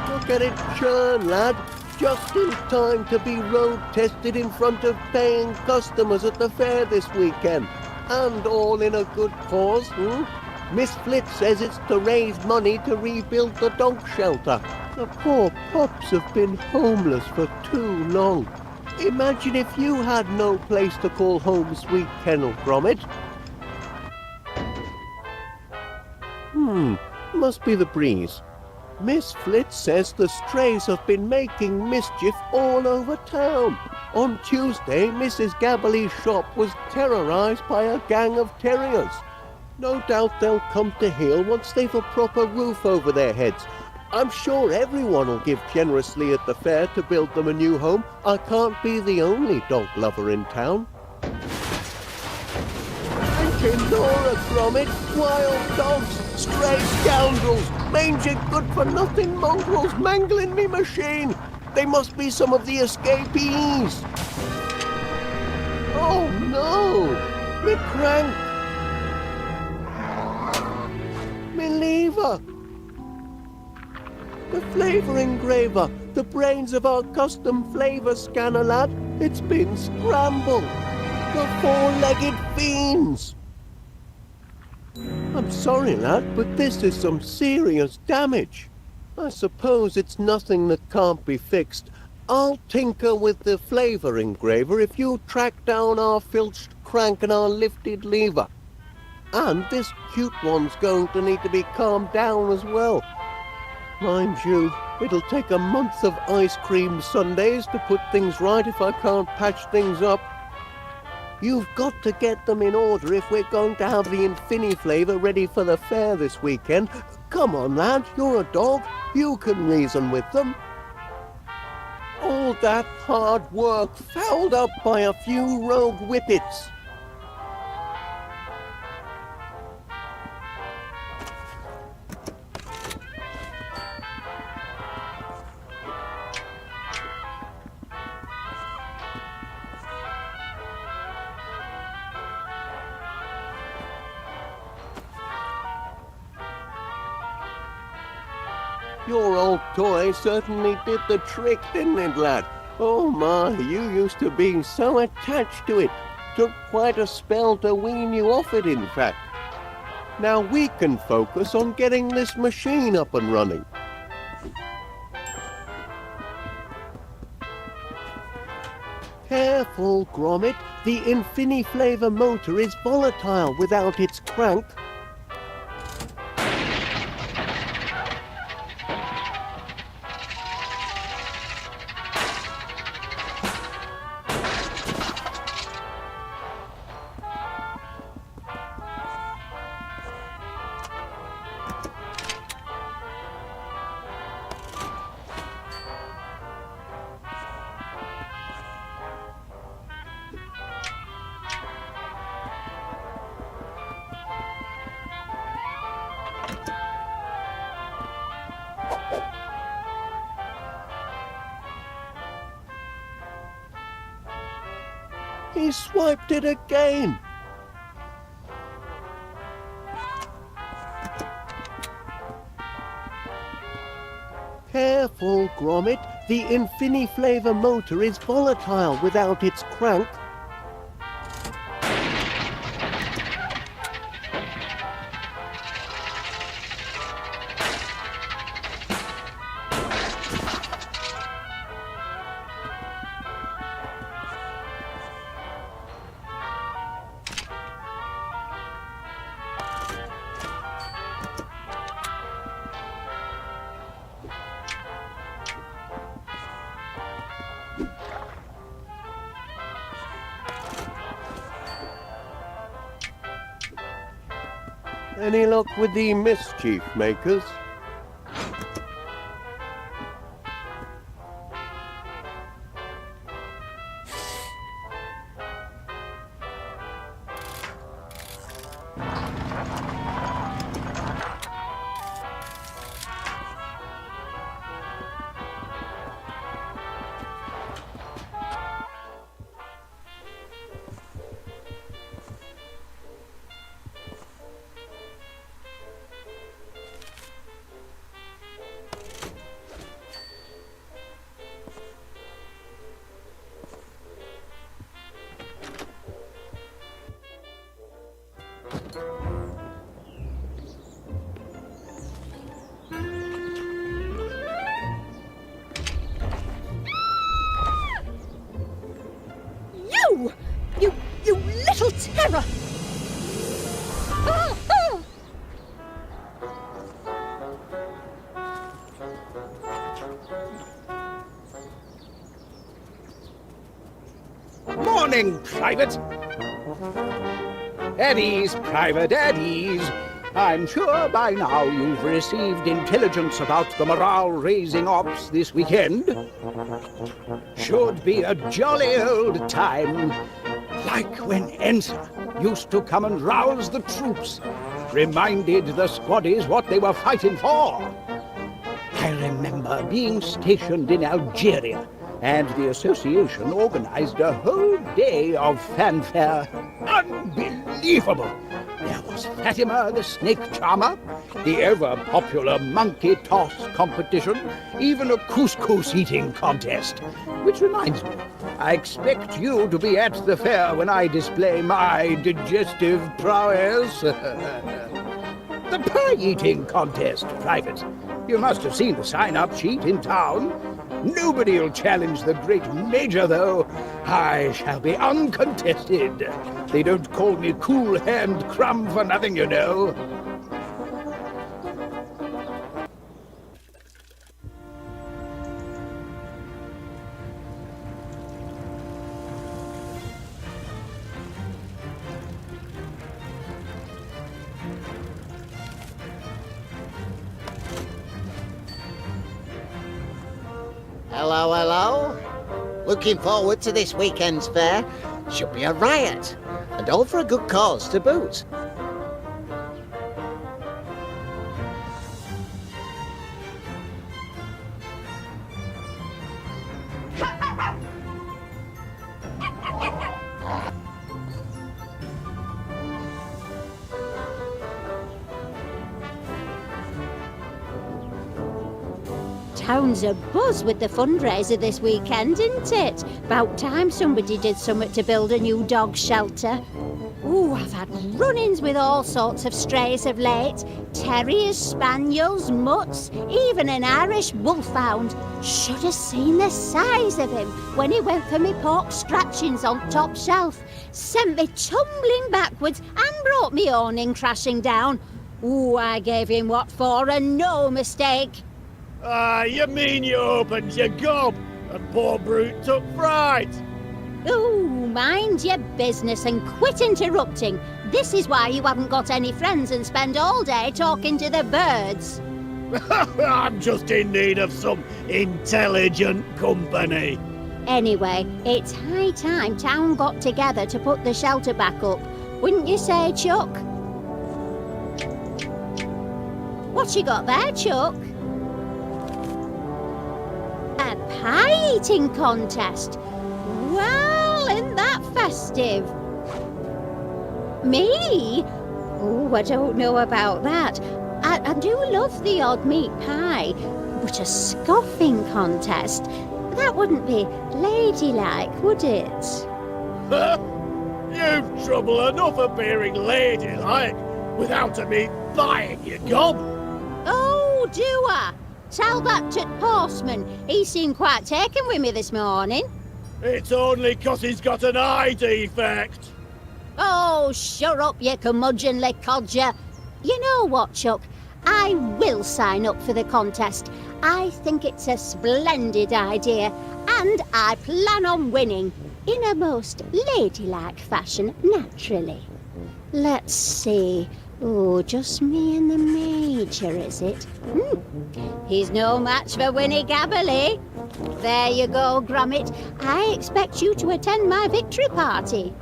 Look at it churn, lad. just in time to be road tested in front of paying customers at the fair this weekend. And all in a good cause, Miss Flitz says it's to raise money to rebuild the dog shelter. The poor pups have been homeless for too long. Imagine if you had no place to call home, sweet kennel, Gromit. Must be the breeze. Miss Flitz says the strays have been making mischief all over town. On Tuesday, Mrs. Gabberley's shop was terrorised by a gang of terriers. No doubt they'll come to heel once they've a proper roof over their heads. I'm sure everyone will give generously at the fair to build them a new home. I can't be the only dog lover in town. Nora, Gromit, wild dogs, stray scoundrels, mangy good-for-nothing mongrels mangling me machine. They must be some of the escapees. Oh no, me crank, me lever. The flavour engraver, the brains of our custom flavour scanner, lad. It's been scrambled. The four-legged fiends. I'm sorry, lad, but this is some serious damage. I suppose it's nothing that can't be fixed. I'll tinker with the flavour engraver if you track down our filched crank and our lifted lever. And this cute one's going to need to be calmed down as well. Mind you, it'll take a month of ice cream sundaes to put things right if I can't patch things up. You've got to get them in order if we're going to have the Infini flavour ready for the fair this weekend. Come on, lad, you're a dog. You can reason with them. All that hard work fouled up by a few rogue whippets. Your old toy certainly did the trick, didn't it, lad? Oh my, you used to be so attached to it. Took quite a spell to wean you off it, in fact. Now we can focus on getting this machine up and running. Careful, Gromit. The Infini flavour motor is volatile without its crank. He swiped it again. Careful, Gromit. The Infini flavour motor is volatile without its crank. Any luck with the mischief makers? terror! Ah, ah! Morning, Private. At ease, Private, at ease. I'm sure by now you've received intelligence about the morale-raising ops this weekend. Should be a jolly old time, like when Ensa used to come and rouse the troops, reminded the squaddies what they were fighting for. I remember being stationed in Algeria, and the association organized a whole day of fanfare. Unbelievable! There was Fatima the snake charmer, the ever-popular monkey toss competition, even a couscous eating contest. Which reminds me, I expect you to be at the fair when I display my digestive prowess. The pie eating contest, Private. You must have seen the sign-up sheet in town. Nobody'll challenge the great Major, though. I shall be uncontested. They don't call me Cool Hand Crumb for nothing, you know. Hello, hello. Looking forward to this weekend's fair. Should be a riot, and all for a good cause to boot. Town's abuzz with the fundraiser this weekend, isn't it? About time somebody did something to build a new dog shelter. Ooh, I've had run-ins with all sorts of strays of late. Terriers, spaniels, mutts, even an Irish wolfhound. Should have seen the size of him when he went for me pork scratchings on top shelf. Sent me tumbling backwards and brought me awning crashing down. Ooh, I gave him what for, and no mistake. You mean you opened your gob and poor brute took fright? Oh, mind your business and quit interrupting. This is why you haven't got any friends and spend all day talking to the birds. I'm just in need of some intelligent company. Anyway, it's high time town got together to put the shelter back up. Wouldn't you say, Chuck? What you got there, Chuck? A pie-eating contest. Well, isn't that festive? Me? Oh, I don't know about that. I do love the odd meat pie, but a scoffing contest, that wouldn't be ladylike, would it? You've trouble enough appearing ladylike without me buying your gob. Oh, do I? Tell that to Postman. He seemed quite taken with me this morning. It's only 'cause he's got an eye defect. Oh, shut up, you curmudgeonly codger. You know what, Chuck? I will sign up for the contest. I think it's a splendid idea, and I plan on winning. In a most ladylike fashion, naturally. Let's see. Oh, just me and the Major, is it? He's no match for Winnie Gabberley. There you go, Gromit. I expect you to attend my victory party.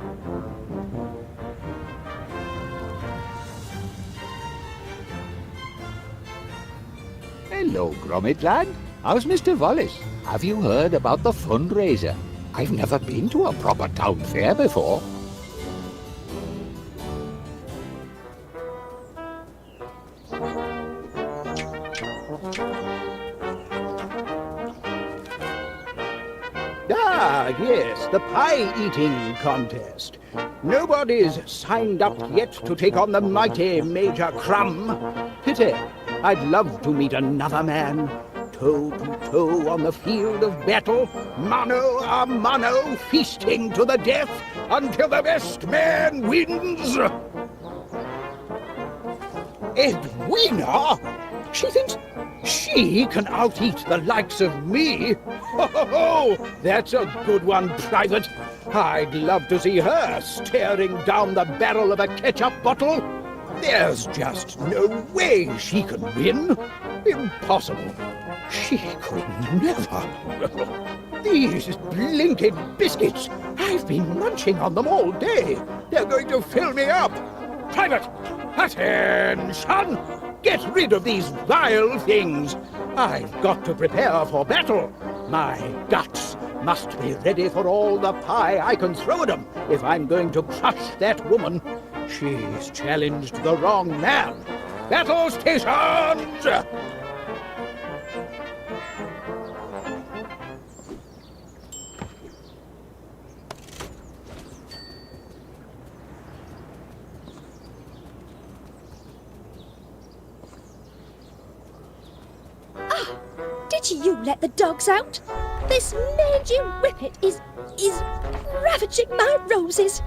Hello, Gromit lad. How's Mr Wallace? Have you heard about the fundraiser? I've never been to a proper town fair before. Ah, yes, the pie-eating contest. Nobody's signed up yet to take on the mighty Major Crumb. Pity. I'd love to meet another man. toe to toe on the field of battle, mano a mano, feasting to the death until the best man wins. Edwina? She thinks she can out-eat the likes of me? Ho! That's a good one, Private. I'd love to see her staring down the barrel of a ketchup bottle. There's just no way she can win. Impossible. She could never. These blinking biscuits, I've been munching on them all day. They're going to fill me up. Private, attention! Get rid of these vile things. I've got to prepare for battle. My guts must be ready for all the pie I can throw at them if I'm going to crush that woman. She's challenged the wrong man. Battle stations! Did you let the dogs out? This mangy whippet is ravaging my roses.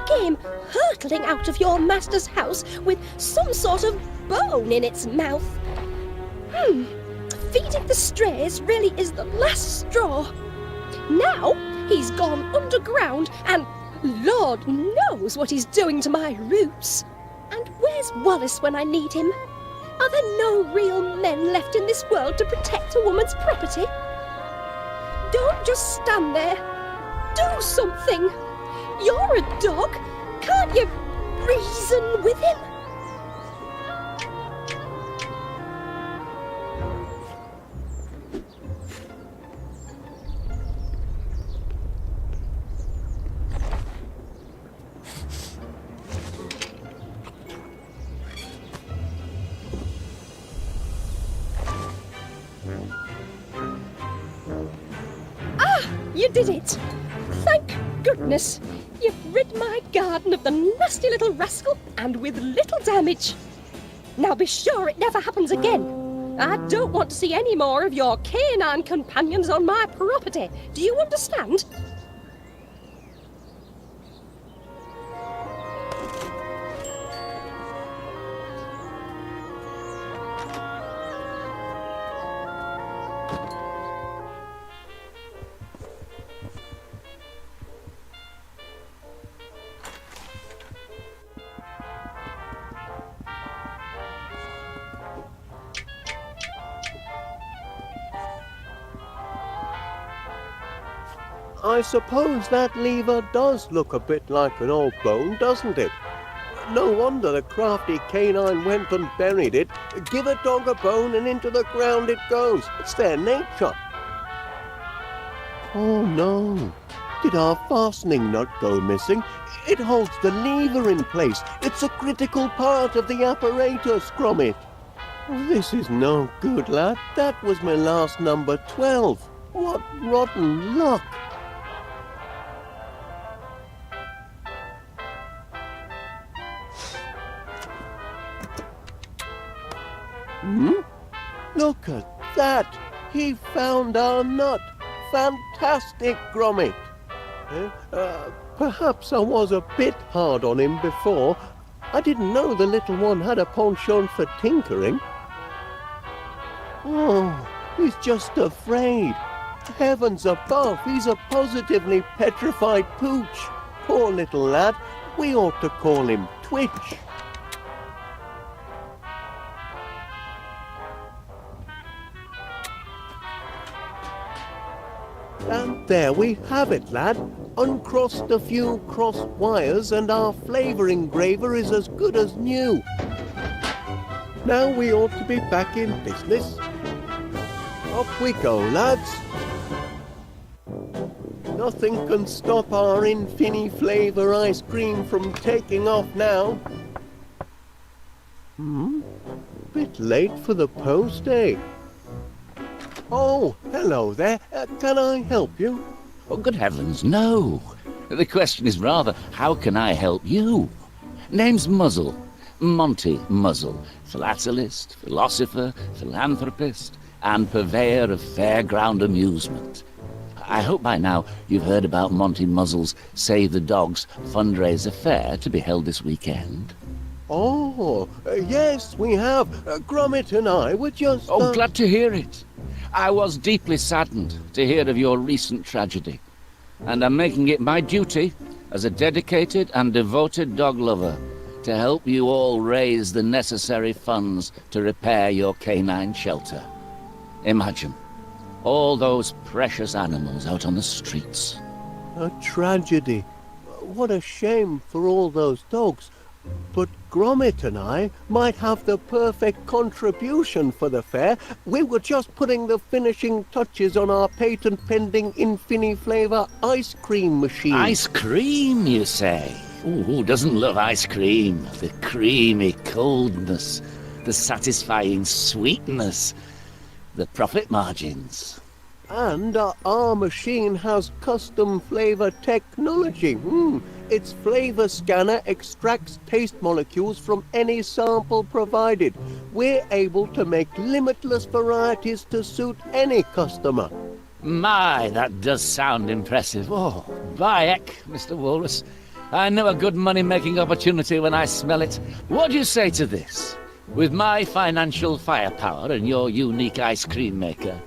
Came hurtling out of your master's house with some sort of bone in its mouth. Feeding the strays really is the last straw. Now he's gone underground and Lord knows what he's doing to my roots. And where's Wallace when I need him? Are there no real men left in this world to protect a woman's property? Don't just stand there. Do something. You're a dog. Can't you reason with him? You did it! Thank goodness! You've rid my garden of the nasty little rascal, and with little damage. Now be sure it never happens again. I don't want to see any more of your canine companions on my property. Do you understand? I suppose that lever does look a bit like an old bone, doesn't it? No wonder the crafty canine went and buried it. Give a dog a bone and into the ground it goes. It's their nature. Oh no. Did our fastening nut go missing? It holds the lever in place. It's a critical part of the apparatus, Gromit. This is no good, lad. That was my last number 12. What rotten luck. Look at that! He found our nut! Fantastic, Gromit! Perhaps I was a bit hard on him before. I didn't know the little one had a penchant for tinkering. Oh, he's just afraid. Heavens above, he's a positively petrified pooch. Poor little lad. We ought to call him Twitch. And there we have it, lad. Uncrossed a few crossed wires and our flavour engraver is as good as new. Now we ought to be back in business. Up we go, lads. Nothing can stop our Infini flavour ice cream from taking off now. Bit late for the post, eh? Oh, hello there. Can I help you? Oh, good heavens, no. The question is rather, how can I help you? Name's Muzzle. Monty Muzzle. Philatelist, philosopher, philanthropist. and purveyor of fairground amusement. I hope by now you've heard about Monty Muzzle's Save the Dogs fundraiser fair to be held this weekend. Oh, yes, we have. Gromit and I were just... Oh, glad to hear it. I was deeply saddened to hear of your recent tragedy, and I'm making it my duty, as a dedicated and devoted dog lover, to help you all raise the necessary funds to repair your canine shelter. Imagine all those precious animals out on the streets. A tragedy. What a shame for all those dogs. But Gromit and I might have the perfect contribution for the fair. We were just putting the finishing touches on our patent-pending Infini-flavour ice cream machine. Ice cream, you say? Ooh, who doesn't love ice cream? The creamy coldness, the satisfying sweetness, the profit margins. And our machine has custom flavour technology. Its flavour scanner extracts taste molecules from any sample provided. We're able to make limitless varieties to suit any customer. My, that does sound impressive. Oh, by heck, Mr. Wallace. I know a good money-making opportunity when I smell it. What do you say to this? With my financial firepower and your unique ice cream maker,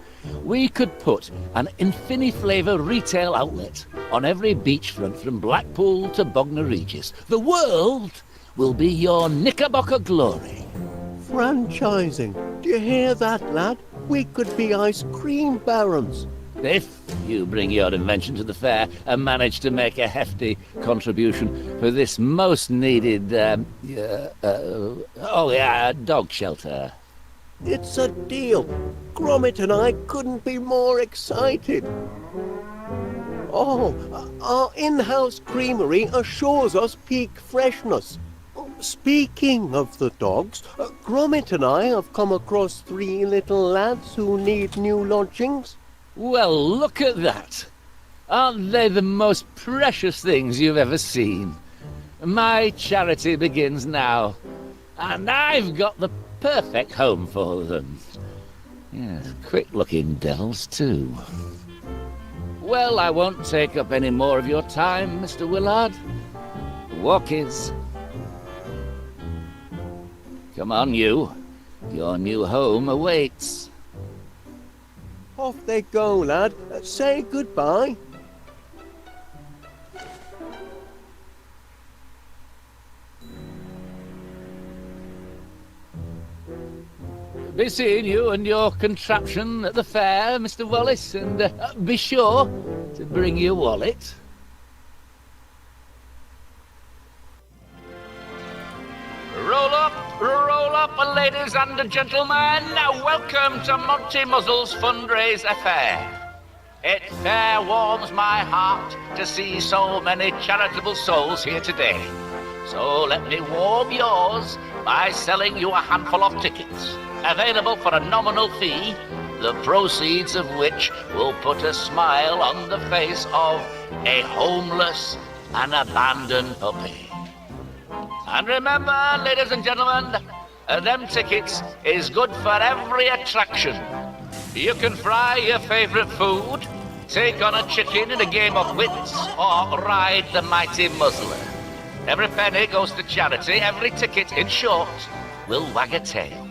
we could put an Infini-flavour retail outlet on every beachfront from Blackpool to Bognor Regis. The world will be your Knickerbocker glory. Franchising. Do you hear that, lad? We could be ice cream barons. If you bring your invention to the fair and manage to make a hefty contribution for this most needed, dog shelter. It's a deal. Gromit and I couldn't be more excited. Oh, our in-house creamery assures us peak freshness. Speaking of the dogs, Gromit and I have come across 3 little lads who need new lodgings. Well, look at that. Aren't they the most precious things you've ever seen? My charity begins now, and I've got the perfect home for them. Yes, quick-looking devils, too. Well, I won't take up any more of your time, Mr. Willard. The walk is... Come on, you. Your new home awaits. Off they go, lad. Say goodbye. Be seeing you and your contraption at the fair, Mr. Wallace, and be sure to bring your wallet. Roll up, ladies and gentlemen. Welcome to Monty Muzzle's fundraise affair. It fair warms my heart to see so many charitable souls here today. So let me warm yours by selling you a handful of tickets, available for a nominal fee, the proceeds of which will put a smile on the face of a homeless and abandoned puppy. And remember, ladies and gentlemen, them tickets is good for every attraction. You can fry your favourite food, take on a chicken in a game of wits, or ride the mighty Muzzler. Every penny goes to charity, every ticket, in short, will wag a tail.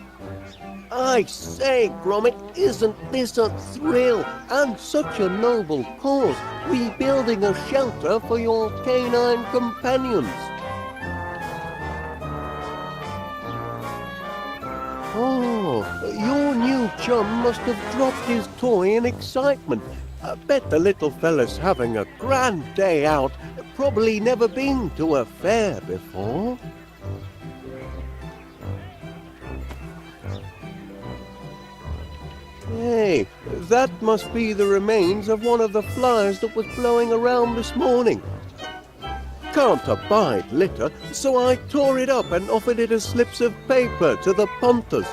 I say, Gromit, isn't this a thrill? And such a noble cause, rebuilding a shelter for your canine companions. Oh, your new chum must have dropped his toy in excitement. I bet the little fella's having a grand day out. Probably never been to a fair before. Hey, that must be the remains of one of the flies that was blowing around this morning. Can't abide litter, so I tore it up and offered it as slips of paper to the punters.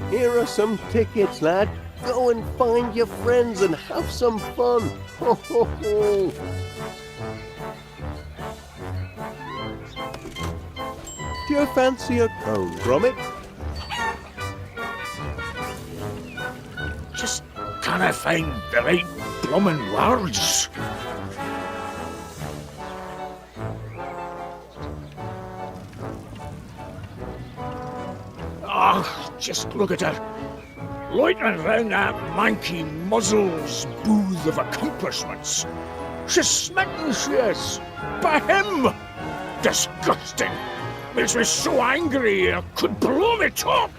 Here are some tickets, lad. Go and find your friends and have some fun. Ho, ho, ho. Do you fancy a cone, Gromit? Just can't find the right bloomin' words. Oh, just look at her. Loitering round that manky Muzzled's booth of accomplishments. She's smitten, she is. By him! Disgusting! Makes me so angry I could blow me top!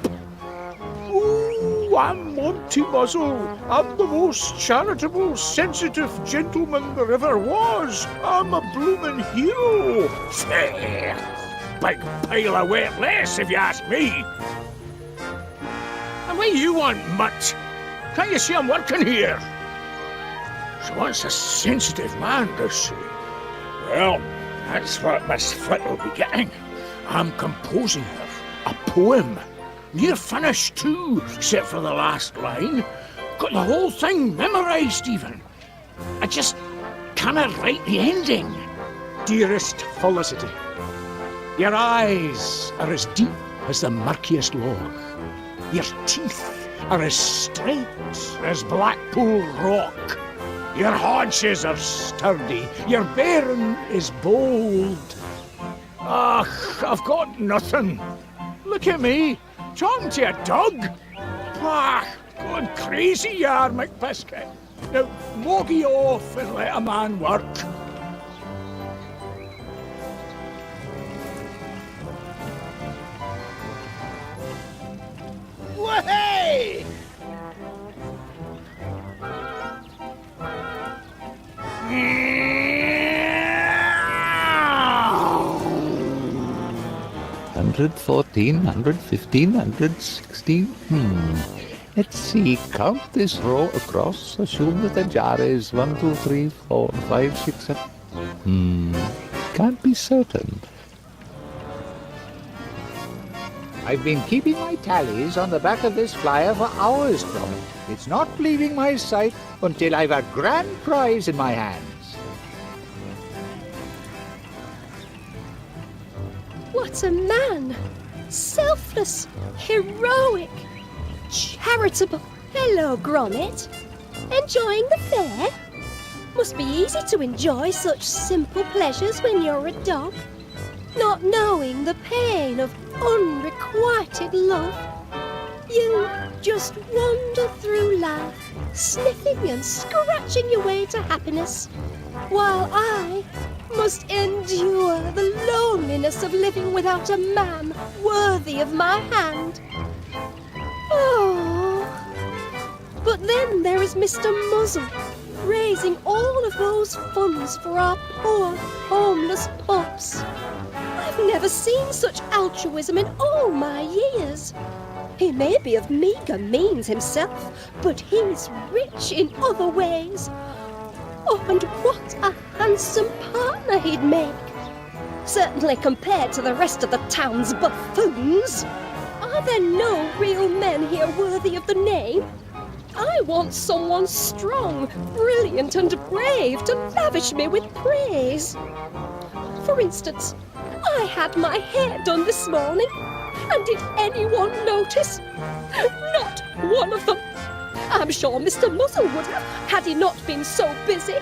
Ooh, I'm Monty Muzzle. I'm the most charitable, sensitive gentleman there ever was. I'm a bloomin' hero. Fair. Big pile of wet lace, if you ask me. And what you want, mutt? Can't you see I'm working here? She wants a sensitive man, does she? Well, that's what Miss Flit will be getting. I'm composing her a poem. Near finished, too, except for the last line. Got the whole thing memorised, even. I just cannot write the ending. Dearest Felicity, your eyes are as deep as the murkiest log. Your teeth are as straight as Blackpool rock. Your haunches are sturdy. Your bearing is bold. Ach, I've got nothing. Look at me, talking to a dog. Ah, going crazy you are, McBiscuit. Now, Bogey off and let a man work. Wahey! $100, $14, $115, $116. Let's see. Count this row across. Assume that the jar is 1, 2, 3, 4, 5, 6, 7. Can't be certain. I've been keeping my tallies on the back of this flyer for hours, Gromit. It's not leaving my sight until I've a grand prize in my hands. What a man! Selfless, heroic, charitable. Hello, Gromit. Enjoying the fair? Must be easy to enjoy such simple pleasures when you're a dog, not knowing the pain of unrequited love. You just wander through life, sniffing and scratching your way to happiness, while I must endure the loneliness of living without a man worthy of my hand. Oh, but then there is Mr. Muzzle, raising all of those funds for our poor, homeless pups. I've never seen such altruism in all my years. He may be of meagre means himself, but he's rich in other ways. Oh, and what a handsome partner he'd make! Certainly compared to the rest of the town's buffoons. Are there no real men here worthy of the name? I want someone strong, brilliant and brave to lavish me with praise. For instance, I had my hair done this morning, and did anyone notice? Not one of them. I'm sure Mr. Muzzle would have, had he not been so busy.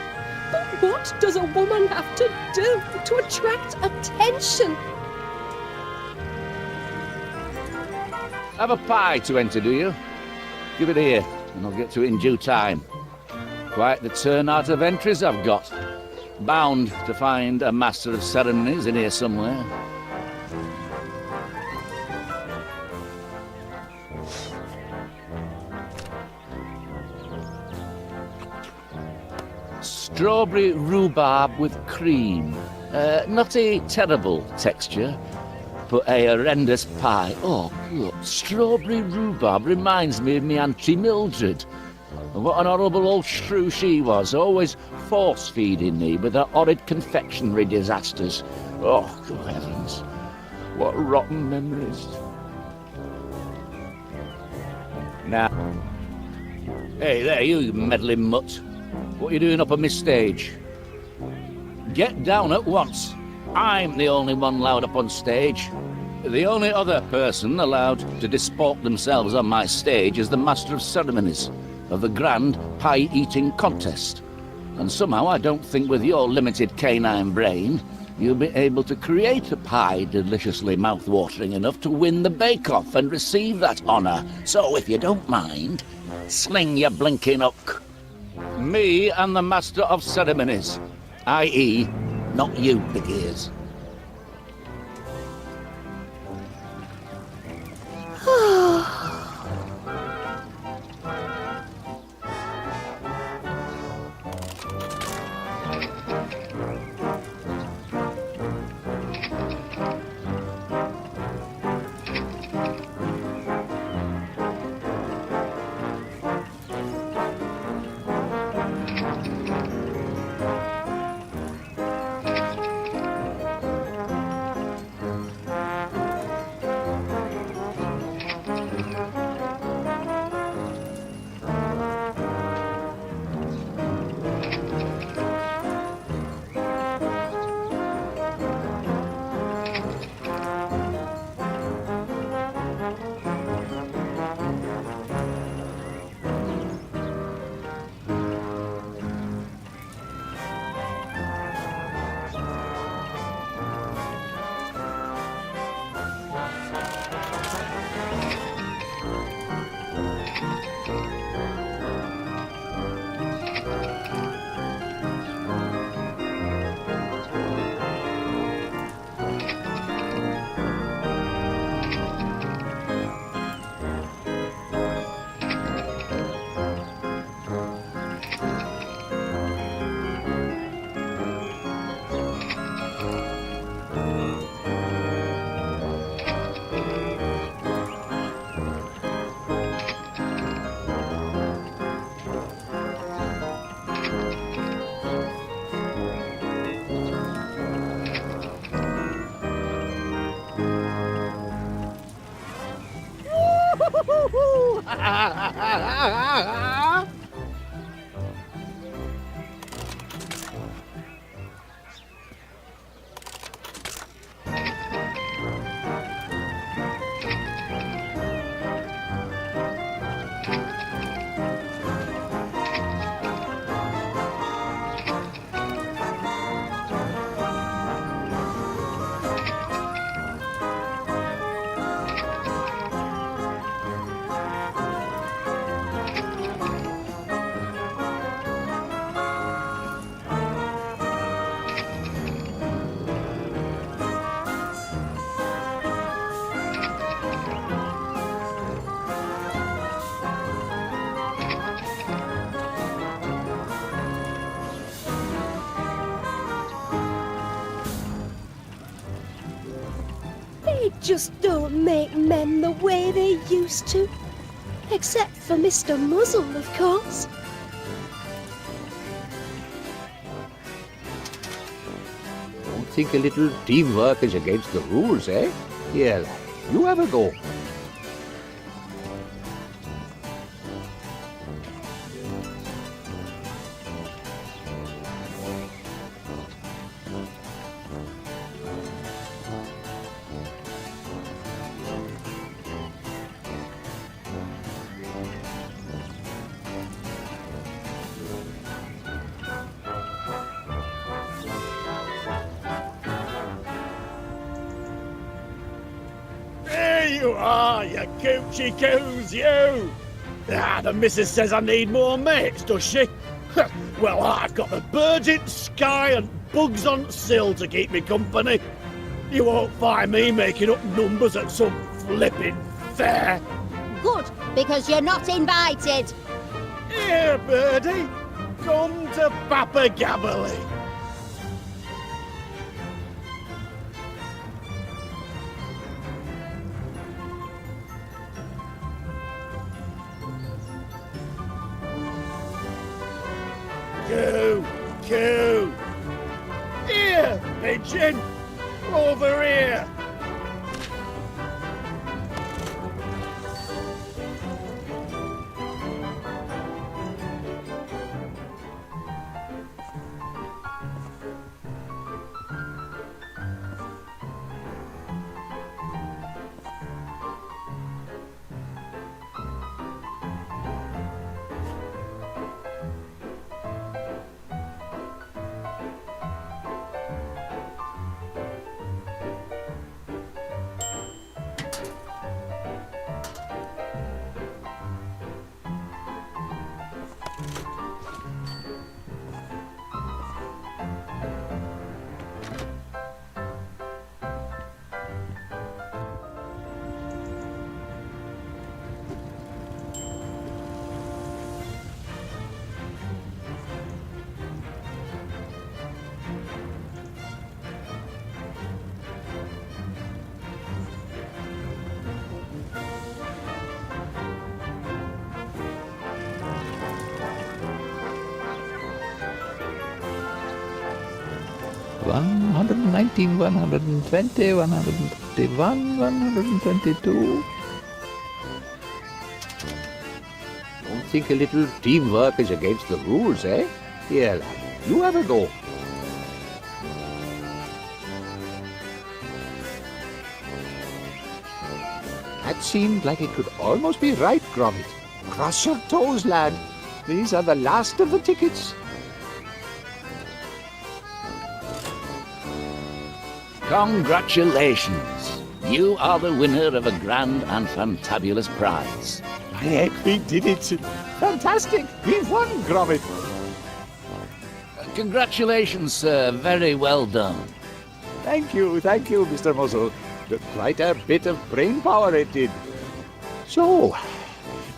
But what does a woman have to do to attract attention? Have a pie to enter, do you? Give it here, and I'll get to it in due time. Quite the turnout of entries I've got. Bound to find a master of ceremonies in here somewhere. Strawberry rhubarb with cream. Not a terrible texture, but a horrendous pie. Oh, look, strawberry rhubarb reminds me of me Auntie Mildred. What an horrible old shrew she was, always force-feeding me with her horrid confectionery disasters. Oh, good heavens, what rotten memories. Now, hey there, you meddling mutt. What are you doing up on this stage? Get down at once. I'm the only one allowed up on stage. The only other person allowed to disport themselves on my stage is the Master of Ceremonies of the Grand Pie-Eating Contest. And somehow I don't think with your limited canine brain, you'll be able to create a pie deliciously mouth-watering enough to win the bake-off and receive that honour. So if you don't mind, sling your blinking hook. Me and the Master of Ceremonies, i.e., not you, big ears. They just don't make men the way they used to. Except for Mr. Muzzled, of course. Don't think a little teamwork is against the rules, eh? Here, lad, you have a go. You are, you coochie coos, you! Ah, the missus says I need more mates, does she? Well, I've got the birds in sky and bugs on sill to keep me company. You won't find me making up numbers at some flipping fair. Good, because you're not invited. Here, birdie, come to Papa Gabberley. Coo! Here, pigeon! Over here! 119, 120, 131, 122. Don't think a little teamwork is against the rules, eh? Here, lad, you have a go. That seemed like it could almost be right, Gromit. Cross your toes, lad. These are the last of the tickets. Congratulations. You are the winner of a grand and fantabulous prize. Heck, we did it. Fantastic. We've won, Gromit. Congratulations, sir. Very well done. Thank you, Mr. Muzzle. Quite a bit of brain power it did. So,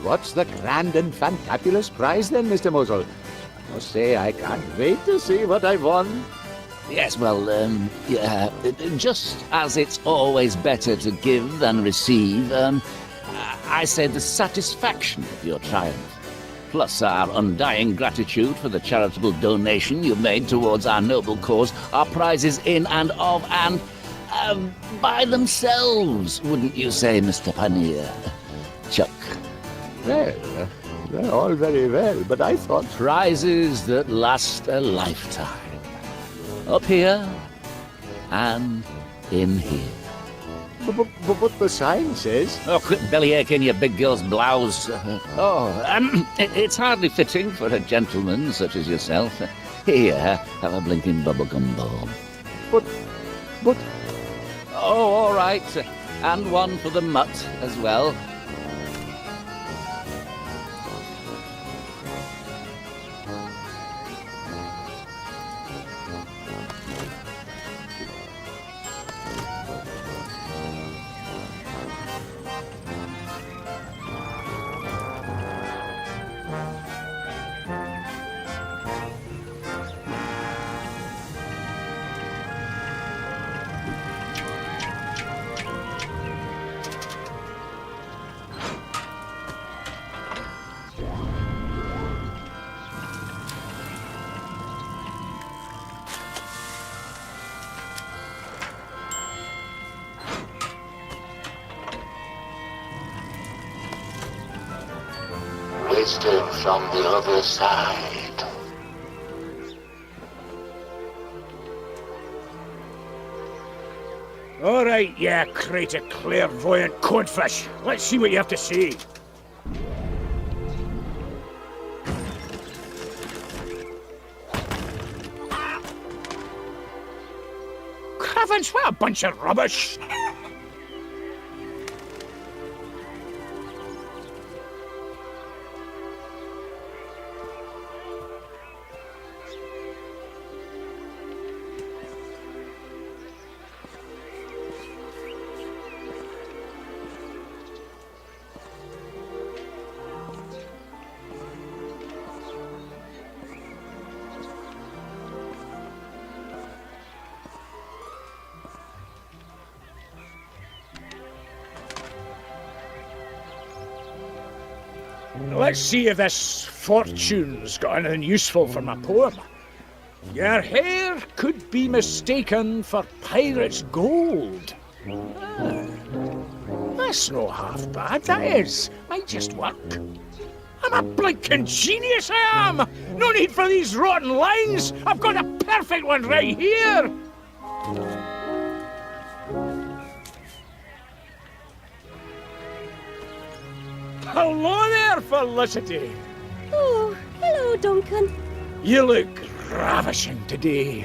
what's the grand and fantabulous prize then, Mr. Muzzle? I must say, I can't wait to see what I've won. Yes, well, just as it's always better to give than receive, I say the satisfaction of your triumph, plus our undying gratitude for the charitable donation you made towards our noble cause, are prizes in and of and by themselves, wouldn't you say, Mr. Paneer? Chuck. Well, they're all very well, but I thought... Prizes that last a lifetime. Up here and in here. But the sign says... Oh, quit bellyaching your big girl's blouse. It's hardly fitting for a gentleman such as yourself. Here, have a blinking bubblegum ball. But... Oh, all right. And one for the mutt as well. Wisdom from the other side. All right, yeah, crate of clairvoyant codfish. Let's see what you have to say. Cravens, what a bunch of rubbish. Let's see if this fortune's got anything useful for my poem. Your hair could be mistaken for pirate's gold. That's no half bad, that is. Might just work. I'm a blinking genius, I am! No need for these rotten lines! I've got a perfect one right here! Hello there, Felicity! Oh, hello, Duncan. You look ravishing today.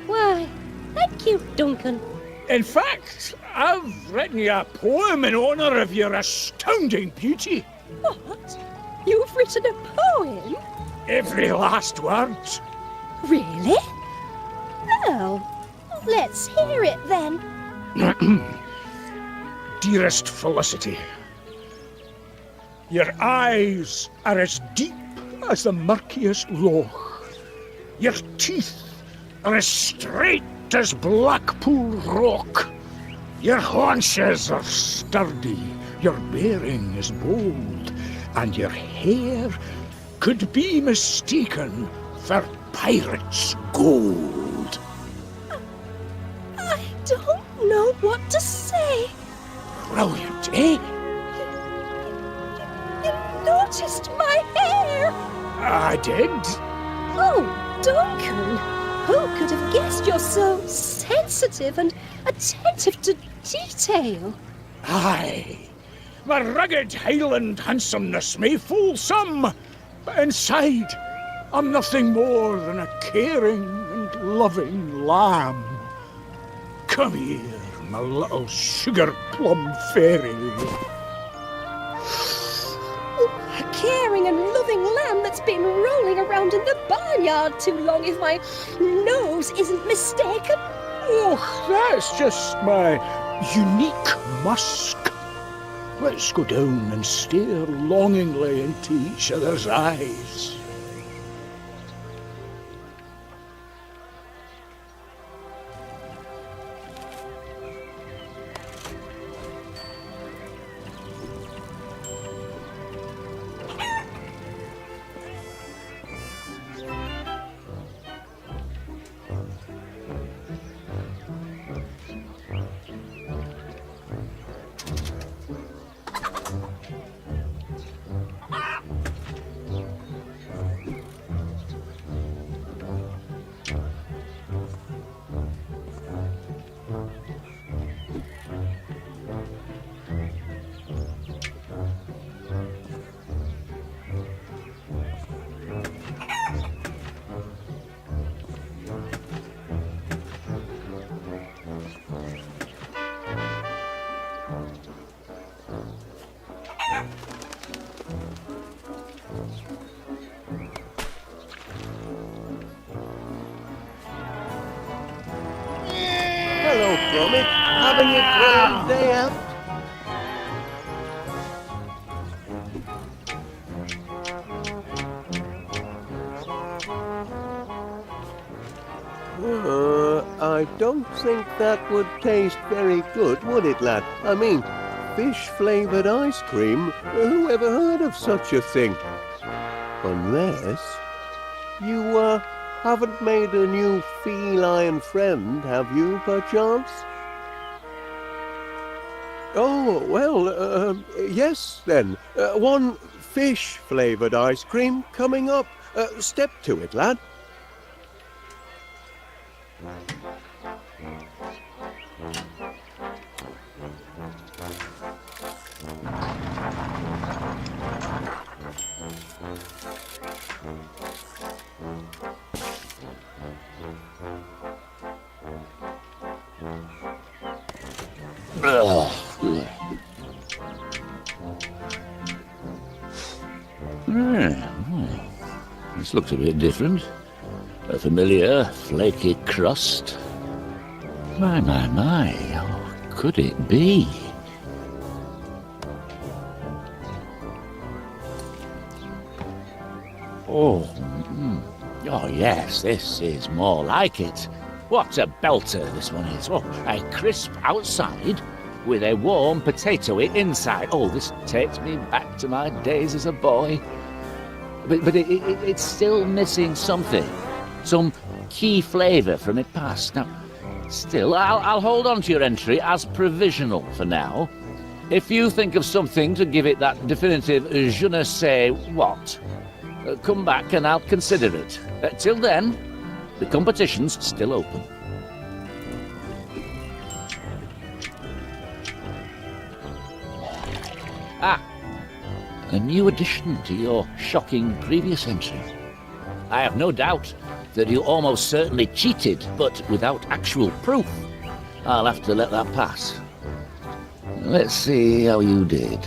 Why, thank you, Duncan. In fact, I've written you a poem in honour of your astounding beauty. What? You've written a poem? Every last word. Really? Well, let's hear it then. Dearest Felicity, your eyes are as deep as the murkiest loch. Your teeth are as straight as Blackpool rock. Your haunches are sturdy, your bearing is bold, and your hair could be mistaken for pirate's gold. what to say. Brilliant, eh? You noticed my hair! I did. Oh, Duncan! Who could have guessed you're so sensitive and attentive to detail? Aye. My rugged Highland handsomeness may fool some, but inside I'm nothing more than a caring and loving lamb. Come here, my little sugar plum fairy. A caring and loving lamb that's been rolling around in the barnyard too long, if my nose isn't mistaken. Oh, that's just my unique musk. Let's go down and stare longingly into each other's eyes. Hello, Gromit. Having a grand day out? I don't think that would taste very good, would it, lad? I mean, fish-flavoured ice cream? Who ever heard of such a thing? Unless you, haven't made a new feline friend, have you, perchance? Oh, well, yes, then. One fish-flavoured ice cream coming up. Step to it, lad. This looks a bit different. A familiar, flaky crust. My, oh, could it be? Oh, oh yes, this is more like it. What a belter this one is. Oh, a crisp outside with a warm potatoey inside. Oh, this takes me back to my days as a boy. But it's still missing something. Some key flavour from it past. Now, still, I'll hold on to your entry as provisional for now. If you think of something to give it that definitive je ne sais what, come back and I'll consider it. Till then, the competition's still open. A new addition to your shocking previous entry. I have no doubt that you almost certainly cheated, but without actual proof. I'll have to let that pass. Let's see how you did.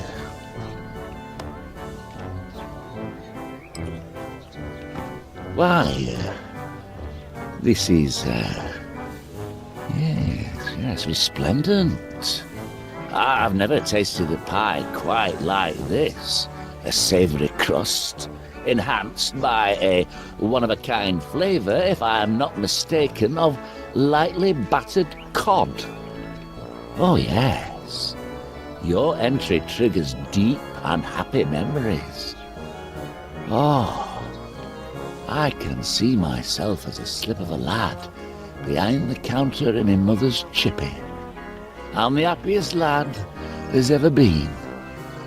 Why, this is, yes, resplendent. I've never tasted a pie quite like this. A savoury crust, enhanced by a one-of-a-kind flavour, if I am not mistaken, of lightly battered cod. Oh yes, your entry triggers deep and happy memories. Oh, I can see myself as a slip of a lad behind the counter in my mother's chippy. I'm the happiest lad there's ever been,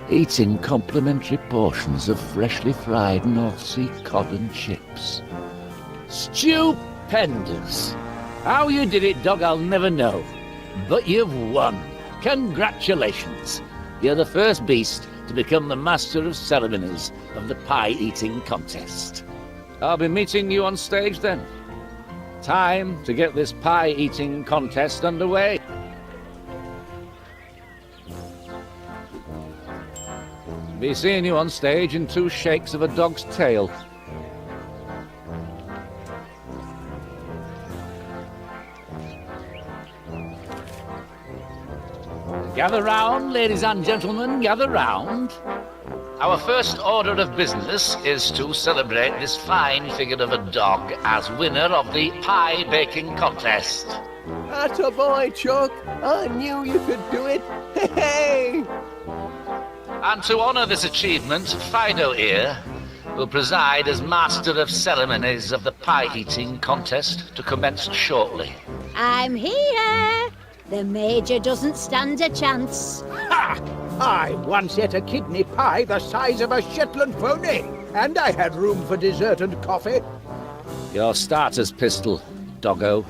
eating complimentary portions of freshly fried North Sea cod and chips. Stupendous! How you did it, dog, I'll never know. But you've won. Congratulations. You're the first beast to become the master of ceremonies of the pie-eating contest. I'll be meeting you on stage then. Time to get this pie-eating contest underway. Be seeing you on stage in 2 shakes of a dog's tail. Gather round, ladies and gentlemen, gather round. Our first order of business is to celebrate this fine figure of a dog as winner of the pie baking contest. Atta boy, Chuck. I knew you could do it. Hey! And to honour this achievement, Fido here will preside as Master of Ceremonies of the pie-eating contest to commence shortly. I'm here. The Major doesn't stand a chance. Ha! I once ate a kidney pie the size of a Shetland pony, and I had room for dessert and coffee. Your starter's pistol, doggo.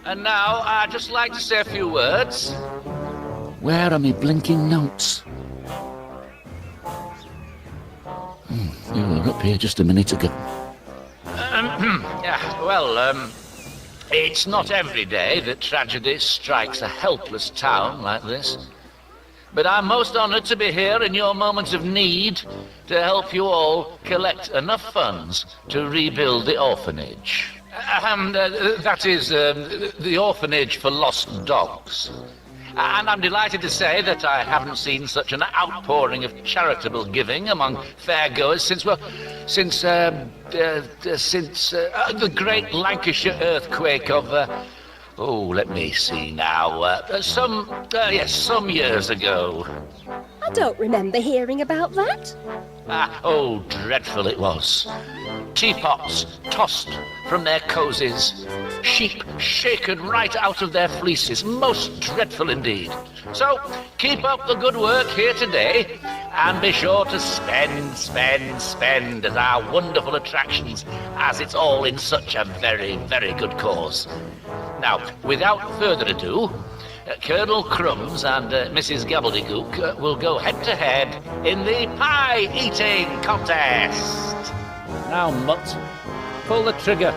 And now, I'd just like to say a few words. Where are me blinking notes? You were up here just a minute ago. It's not every day that tragedy strikes a helpless town like this. But I'm most honoured to be here in your moment of need to help you all collect enough funds to rebuild the orphanage. That is, the orphanage for lost dogs. And I'm delighted to say that I haven't seen such an outpouring of charitable giving among fairgoers since the great Lancashire earthquake of, let me see now, some years ago. I don't remember hearing about that. Dreadful it was. Teapots tossed from their cosies, sheep shaken right out of their fleeces, most dreadful indeed. So, keep up the good work here today, and be sure to spend at our wonderful attractions, as it's all in such a very, very good cause. Now, without further ado, Colonel Crumbs and Mrs Gabberley will go head-to-head in the pie-eating contest. Now, Mutt, pull the trigger.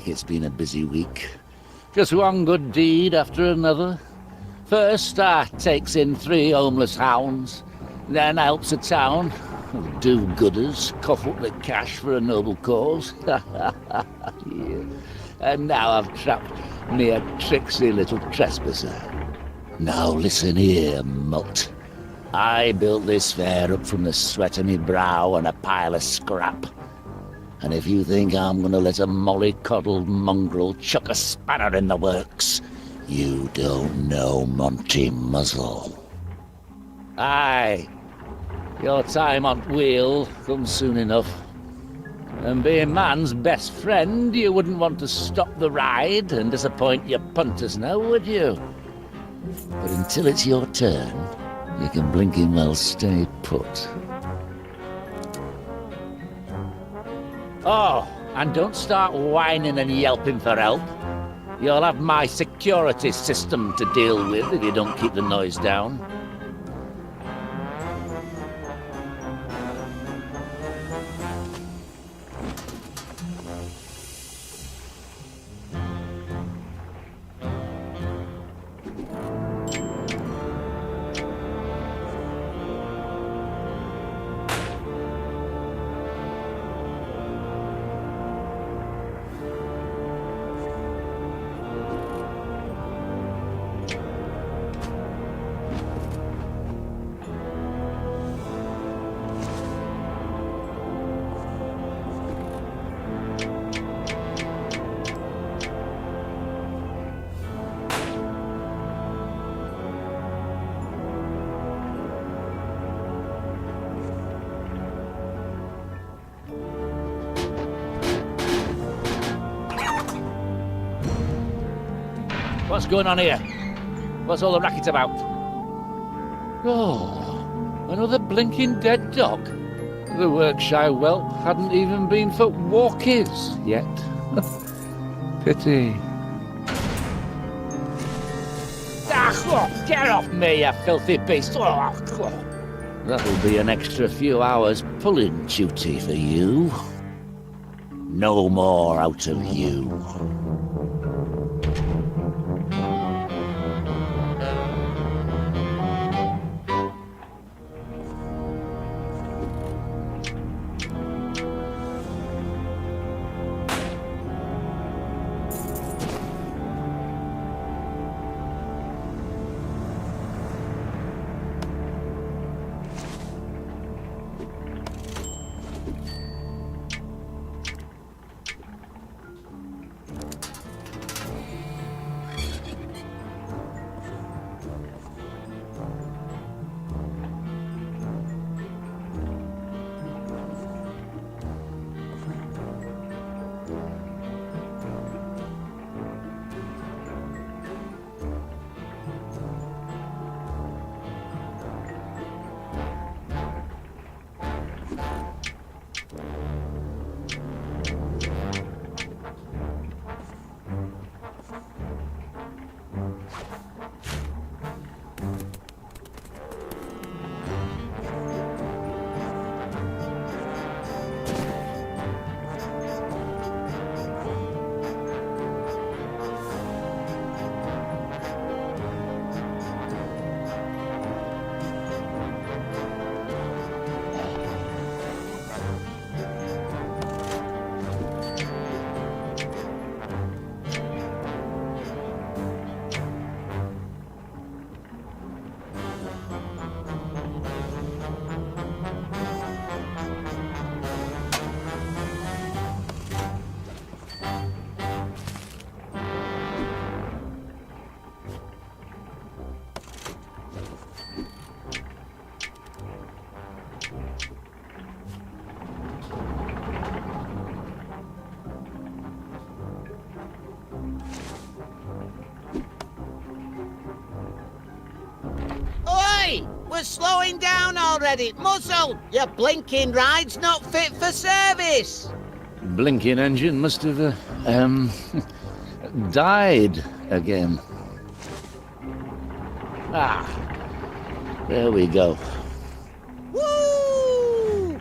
It's been a busy week. Just one good deed after another. First, I takes in 3 homeless hounds. Then I helps a town of do-gooders cough up the cash for a noble cause. Yeah. And now I've trapped me a tricksy little trespasser. Now listen here, mutt. I built this fair up from the sweat of me brow and a pile of scrap. And if you think I'm going to let a mollycoddled mongrel chuck a spanner in the works, you don't know Monty Muzzle. Aye, your time on wheel comes soon enough. And being man's best friend, you wouldn't want to stop the ride and disappoint your punters now, would you? But until it's your turn, you can blinking well stay put. Oh, and don't start whining and yelping for help. You'll have my security system to deal with if you don't keep the noise down. What's going on here? What's all the racket about? Oh, another blinking dead dog. The Workshire whelp hadn't even been for walkies yet. Pity. Get off me, you filthy beast! That'll be an extra few hours pulling duty for you. No more out of you. We're slowing down already. Muzzled! Your blinking ride's not fit for service. Blinking engine must have, died again. Ah, there we go. Woo!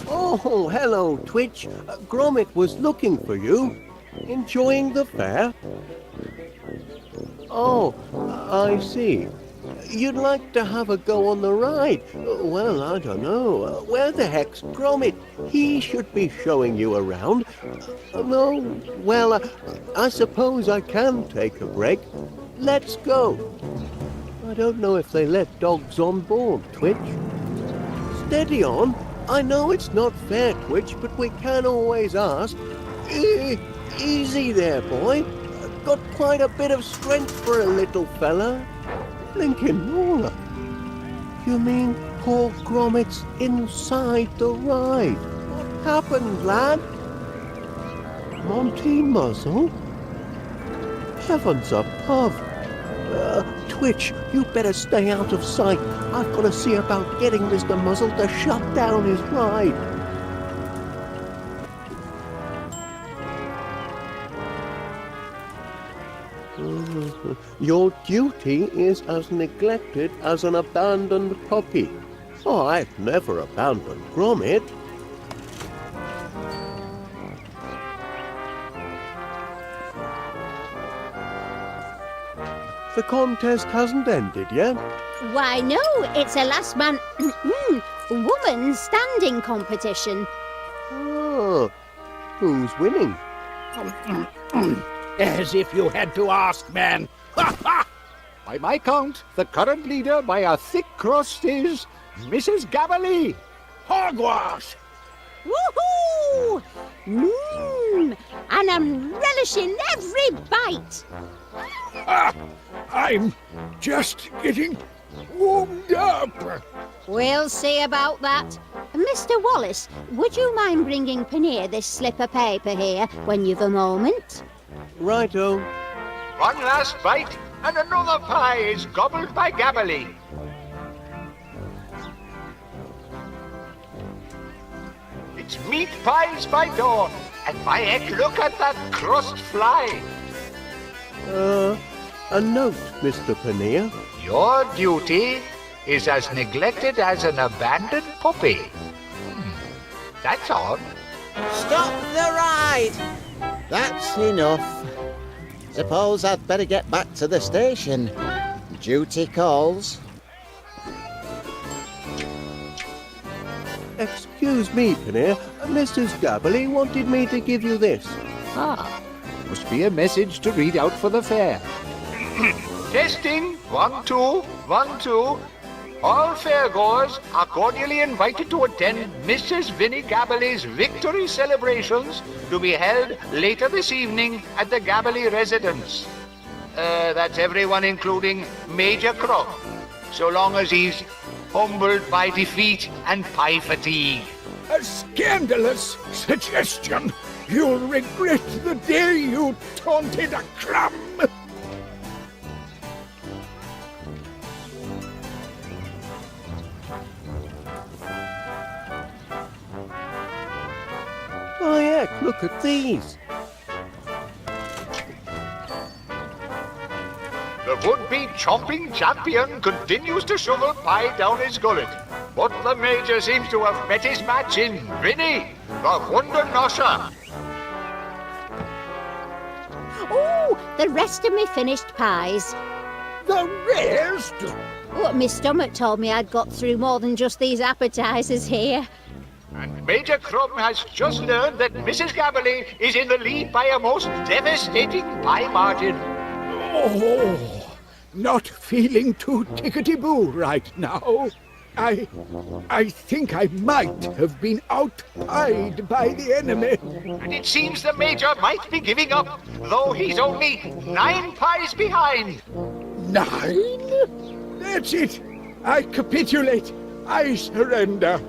Oh, hello, Twitch. Gromit was looking for you. Enjoying the fair? Oh, I see. You'd like to have a go on the ride? Well, I don't know. Where the heck's Gromit? He should be showing you around. No, well, I suppose I can take a break. Let's go. I don't know if they let dogs on board, Twitch. Steady on. I know it's not fair, Twitch, but we can always ask. Easy there, boy. Got quite a bit of strength for a little fella. Blinking roller. You mean poor Gromit's inside the ride? What happened, lad? Monty Muzzle? Heavens above. Twitch, you better stay out of sight. I've got to see about getting Mr. Muzzle to shut down his ride. Your duty is as neglected as an abandoned puppy. Oh, I've never abandoned Gromit. The contest hasn't ended yet. Why, no, it's a last man woman standing competition. Oh, who's winning? As if you had to ask, man. By my count, the current leader by a thick crust is Mrs. Gabberley. Hogwash! Woohoo! And I'm relishing every bite. I'm just getting warmed up. We'll see about that. Mr. Wallace, would you mind bringing Paneer this slip of paper here when you've a moment? Righto. One last bite, and another pie is gobbled by Gabberley. It's meat pies by dawn, and by heck, look at that crust fly. A note, Mr. Paneer. Your duty is as neglected as an abandoned puppy. That's odd. Stop the ride! That's enough. Suppose I'd better get back to the station. Duty calls. Excuse me, Paneer. Mrs. Gabberley wanted me to give you this. Must be a message to read out for the fair. Testing. 1, 2, 1, 2. All fairgoers are cordially invited to attend Mrs. Winnie Gabberley's victory celebrations to be held later this evening at the Gabberley residence. That's everyone including Major Crumb, so long as he's humbled by defeat and pie fatigue. A scandalous suggestion. You'll regret the day you taunted a crumb. Oh, heck, look at these. The would-be chomping champion continues to shovel pie down his gullet, but the Major seems to have met his match in Winnie, the Wonder Nosher. Oh, the rest of me finished pies. The rest? Oh, my stomach told me I'd got through more than just these appetizers here. And Major Crumb has just learned that Mrs. Gabberley is in the lead by a most devastating pie margin. Oh, not feeling too tickety-boo right now. I think I might have been out-pied by the enemy. And it seems the Major might be giving up, though he's only 9 pies behind. 9? That's it. I capitulate. I surrender.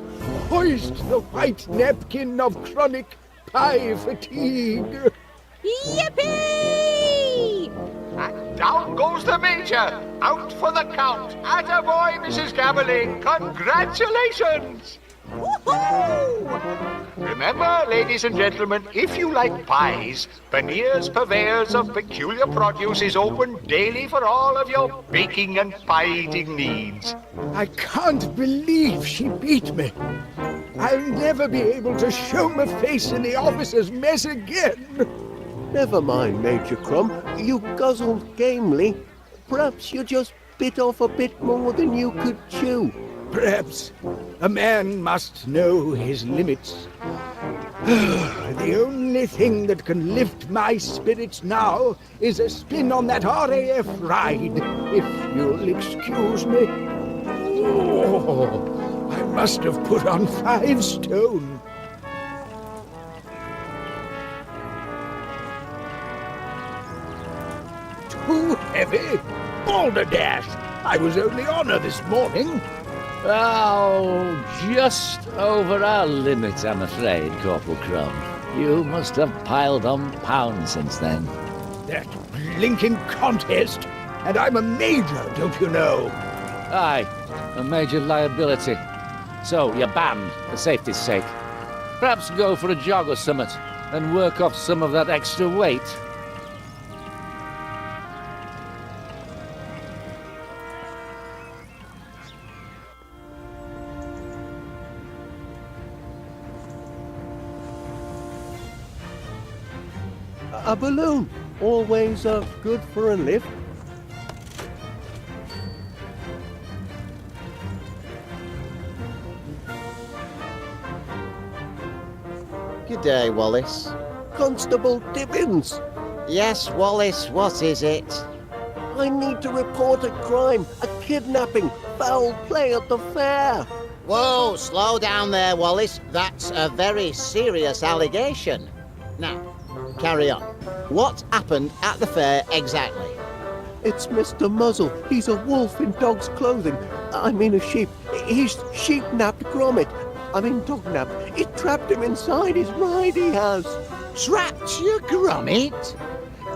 Hoist the white napkin of chronic pie fatigue. Yippee! And down goes the Major, out for the count. Attaboy, Mrs. Gabberley. Congratulations! Woohoo! Remember, ladies and gentlemen, if you like pies, Panier's Purveyors of Peculiar Produce is open daily for all of your baking and pie-eating needs. I can't believe she beat me. I'll never be able to show my face in the officer's mess again. Never mind, Major Crumb. You guzzled gamely. Perhaps you just bit off a bit more than you could chew. Perhaps a man must know his limits. The only thing that can lift my spirits now is a spin on that RAF ride, if you'll excuse me. Oh, I must have put on 5 stone. Too heavy? Balderdash! I was only on her this morning. Oh, just over our limit, I'm afraid, Corporal Crumb. You must have piled on pounds since then. That blinking contest! And I'm a major, don't you know? Aye, a major liability. So, you're banned, for safety's sake. Perhaps go for a jog or something, and work off some of that extra weight. A balloon, always good for a lift. Good day, Wallace. Constable Dibbins. Yes, Wallace, what is it? I need to report a crime, a kidnapping, foul play at the fair. Whoa, slow down there, Wallace. That's a very serious allegation. Now, carry on. What happened at the fair exactly? It's Mr. Muzzle. He's a wolf in dog's clothing. I mean a sheep. He's sheep-napped Gromit. I mean dog-napped. He trapped him inside his ride, he has. Trapped your Gromit?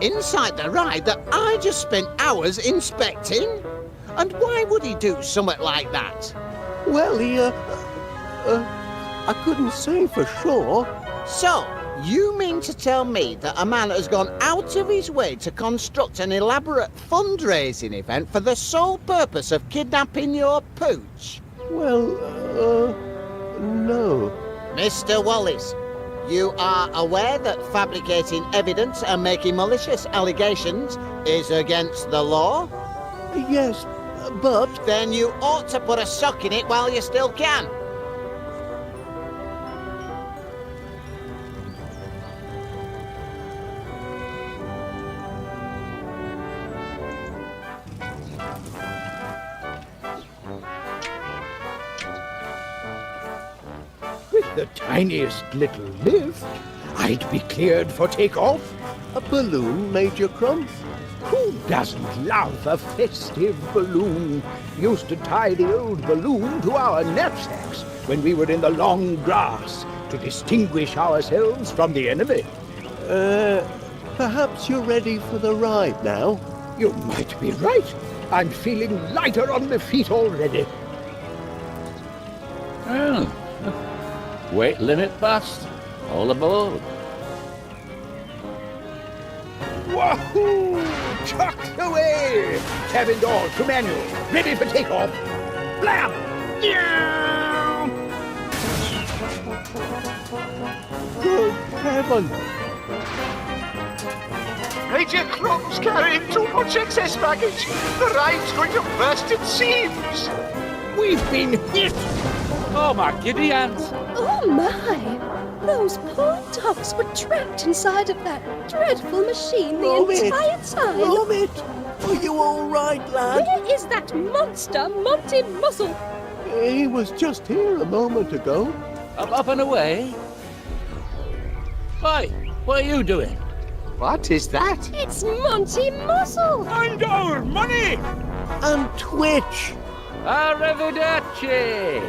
Inside the ride that I just spent hours inspecting? And why would he do something like that? Well, I couldn't say for sure. So, you mean to tell me that a man has gone out of his way to construct an elaborate fundraising event for the sole purpose of kidnapping your pooch? Well, no. Mr. Wallace, you are aware that fabricating evidence and making malicious allegations is against the law? Yes, but... Then you ought to put a sock in it while you still can. With the tiniest little lift, I'd be cleared for takeoff. A balloon, Major Crumb? Who doesn't love a festive balloon? Used to tie the old balloon to our knapsacks when we were in the long grass to distinguish ourselves from the enemy. Perhaps you're ready for the ride now? You might be right. I'm feeling lighter on my feet already. Oh. Weight limit passed. All aboard. Wahoo! Tucked away! Cabin door to manual. Ready for takeoff. Blam! Yeah! Good heaven! Major Crumb's carrying too much excess baggage. The ride's going to burst its seams. We've been hit! Oh, my giddy hands! Oh, my! Those poor dogs were trapped inside of that dreadful machine the entire time. Gromit! Are you all right, lad? Where is that monster, Monty Muzzle? He was just here a moment ago. Up and away? Why, what are you doing? What is that? It's Monty Muzzle! And our money! And Twitch! Arrivederci!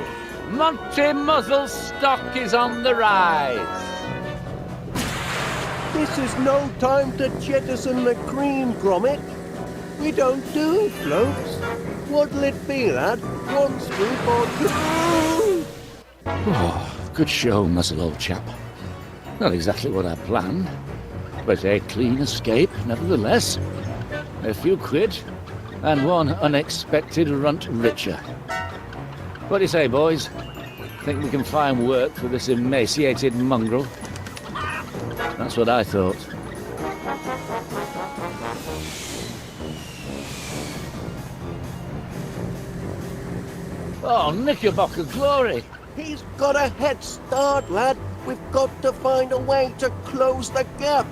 Monty Muzzle's stock is on the rise. This is no time to jettison the cream, Gromit. We don't do floats. What'll it be, lad? 1 scoop or 2? Oh, Good show, Muzzle, old chap. Not exactly what I planned, but a clean escape nevertheless. A few quid, and one unexpected runt richer. What do you say, boys? Think we can find work for this emaciated mongrel? That's what I thought. Oh, Knickerbocker glory! He's got a head start, lad. We've got to find a way to close the gap.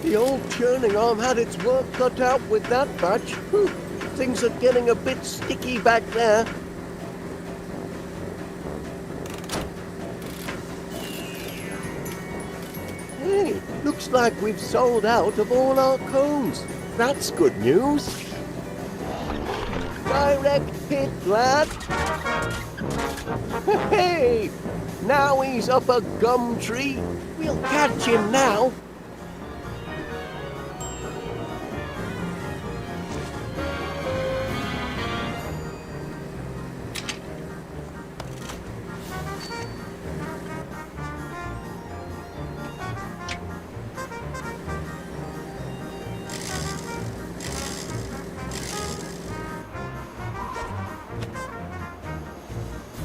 The old churning arm had its work cut out with that batch. Whew. Things are getting a bit sticky back there. Hey, looks like we've sold out of all our cones. That's good news. Direct hit, lad. Hey, now he's up a gum tree. We'll catch him now.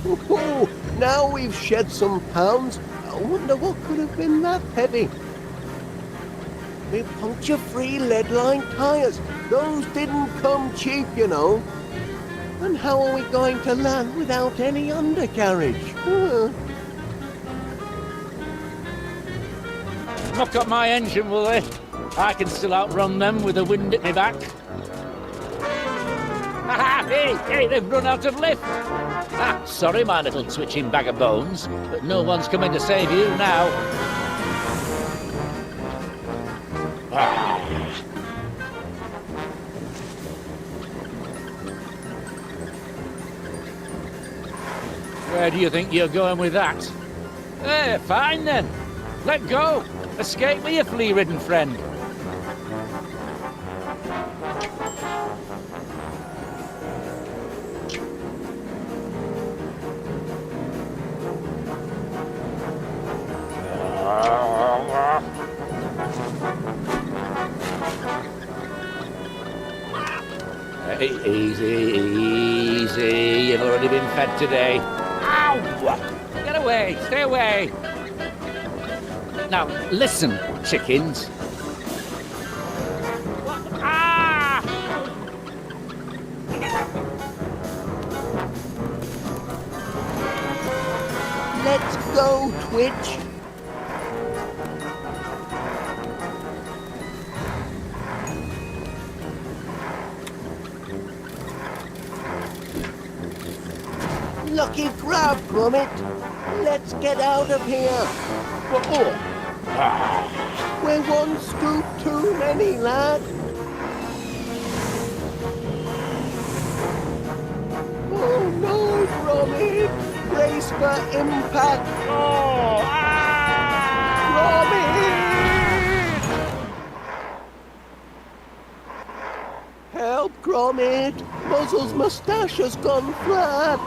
Oh, now we've shed some pounds. I wonder what could have been that heavy. We're puncture-free lead-lined tyres. Those didn't come cheap, you know. And how are we going to land without any undercarriage? Knock up my engine, will they? I can still outrun them with the wind at me back. Hey, they've run out of lift. Sorry, my little twitching bag of bones, but no one's coming to save you now. Where do you think you're going with that? Fine then. Let go. Escape with your flea-ridden friend. Easy. You've already been fed today. Ow! Get away. Stay away. Now, listen, chickens. Let's go, Twitch. Lucky grab, Gromit. Let's get out of here. We're one scoop too many, lad. Oh no, Gromit. Brace for impact. Gromit! Help, Gromit. Muzzle's moustache has gone flat.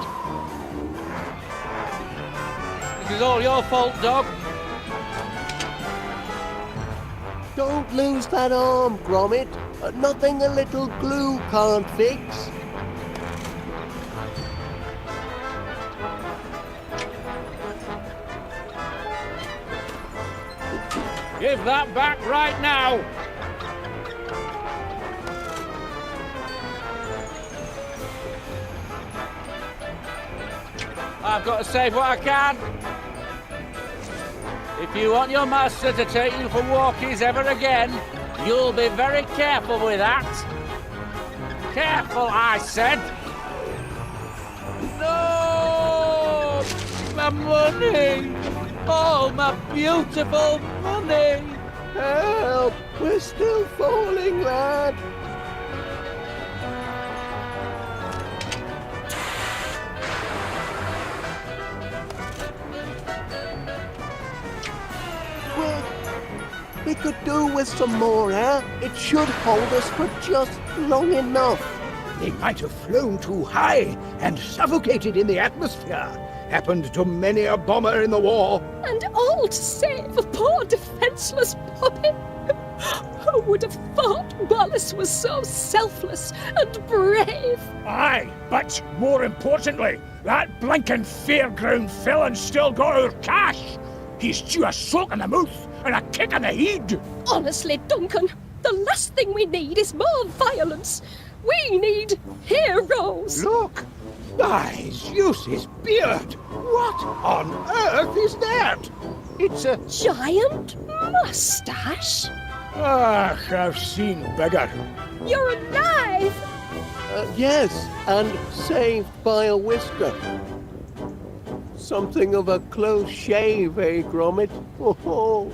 This is all your fault, dog. Don't lose that arm, Gromit. Nothing a little glue can't fix. Give that back right now. I've got to save what I can. If you want your master to take you for walkies ever again, you'll be very careful with that. Careful, I said. No! My money! Oh, my beautiful money! Help! We're still falling, lad! We could do with some more air. It should hold us for just long enough. They might have flown too high and suffocated in the atmosphere. Happened to many a bomber in the war. And all to save a poor defenseless puppy. Who would have thought Wallace was so selfless and brave? Aye, but more importantly, that blinking fairground felon's still got our cash. He's due a soak in the mouth and a kick in the head. Honestly, Duncan, the last thing we need is more violence. We need heroes. Look! He's used his beard. What on earth is that? It's a giant mustache. I've seen bigger. You're alive! Yes, and saved by a whisker. Something of a close shave, eh, Gromit? Oh.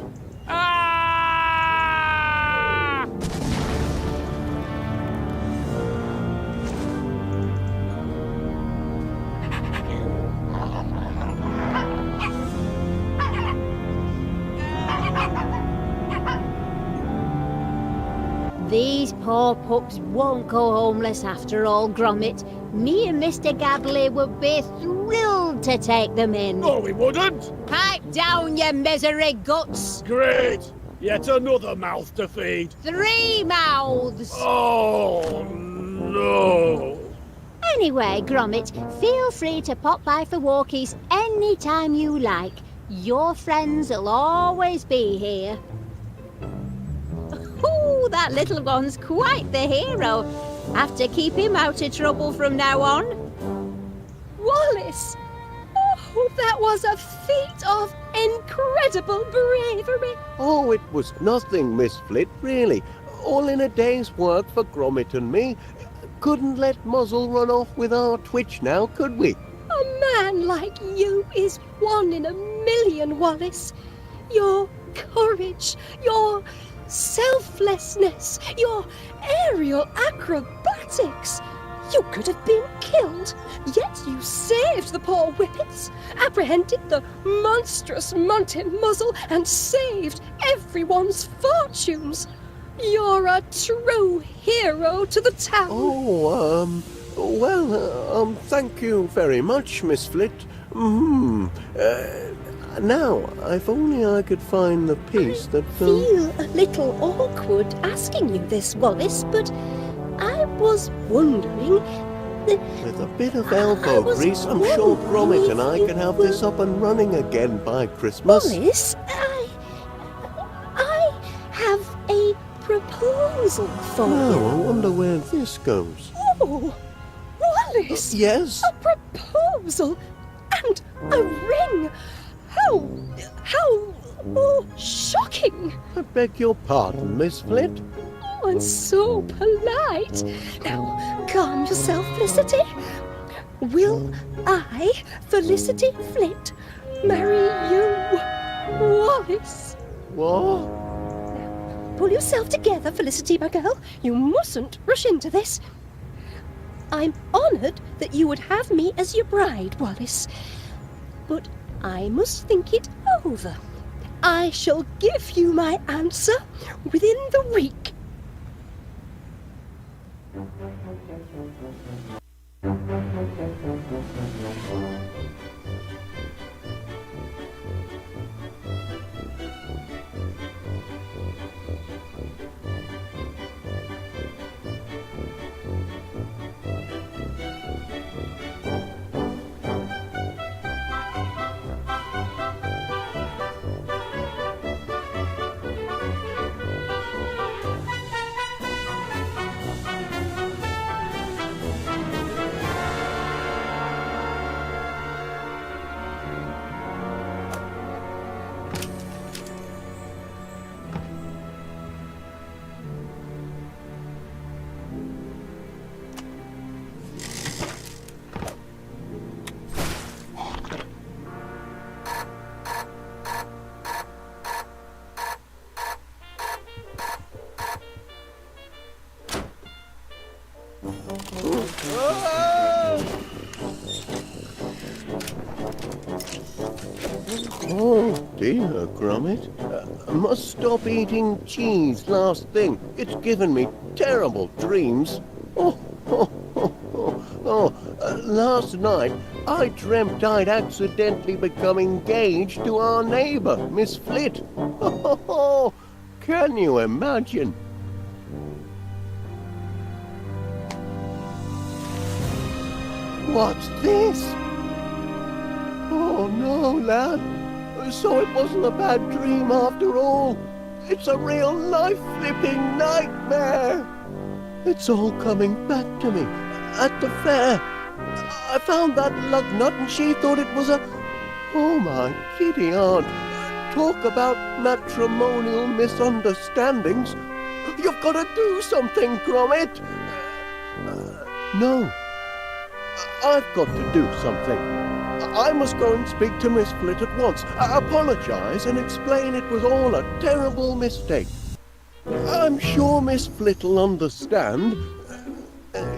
These poor pups won't go homeless after all, Gromit. Me and Mr Gabberley would be thrilled to take them in. No, we wouldn't. Pipe down, you misery guts. Great. Yet another mouth to feed. 3 mouths. Oh, no. Anyway, Gromit, feel free to pop by for walkies any time you like. Your friends will always be here. Ooh, that little one's quite the hero. Have to keep him out of trouble from now on. Wallace! Oh, that was a feat of incredible bravery. Oh, it was nothing, Miss Flit, really. All in a day's work for Gromit and me. Couldn't let Muzzle run off with our twitch now, could we? A man like you is 1 in a million, Wallace. Your courage, your selflessness, your aerial acrobatics. You could have been killed, yet you saved the poor whippets, apprehended the monstrous mountain Muzzle, and saved everyone's fortunes. You're a true hero to the town. Oh, well, thank you very much, Miss Flit. Now, if only I could find the piece that... I feel a little awkward asking you this, Wallace, but I was wondering... With a bit of elbow grease, I'm sure Gromit and I can have this up and running again by Christmas. Wallace, I have a proposal for you. Oh, I wonder where this goes. Oh, Wallace! Yes? A proposal and a ring! How shocking! I beg your pardon, Miss Flit. Oh, and so polite. Now, calm yourself, Felicity. Will I, Felicity Flit, marry you, Wallace? What? Now, pull yourself together, Felicity, my girl. You mustn't rush into this. I'm honoured that you would have me as your bride, Wallace. But I must think it over. I shall give you my answer within the week. Oh dear, Gromit. I must stop eating cheese last thing. It's given me terrible dreams. Last night I dreamt I'd accidentally become engaged to our neighbour, Miss Flit. Can you imagine? What's this? Oh no, lad. So it wasn't a bad dream after all. It's a real life-flipping nightmare. It's all coming back to me. At the fair, I found that lug nut and she thought it was a... Oh my kitty aunt. Talk about matrimonial misunderstandings. You've got to do something, Gromit. No. I've got to do something. I must go and speak to Miss Flit at once. Apologise and explain it was all a terrible mistake. I'm sure Miss Flit'll understand.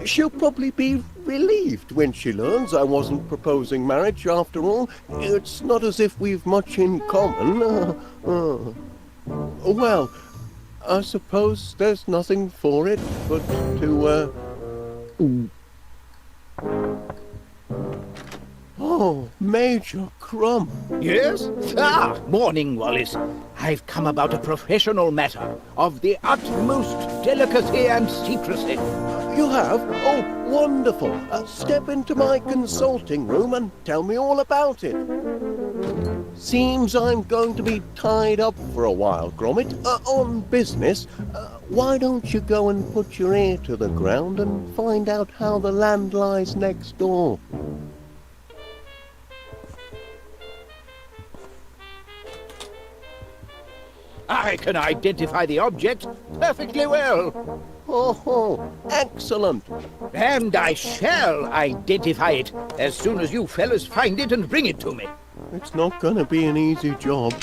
She'll probably be relieved when she learns I wasn't proposing marriage after all. It's not as if we've much in common. Well, I suppose there's nothing for it but to, Oh, Major Crumb. Yes? Morning, Wallace. I've come about a professional matter of the utmost delicacy and secrecy. You have? Oh, wonderful. Step into my consulting room and tell me all about it. Seems I'm going to be tied up for a while, Gromit, on business. Why don't you go and put your ear to the ground and find out how the land lies next door? I can identify the object perfectly well. Oh, excellent. And I shall identify it as soon as you fellas find it and bring it to me. It's not going to be an easy job.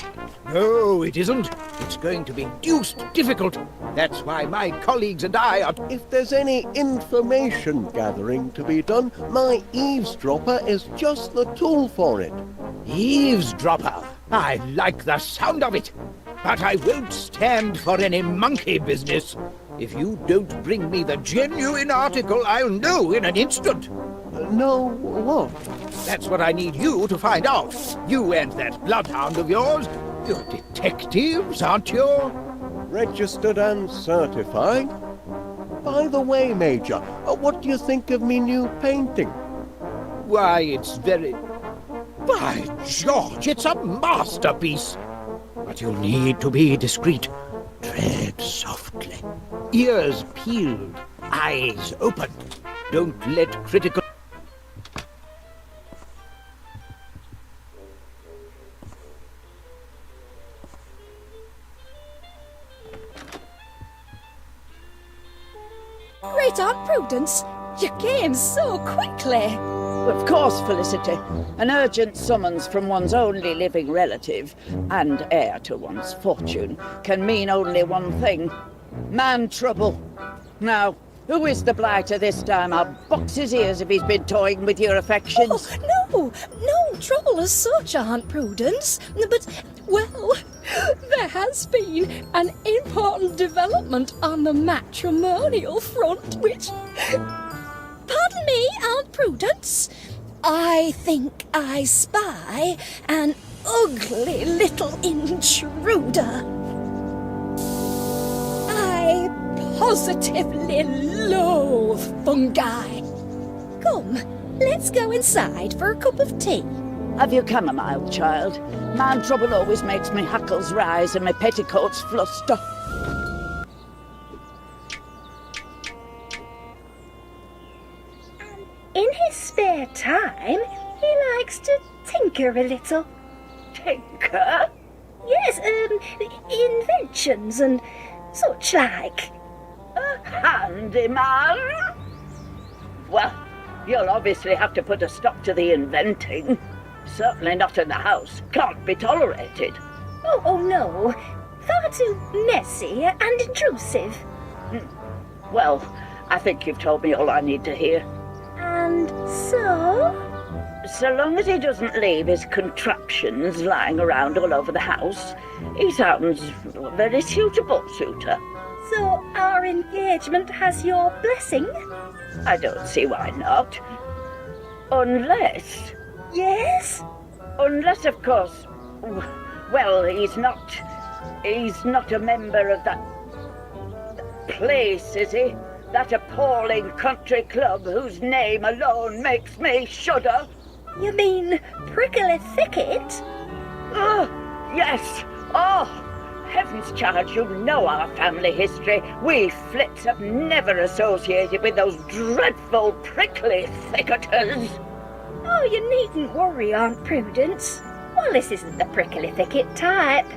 No, it isn't. It's going to be deuced difficult. That's why my colleagues and I are... If there's any information gathering to be done, my eavesdropper is just the tool for it. Eavesdropper? I like the sound of it. But I won't stand for any monkey business. If you don't bring me the genuine article, I'll know in an instant. Know what? That's what I need you to find out. You and that bloodhound of yours. You're detectives, aren't you? Registered and certified. By the way, Major, what do you think of me new painting? Why, it's very... By George, it's a masterpiece. But you'll need to be discreet. Tread softly. Ears peeled. Eyes open. Don't let critical... Great Aunt Prudence, you came so quickly. Of course, Felicity. An urgent summons from one's only living relative and heir to one's fortune can mean only one thing. Man trouble. Now, who is the blighter this time? I'll box his ears if he's been toying with your affections. Oh, no trouble as such, Aunt Prudence. But, well, there has been an important development on the matrimonial front, which... Pardon me, Aunt Prudence. I think I spy an ugly little intruder. I positively loathe fungi. Come, let's go inside for a cup of tea. Have you chamomile, child? Man trouble always makes me hackles rise and my petticoats fluster. In his spare time, he likes to tinker a little. Tinker? Yes, inventions and such like. A handyman? Well, you'll obviously have to put a stop to the inventing. Certainly not in the house. Can't be tolerated. Oh no. Far too messy and intrusive. Well, I think you've told me all I need to hear. And so, So long as he doesn't leave his contraptions lying around all over the house, he sounds a very suitable suitor. So our engagement has your blessing? I don't see why not. Unless... Yes? Unless, of course... Well, he's not a member of that place, is he? That appalling country club whose name alone makes me shudder. You mean Prickly Thicket? Oh, yes. Oh, heavens, Charge, you know our family history. We Flits have never associated with those dreadful prickly thicketers. Oh, you needn't worry, Aunt Prudence. Wallace isn't the Prickly Thicket type.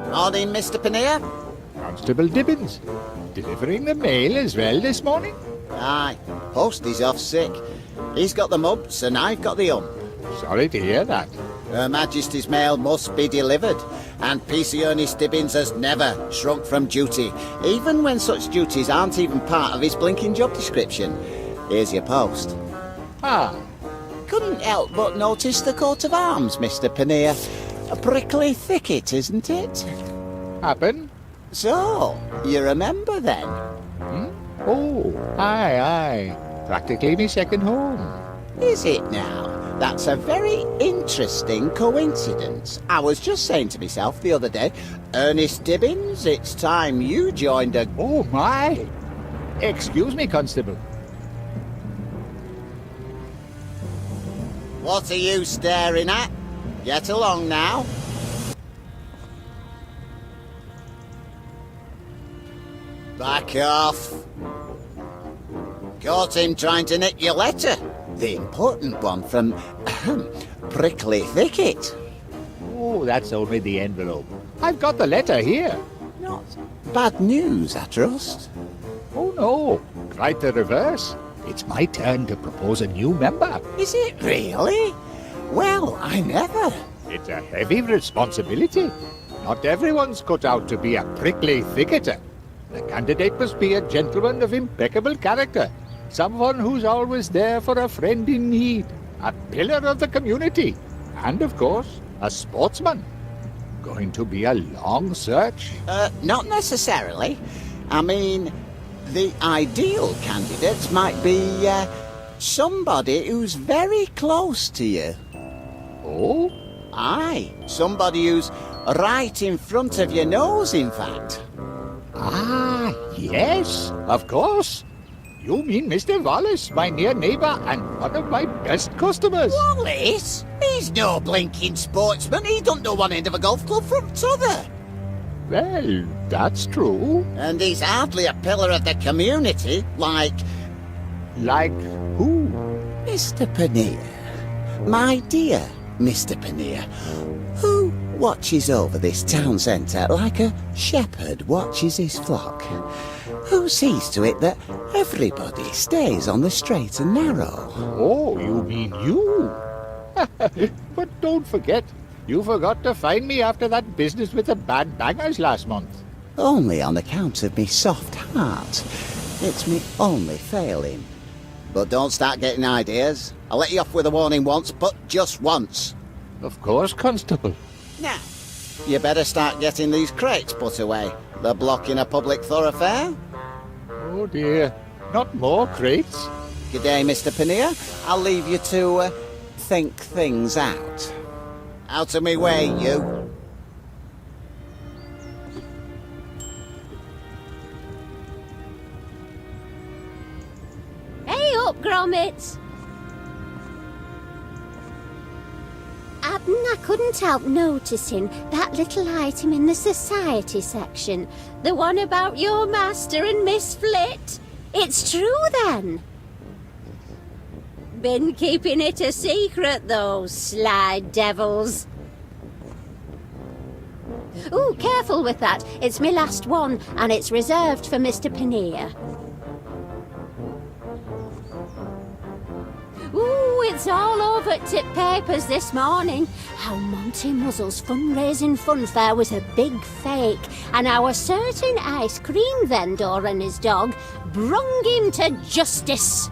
Morning, Mr Pannier. Constable Dibbins. Delivering the mail as well this morning? Aye, Posty's off sick. He's got the mumps and I've got the hump. Sorry to hear that. Her Majesty's mail must be delivered, and PC Ernest Dibbins has never shrunk from duty, even when such duties aren't even part of his blinking job description. Here's your post. Ah. Couldn't help but notice the coat of arms, Mr Pannier. A prickly thicket, isn't it? Happen? So, you remember then? Oh, aye. Practically me second home. Is it now? That's a very interesting coincidence. I was just saying to myself the other day, Ernest Dibbins, it's time you joined a... Oh, my! Excuse me, Constable. What are you staring at? Get along now. Back off. Caught him trying to nick your letter. The important one from Prickly Thicket. Oh, that's only the envelope. I've got the letter here. Not bad news, I trust. Oh, no. Quite the reverse. It's my turn to propose a new member. Is it really? Well, I never. It's a heavy responsibility. Not everyone's cut out to be a prickly thicketer. The candidate must be a gentleman of impeccable character. Someone who's always there for a friend in need. A pillar of the community. And, of course, a sportsman. Going to be a long search? Not necessarily. I mean, the ideal candidate might be, somebody who's very close to you. Oh? Aye, somebody who's right in front of your nose, in fact. Ah, yes, of course. You mean Mr. Wallace, my near neighbour and one of my best customers. Wallace? He's no blinking sportsman. He don't know one end of a golf club from t'other. Well, that's true. And he's hardly a pillar of the community, like... Like who? Mr. Pannier. My dear Mr. Pannier, who watches over this town centre like a shepherd watches his flock. Who sees to it that everybody stays on the straight and narrow. Oh, you mean you? But don't forget, you forgot to find me after that business with the bad bangers last month. Only on account of me soft heart. It's me only failing. But don't start getting ideas. I'll let you off with a warning once, but just once. Of course, Constable. Now, you better start getting these crates put away. They're blocking a public thoroughfare. Oh dear, not more crates. Good day, Mr. Pannier. I'll leave you to think things out. Out of me way, you. Hey up, Gromit! Appen, I couldn't help noticing that little item in the society section. The one about your master and Miss Flit. It's true, then? Been keeping it a secret, those sly devils. Ooh, careful with that. It's my last one, and it's reserved for Mr. Pannier. it's all over t' papers this morning. How Monty Muzzle's fundraising funfair was a big fake, and how a certain ice cream vendor and his dog brung him to justice.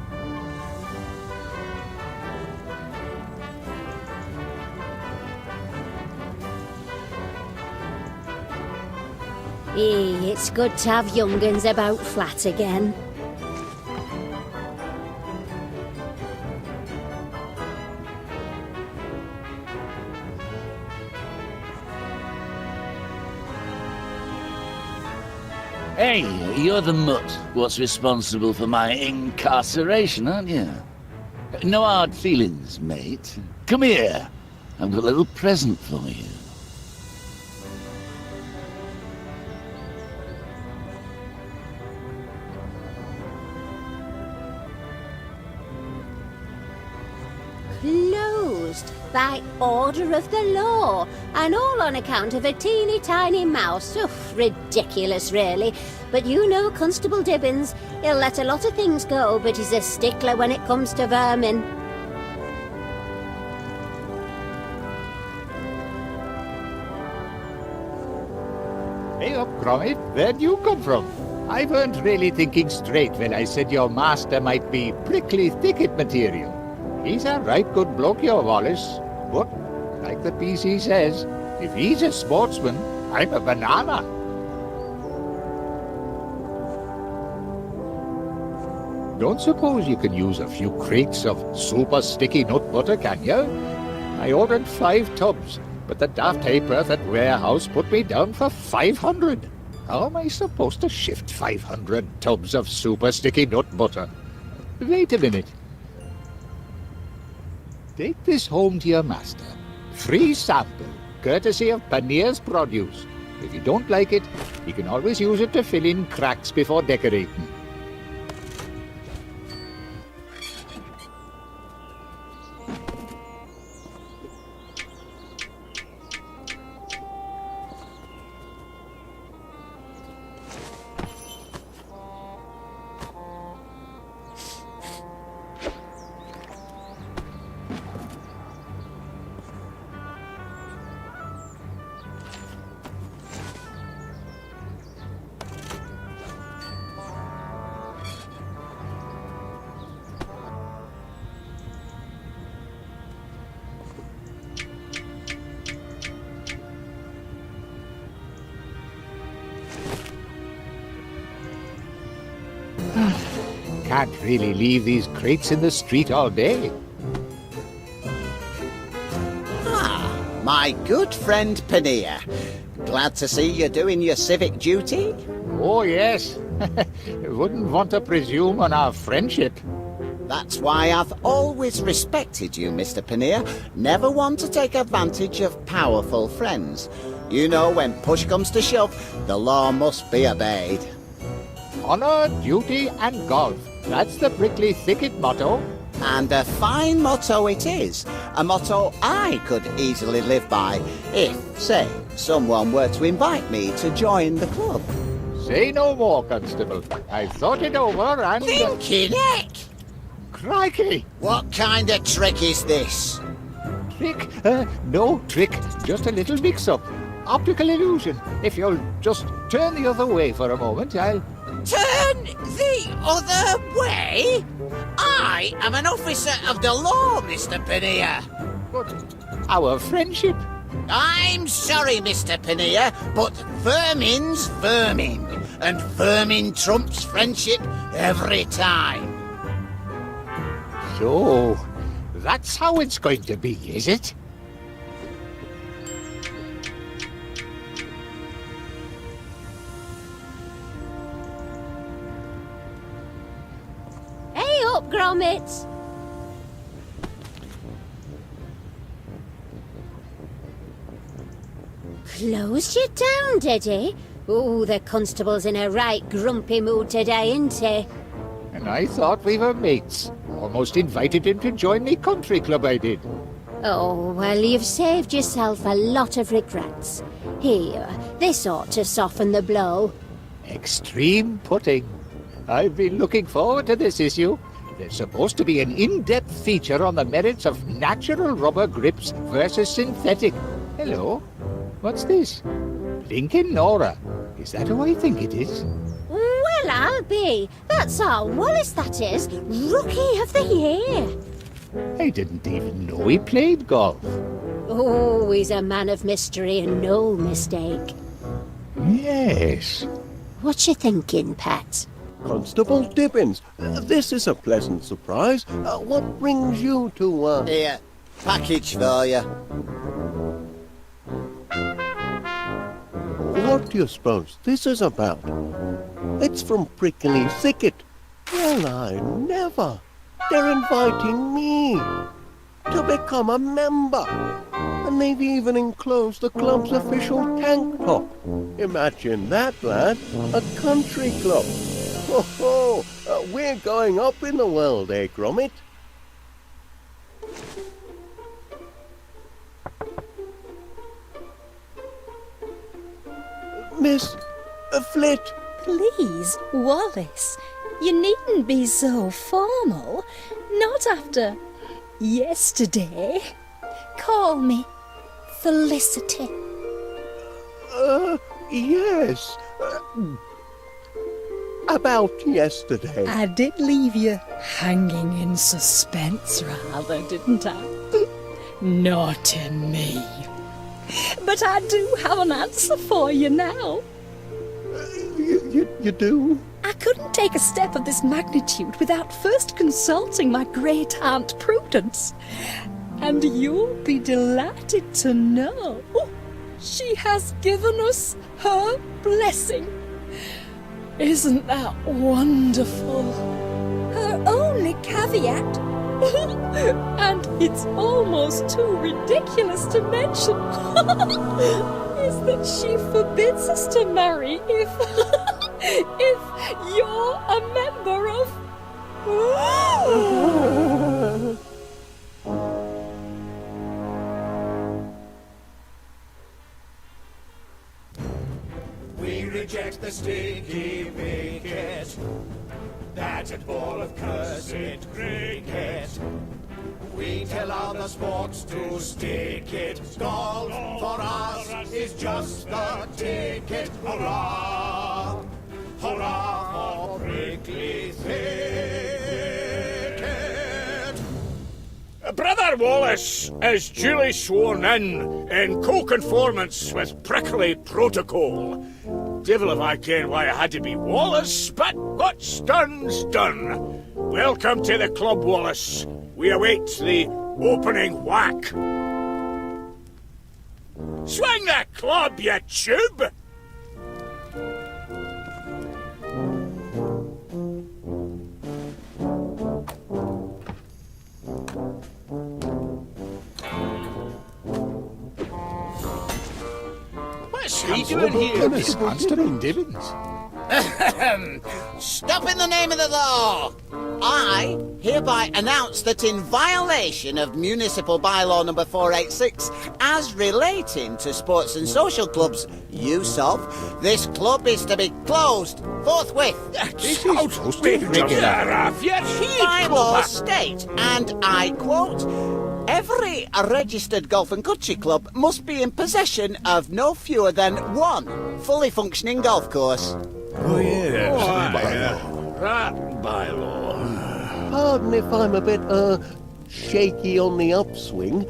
It's good to have young'uns about flat again. Hey, you're the mutt what's responsible for my incarceration, aren't you? No hard feelings, mate. Come here. I've got a little present for you. Closed by order of the law, and all on account of a teeny tiny mouse. Oof, ridiculous, really. But you know Constable Dibbins. He'll let a lot of things go, but he's a stickler when it comes to vermin. Hey up, Gromit. Where'd you come from? I weren't really thinking straight when I said your master might be prickly thicket material. He's a right good bloke, your Wallace. But, like the PC says, if he's a sportsman, I'm a banana. Don't suppose you can use a few crates of super sticky nut butter, can you? I ordered 5 tubs, but the daft hayperth at warehouse put me down for 500. How am I supposed to shift 500 tubs of super sticky nut butter? Wait a minute. Take this home to your master. Free sample, courtesy of Panier's Produce. If you don't like it, you can always use it to fill in cracks before decorating. Can't really leave these crates in the street all day. Ah, my good friend Panier. Glad to see you doing your civic duty. Oh, yes. Wouldn't want to presume on our friendship. That's why I've always respected you, Mr. Panier. Never one to take advantage of powerful friends. You know, when push comes to shove, the law must be obeyed. Honor, duty, and golf. That's the prickly thicket motto. And a fine motto it is. A motto I could easily live by if, say, someone were to invite me to join the club. Say no more, Constable. I've thought it over and... Thinking heck! Crikey! What kind of trick is this? Trick? No trick. Just a little mix-up. Optical illusion. If you'll just turn the other way for a moment, I'll... Turn the other way? I am an officer of the law, Mr. Panier. But our friendship... I'm sorry, Mr. Panier, but vermin's vermin, and vermin trumps friendship every time. So, that's how it's going to be, is it? Hey up, Gromit! Closed you down, did he? Oh, the constable's in a right grumpy mood today, isn't he? And I thought we were mates. Almost invited him to join the country club I did. Oh, well, you've saved yourself a lot of regrets. Here, this ought to soften the blow. Extreme putting. I've been looking forward to this issue. There's supposed to be an in-depth feature on the merits of natural rubber grips versus synthetic. Hello? What's this? Lincoln Nora. Is that who I think it is? Well, I'll be. That's our Wallace, that is. Rookie of the Year. I didn't even know he played golf. Oh, he's a man of mystery and no mistake. Yes. What you thinking, Pat? Constable Dibbins, this is a pleasant surprise. What brings you to, Here, package for you. What do you suppose this is about? It's from Prickly Thicket. Well, I never. They're inviting me to become a member. And they've even enclosed the club's official tank top. Imagine that, lad. A country club. Ho ho! We're going up in the world, eh, Gromit? Miss Flit. Please, Wallace, you needn't be so formal. Not after yesterday. Call me Felicity. Yes. About yesterday. I did leave you hanging in suspense, rather, didn't I? Naughty me. But I do have an answer for you now. You do? I couldn't take a step of this magnitude without first consulting my great-aunt Prudence. And you'll be delighted to know she has given us her blessing. Isn't that wonderful? Her only caveat, and it's almost too ridiculous to mention, is that she forbids us to marry if you're a member of... We reject the sticky wicket, that a ball of cursed cricket. We tell other sports to stick it. Golf for us is just the ticket. Hurrah! Hurrah for Prickly Thicket! Brother Wallace is duly sworn in co-conformance with prickly protocol. Devil if I care why it had to be Wallace, but what's done's done. Welcome to the club, Wallace. We await the opening whack. Swing that club, you tube! What's he doing here? Miss Constable Dibbins. Stop in the name of the law! I hereby announce that in violation of Municipal Bylaw number 486, as relating to sports and social clubs use of, this club is to be closed forthwith. Bylaws state, and I quote, every registered golf and country club must be in possession of no fewer than one fully functioning golf course. Oh, yes. That bylaw. Pardon if I'm a bit, shaky on the upswing,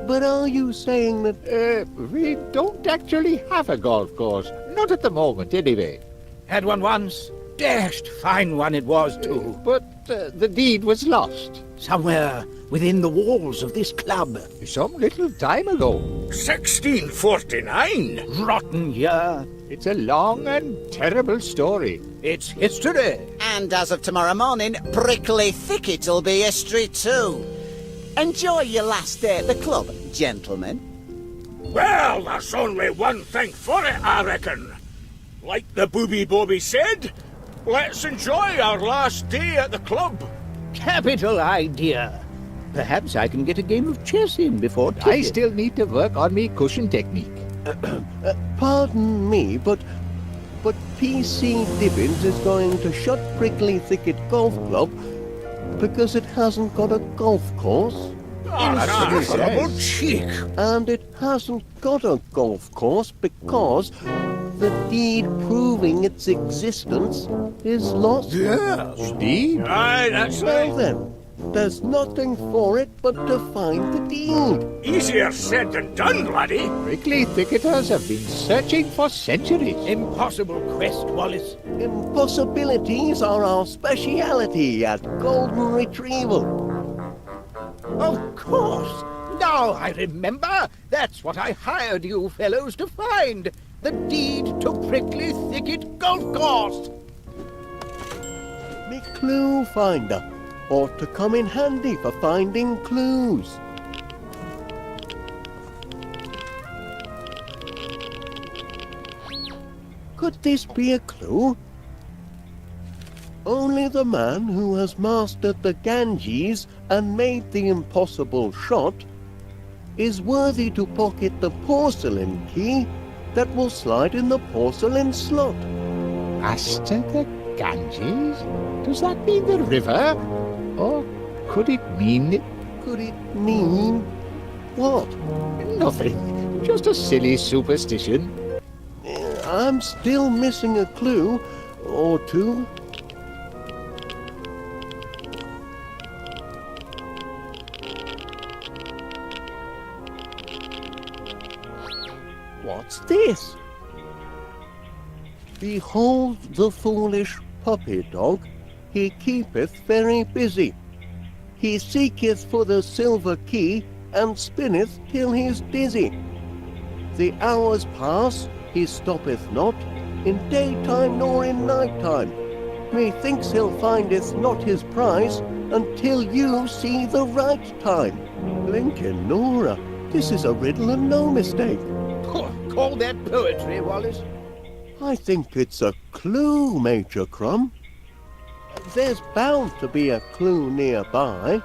but are you saying that... We don't actually have a golf course. Not at the moment, anyway. Had one once. Dashed fine one it was, too. But the deed was lost. Somewhere within the walls of this club. Some little time ago. 1649? Rotten year. It's a long and terrible story. It's history. And as of tomorrow morning, Prickly Thicket'll be history too. Enjoy your last day at the club, gentlemen. Well, there's only one thing for it, I reckon. Like the Bobby said, let's enjoy our last day at the club. Capital idea. Perhaps I can get a game of chess in before ticket. I still need to work on me cushion technique. Pardon me, but PC Dibbins is going to shut Prickly Thicket Golf Club because it hasn't got a golf course. Insufferable cheek! And it hasn't got a golf course because the deed proving its existence is lost. Yes. Deed? Aye, that's Well right. then, there's nothing for it but to find the deed. Easier said than done, laddie. Prickly thicketers have been searching for centuries. Impossible quest, Wallace. Impossibilities are our speciality at Golden Retrieval. Of course! Now I remember! That's what I hired you fellows to find! The deed to Prickly Thicket Golf Course! Me clue finder ought to come in handy for finding clues. Could this be a clue? Only the man who has mastered the Ganges and made the impossible shot is worthy to pocket the porcelain key that will slide in the porcelain slot. Master the Ganges? Does that mean the river? Or could it mean... Could it mean what? Nothing. Just a silly superstition. I'm still missing a clue or two. What's this? Behold the foolish puppy dog, he keepeth very busy. He seeketh for the silver key, and spinneth till he's dizzy. The hours pass, he stoppeth not, in daytime nor in nighttime. Methinks he'll findeth not his prize, until you see the right time. Blinkin' Nora, this is a riddle and no mistake. Call that poetry, Wallace. I think it's a clue, Major Crumb. There's bound to be a clue nearby.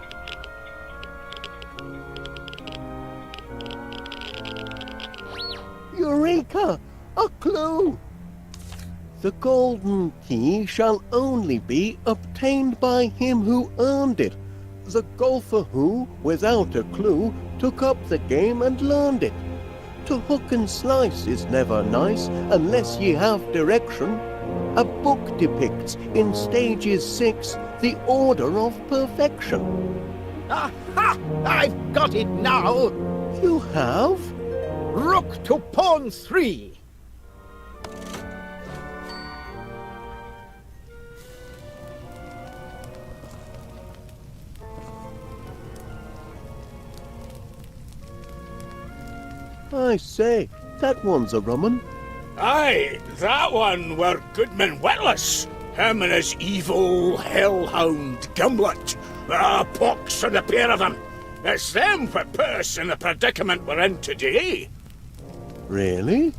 Eureka! A clue! The golden key shall only be obtained by him who earned it. The golfer who, without a clue, took up the game and learned it. To hook and slice is never nice unless ye have direction. A book depicts in stages 6 the order of perfection. Aha! I've got it now! You have? Rook to pawn 3! I say, that one's a rum 'un. Aye, that one were Goodman Witless. Him and his evil hellhound Gimlet. Pox on the pair of them. It's them what put us in the predicament we're in today. Really?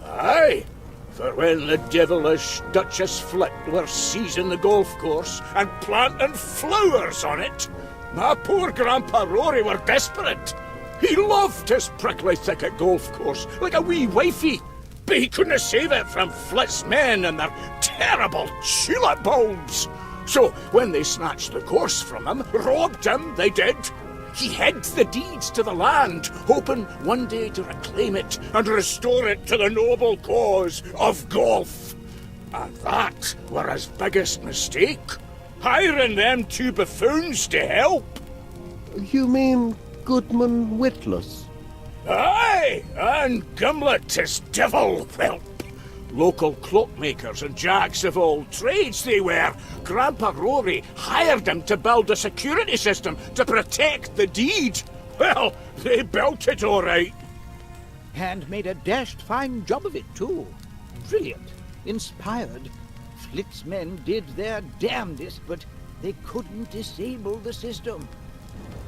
Aye, for when the devilish Duchess Flit were seizing the golf course and planting flowers on it, my poor Grandpa Rory were desperate. He loved his prickly thicket golf course like a wee wifey, but he couldn't save it from Flit's men and their terrible tulip bulbs. So when they snatched the course from him, robbed him, they did, he hid the deeds to the land, hoping one day to reclaim it and restore it to the noble cause of golf. And that were his biggest mistake, hiring them two buffoons to help. You mean Goodman Witless? Aye, and Gimlet is devil whelp. Local cloakmakers and jacks of all trades they were. Grandpa Rory hired them to build a security system to protect the deed. Well, they built it all right. And made a dashed fine job of it, too. Brilliant. Inspired. Flit's men did their damnedest, but they couldn't disable the system.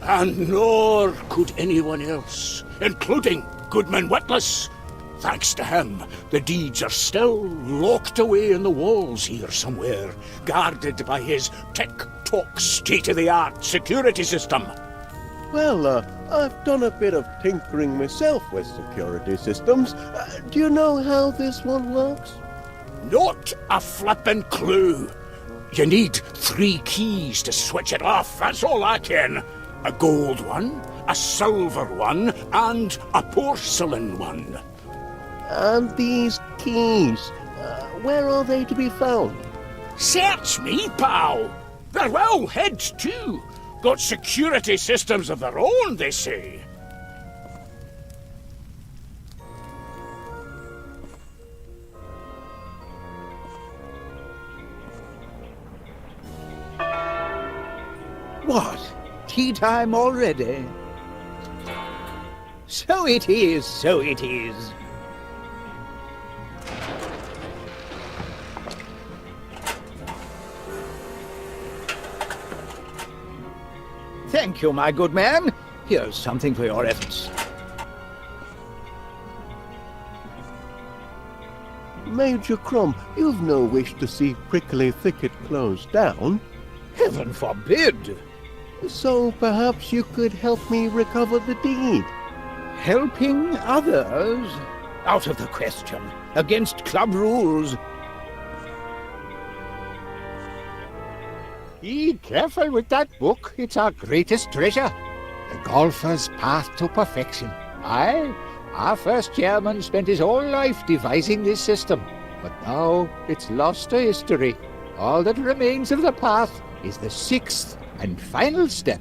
And nor could anyone else, including Goodman Witless. Thanks to him, the deeds are still locked away in the walls here somewhere, guarded by his tick-tock state-of-the-art security system. Well, I've done a bit of tinkering myself with security systems. Do you know how this one works? Not a flippin' clue. You need 3 keys to switch it off, that's all I ken. A gold one, a silver one, and a porcelain one. And these keys, where are they to be found? Search me, pal. They're well hid, too. Got security systems of their own, they say. What? Tea time already? So it is, so it is. Thank you, my good man. Here's something for your efforts. Major Crumb, you've no wish to see Prickly Thicket closed down. Heaven forbid! So perhaps you could help me recover the deed. Helping others? Out of the question. Against club rules. Be careful with that book. It's our greatest treasure. The Golfer's Path to Perfection. Aye, our first chairman spent his whole life devising this system. But now it's lost to history. All that remains of the path is the 6th and final step.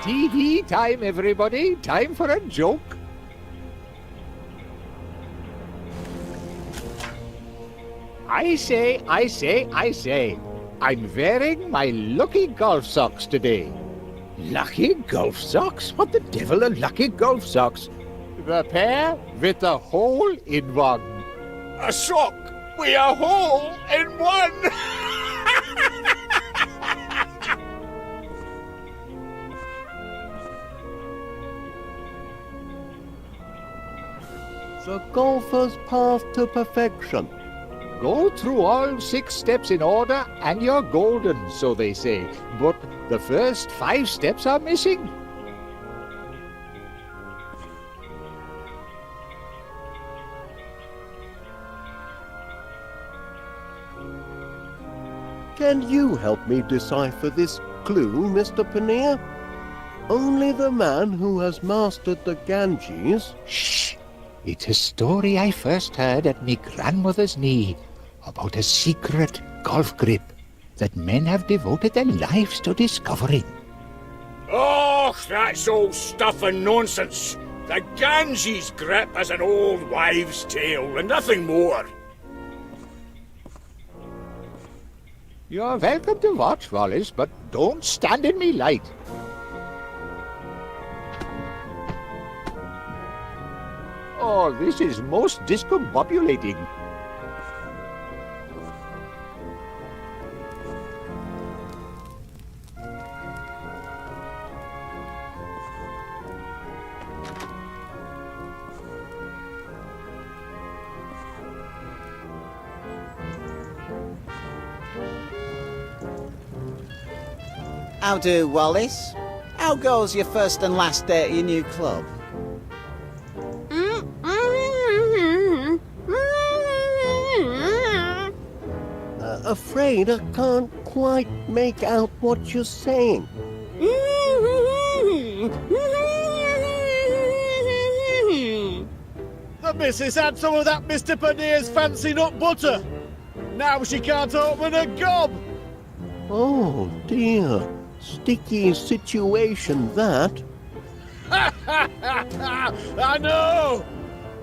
TV time, everybody. Time for a joke. I say. I'm wearing my lucky golf socks today. Lucky golf socks? What the devil are lucky golf socks? The pair with a hole in one. A sock with a hole in one! The Golfer's Path to Perfection. Go through all 6 steps in order and you're golden, so they say. But the first 5 steps are missing. Can you help me decipher this clue, Mr. Paneer? Only the man who has mastered the Ganges... Shh! It's a story I first heard at me grandmother's knee about a secret golf grip that men have devoted their lives to discovering. Oh, that's all stuff and nonsense. The Ganges grip is an old wives' tale and nothing more. You're welcome to watch, Wallace, but don't stand in me light. Oh, this is most discombobulating. How do, Wallace? How goes your first and last day at your new club? Afraid I can't quite make out what you're saying. The missus had some of that Mr Paneer's fancy nut butter. Now she can't open a gob. Oh dear, sticky situation that. I know!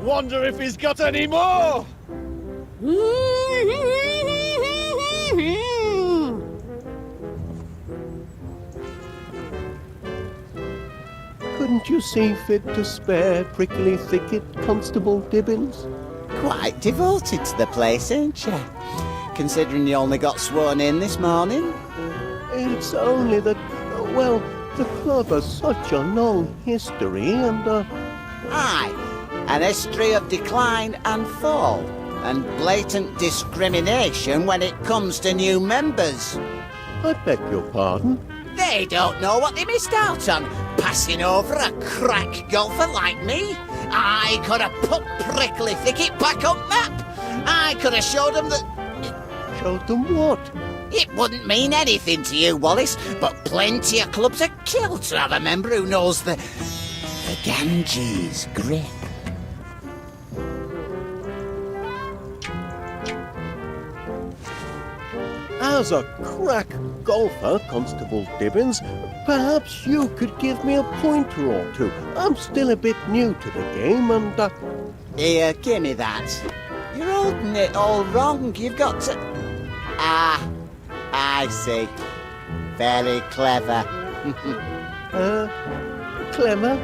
Wonder if he's got any more! Couldn't you see fit to spare Prickly Thicket, Constable Dibbins? Quite devoted to the place, ain't you? Considering you only got sworn in this morning. It's only that, well, the club has such a long history and, Aye, an history of decline and fall, and blatant discrimination when it comes to new members. I beg your pardon? They don't know what they missed out on, passing over a crack golfer like me. I could have put Prickly Thicket back on map. I could have showed them that... Showed them what? It wouldn't mean anything to you, Wallace, but plenty of clubs are killed to have a member who knows the Ganges grip. As a crack golfer, Constable Dibbins, perhaps you could give me a pointer or two. I'm still a bit new to the game and... Here, give me that. You're holding it all wrong. You've got to... Ah, I see. Very clever. Clever?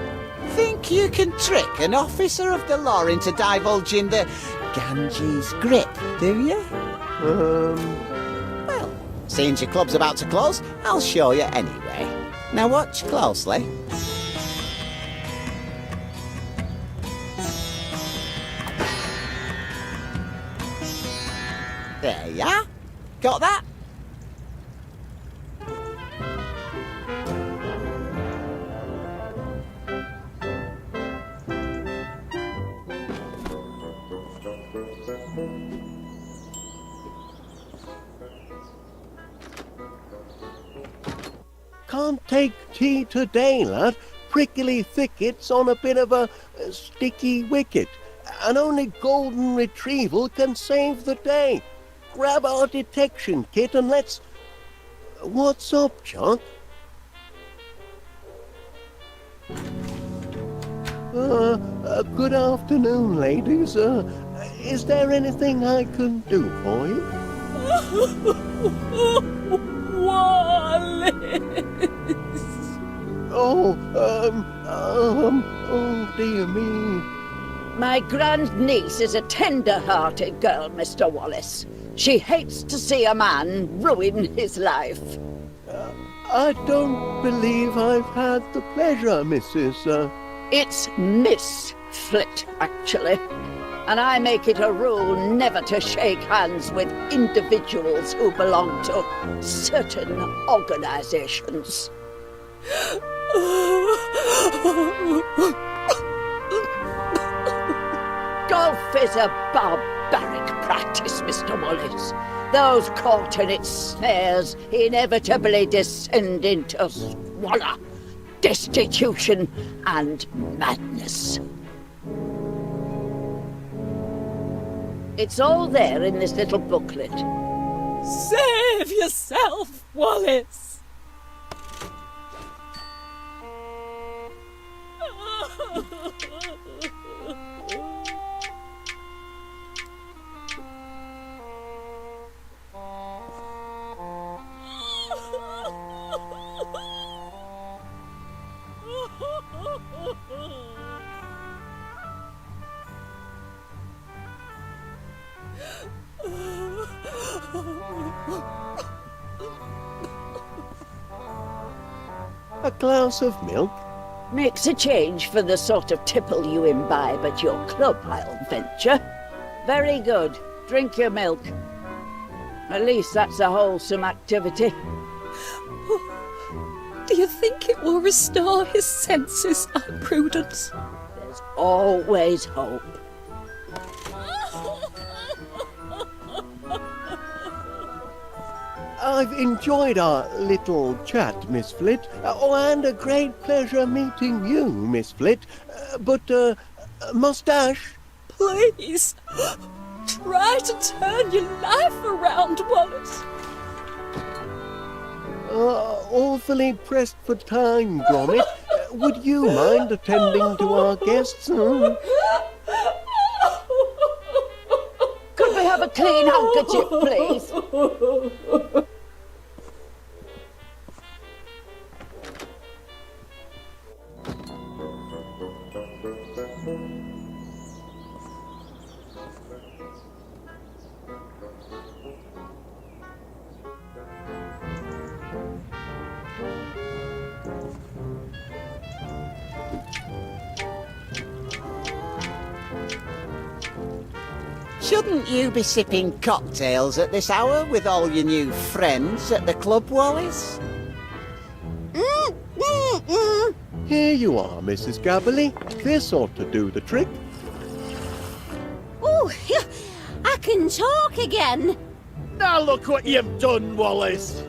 Think you can trick an officer of the law into divulging the Ganges grip, do you? Well, since your club's about to close, I'll show you anyway. Now watch closely. There you are. Got that? Can't take tea today, lad. Prickly Thicket's on a bit of a sticky wicket, and only golden retrieval can save the day. Grab our detection kit and let's... What's up, Chuck? Good afternoon, ladies. Is there anything I can do for you? Wallace! Oh, dear me. My grandniece is a tender-hearted girl, Mr. Wallace. She hates to see a man ruin his life. I don't believe I've had the pleasure, Mrs. It's Miss Flit, actually. And I make it a rule never to shake hands with individuals who belong to certain organizations. Golf is a barbaric practice, Mr. Wallace. Those caught in its snares inevitably descend into squalor, destitution, and madness. It's all there in this little booklet. Save yourself, Wallace! A glass of milk? Makes a change for the sort of tipple you imbibe at your club, I'll venture. Very good. Drink your milk. At least that's a wholesome activity. Do you think it will restore his senses, Aunt Prudence? There's always hope. I've enjoyed our little chat, Miss Flit. And a great pleasure meeting you, Miss Flit. But, Moustache? Please, try to turn your life around, Wallace. Awfully pressed for time, Gromit. Would you mind attending to our guests? Could we have a clean handkerchief, please? Shouldn't you be sipping cocktails at this hour with all your new friends at the club, Wallace? Here you are, Mrs. Gabberley. This ought to do the trick. Oh, I can talk again. Now look what you've done, Wallace.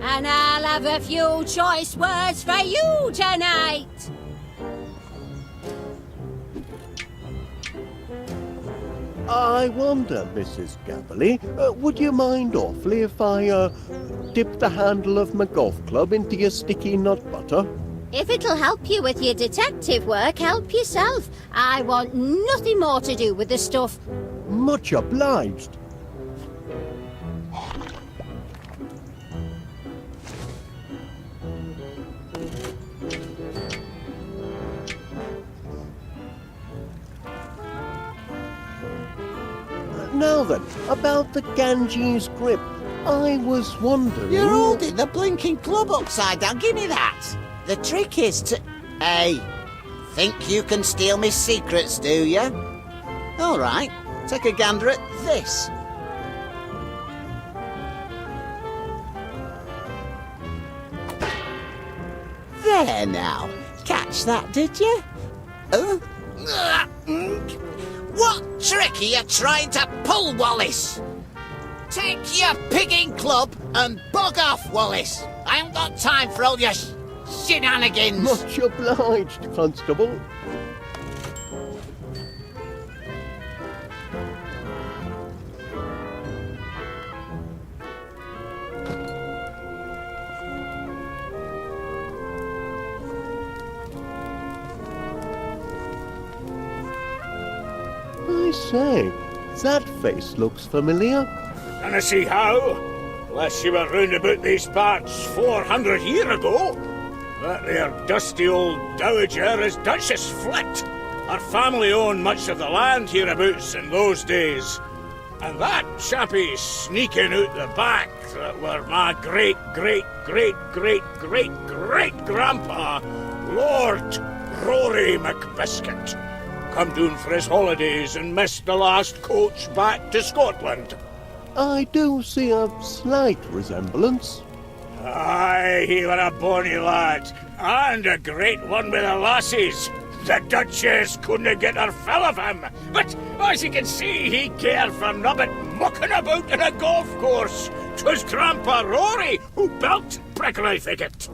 And I'll have a few choice words for you tonight. I wonder, Mrs. Gabberley, would you mind awfully if I, dip the handle of my golf club into your sticky nut butter? If it'll help you with your detective work, help yourself. I want nothing more to do with the stuff. Much obliged. Now then, about the Ganges grip. I was wondering... You're holding the blinking club upside down. Give me that. The trick is to... Hey, think you can steal me secrets, do you? All right, take a gander at this. There now. Catch that, did you? What trick are you trying to pull, Wallace? Take your pigging club and bug off, Wallace. I haven't got time for all your shenanigans. Much obliged, Constable. I say, that face looks familiar. Can I see how? Unless you were round about these parts 400 year ago. That there dusty old dowager is Duchess Flit. Her family owned much of the land hereabouts in those days. And that chappie sneaking out the back that were my great-great-great-great-great-grandpa, Lord Rory McBiscuit. Come down for his holidays and missed the last coach back to Scotland. I do see a slight resemblance. Aye, he were a bonny lad, and a great one with the lassies. The Duchess couldn't get her fill of him, but as you can see, he cared for nobbut mucking about in a golf course. 'Twas Grandpa Rory who built Prickly Thicket.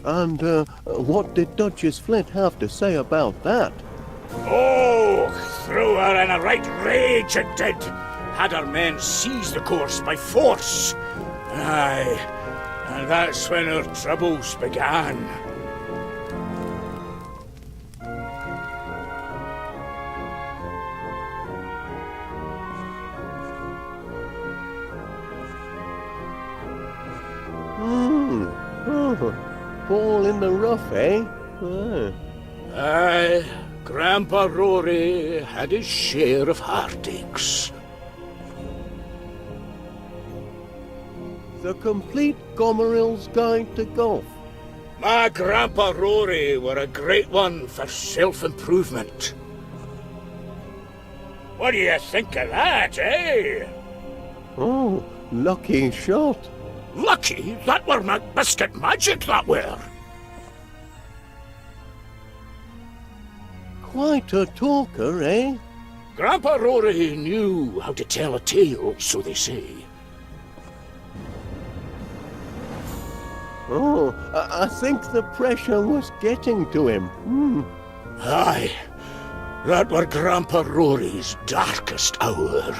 And what did Duchess Flint have to say about that? Oh, threw her in a right rage it did. Had her men seize the course by force. Aye, and that's when her troubles began. Ball in the rough, eh? Aye, Grandpa Rory had his share of heartaches. The Complete Gomeril's Guide to Golf. My Grandpa Rory were a great one for self-improvement. What do you think of that, eh? Oh, lucky shot. Lucky? That were McBiscuit magic, that were. Quite a talker, eh? Grandpa Rory knew how to tell a tale, so they say. Oh, I think the pressure was getting to him. Aye, that were Grandpa Rory's darkest hour.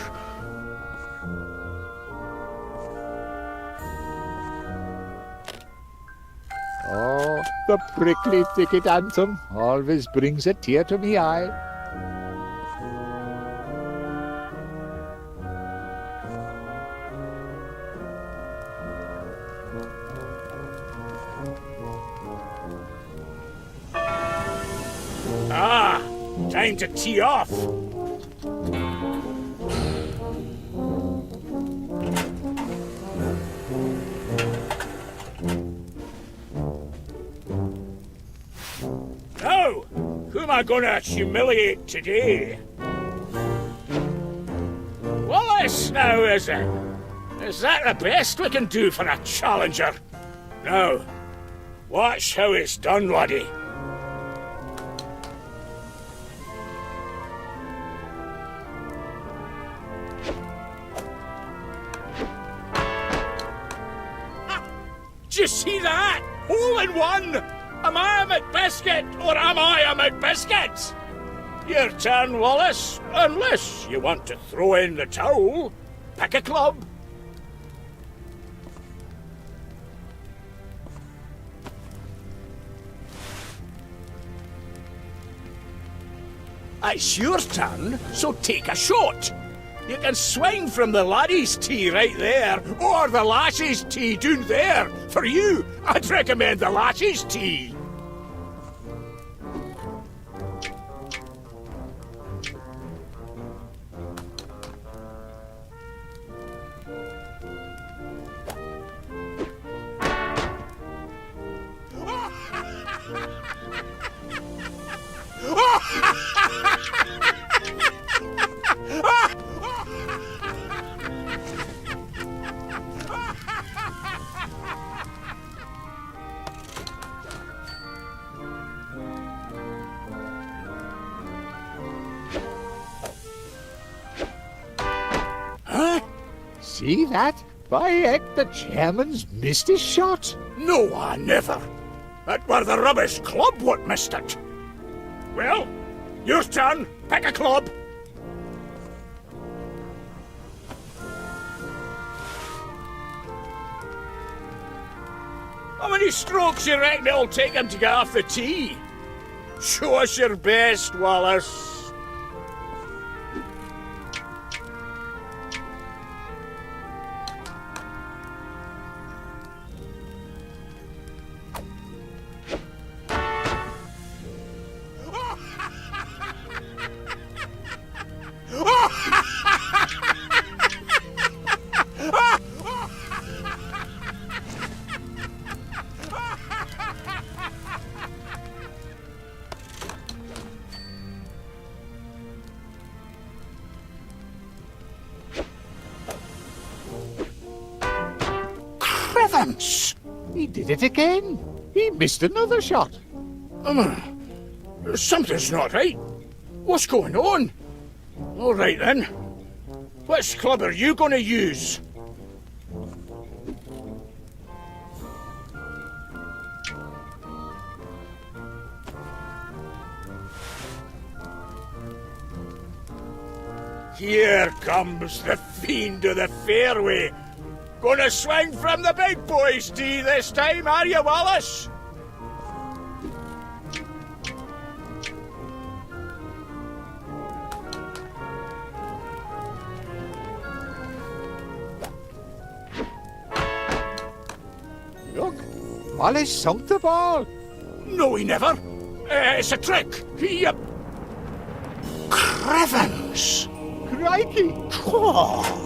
Oh, the prickly thicket anthem always brings a tear to me eye. Ah, time to tee off. Now, who am I gonna humiliate today? Wallace, now is it? Is that the best we can do for a challenger? Now, Watch how it's done, laddie. Did you see that? Hole in one! Am I a McBiscuit, or am I a McBiscuit? Your turn, Wallace. Unless you want to throw in the towel. Pick a club. It's your turn, so take a shot. You can swing from the laddie's tee right there, or the lassie's tee down there. For you, I'd recommend the lassie's tee. See that? By heck, the chairman's missed his shot. No, I never. That were the rubbish club what missed it. Well, your turn. Pick a club. How many strokes you reckon it'll take him to get off the tee? Show us your best, Wallace. He did it again. He missed another shot. Something's not right. What's going on? All right then. Which club are you going to use? Here comes the fiend of the fairway. Gonna swing from the big boys' tee this time, are you, Wallace? Look, Wallace sunk the ball. No, he never. It's a trick. He, Crevens! Crikey! Oh.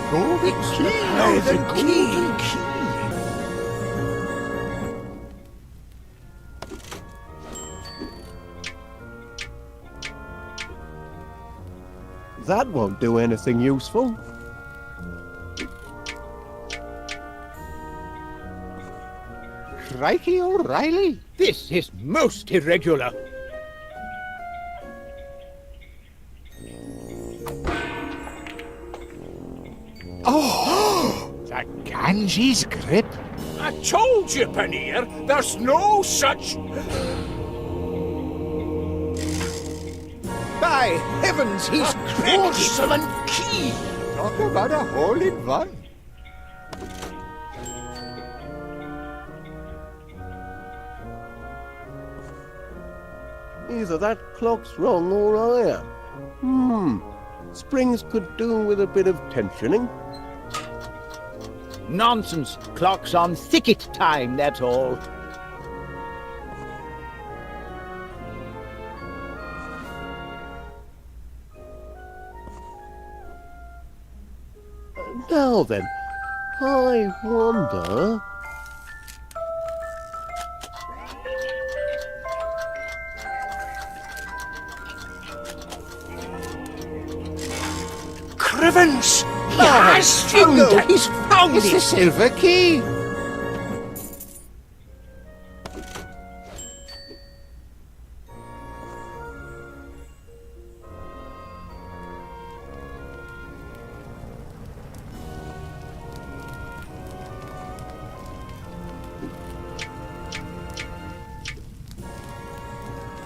Golden key! Oh, the golden key! That won't do anything useful. Crikey O'Reilly! This is most irregular. Oh! The Ganges grip! I told you, Paneer, there's no such... By heavens, he's porcelain key! Talk about a hole-in-one. Either that clock's wrong or I am. Springs could do with a bit of tensioning. Nonsense. Clock's on thicket time, that's all. Now then, I wonder... Crevens! He has found it! He's found Found It's it! the silver key!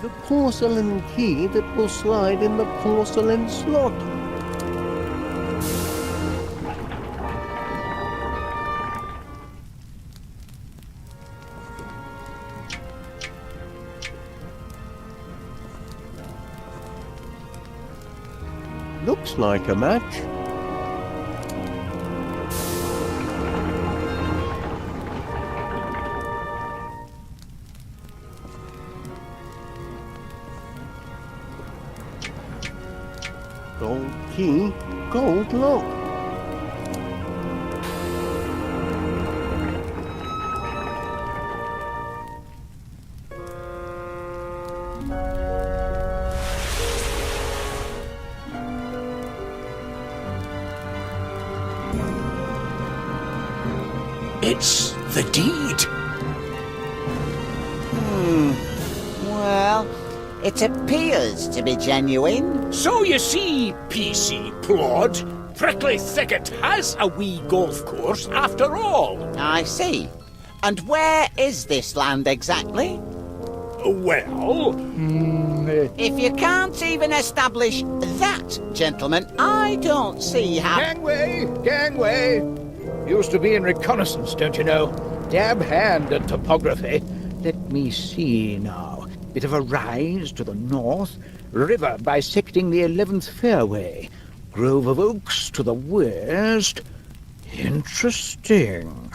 The porcelain key that will slide in the porcelain slot. Looks like a match. Gold key, gold lock. It's the deed. Well, it appears to be genuine. So you see, PC Plod, Prickly Thicket has a wee golf course after all. I see. And where is this land exactly? Well... If you can't even establish that, gentlemen, I don't see how... Gangway! Used to be in reconnaissance, don't you know? Dab hand at topography. Let me see now. Bit of a rise to the north, river bisecting the 11th fairway, grove of oaks to the west. Interesting.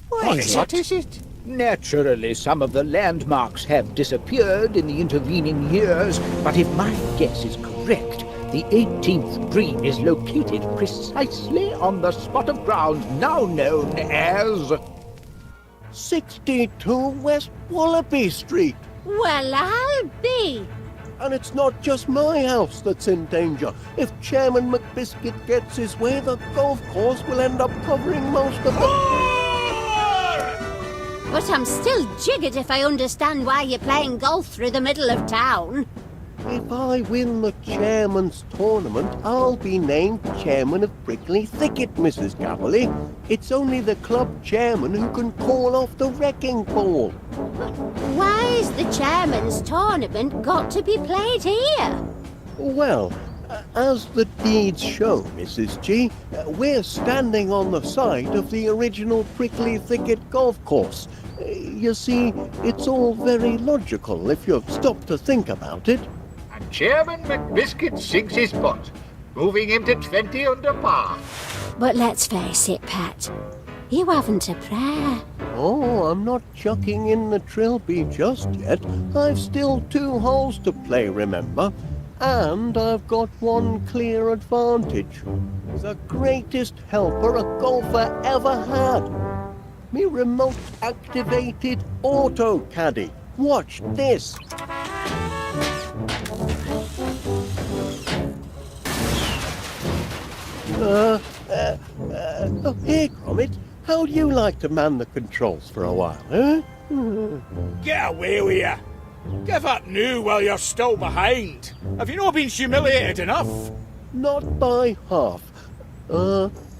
What is it? Naturally, some of the landmarks have disappeared in the intervening years, but if my guess is correct, the 18th green is located precisely on the spot of ground now known as... 62 West Wallaby Street. Well, I'll be. And it's not just my house that's in danger. If Chairman McBiscuit gets his way, the golf course will end up covering most of the... But I'm still jiggered if I understand why you're playing golf through the middle of town. If I win the chairman's tournament, I'll be named chairman of Prickly Thicket, Mrs. Gabberley. It's only the club chairman who can call off the wrecking ball. Why's the chairman's tournament got to be played here? Well, as the deeds show, Mrs. G, we're standing on the site of the original Prickly Thicket golf course. You see, it's all very logical if you stop to think about it. And Chairman McBiscuit sinks his putt, moving him to 20 under par. But let's face it, Pat. You haven't a prayer. Oh, I'm not chucking in the trilby just yet. I've still 2 holes to play, remember? And I've got one clear advantage. The greatest helper a golfer ever had. Me remote-activated auto caddy. Watch this. Oh, here, Gromit. How'd you like to man the controls for a while, huh? Get away with you. Give up now while you're still behind. Have you not been humiliated enough? Not by half.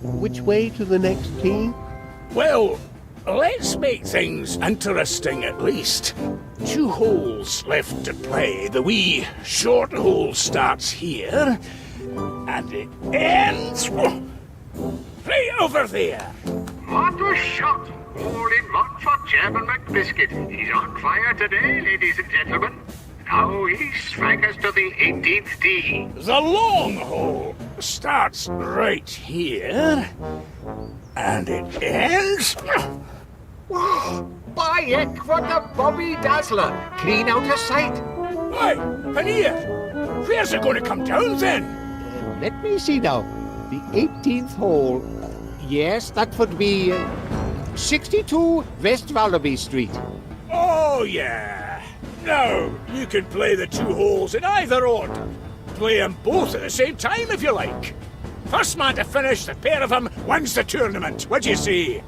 Which way to the next tee? Well, let's make things interesting at least. 2 holes left to play. The wee short hole starts here, and it ends right over there. What a shot! All in one for Chairman McBiscuit. He's on fire today, ladies and gentlemen. Now he swaggers to the 18th tee. The long hole starts right here, and it ends... By heck, what a Bobby Dazzler! Clean out of sight. Why, Panea, where's it going to come down then? Let me see now. The 18th hole. Yes, that would be 62 West Wallaby Street. Oh, yeah. Now, you can play the 2 holes in either order. Play them both at the same time if you like. First man to finish, the pair of them wins the tournament. What do you say?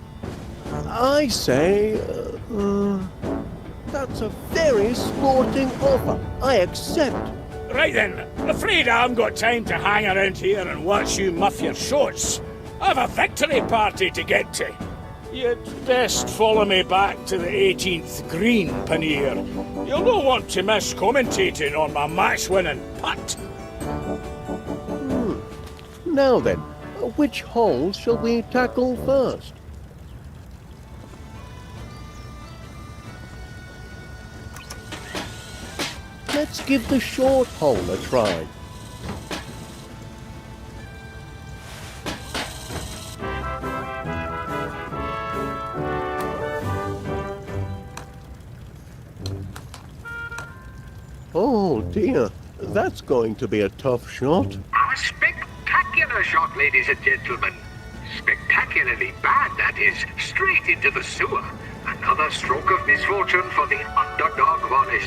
I say, that's a very sporting offer. I accept. Right then, afraid I haven't got time to hang around here and watch you muff your shorts. I've a victory party to get to. You'd best follow me back to the 18th green, Paneer. You'll not want to miss commentating on my match-winning putt. Now then, which hole shall we tackle first? Let's give the short hole a try. Oh dear, that's going to be a tough shot. A spectacular shot, ladies and gentlemen. Spectacularly bad, that is. Straight into the sewer. Another stroke of misfortune for the underdog Wallace.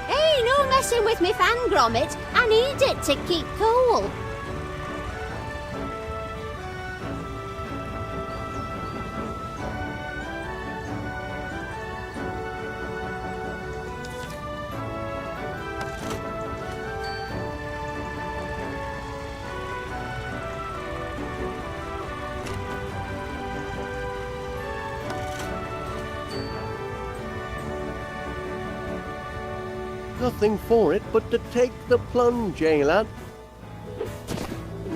Hey, no messing with me fan, Gromit. I need it to keep cool. Nothing for it but to take the plunge, eh, lad?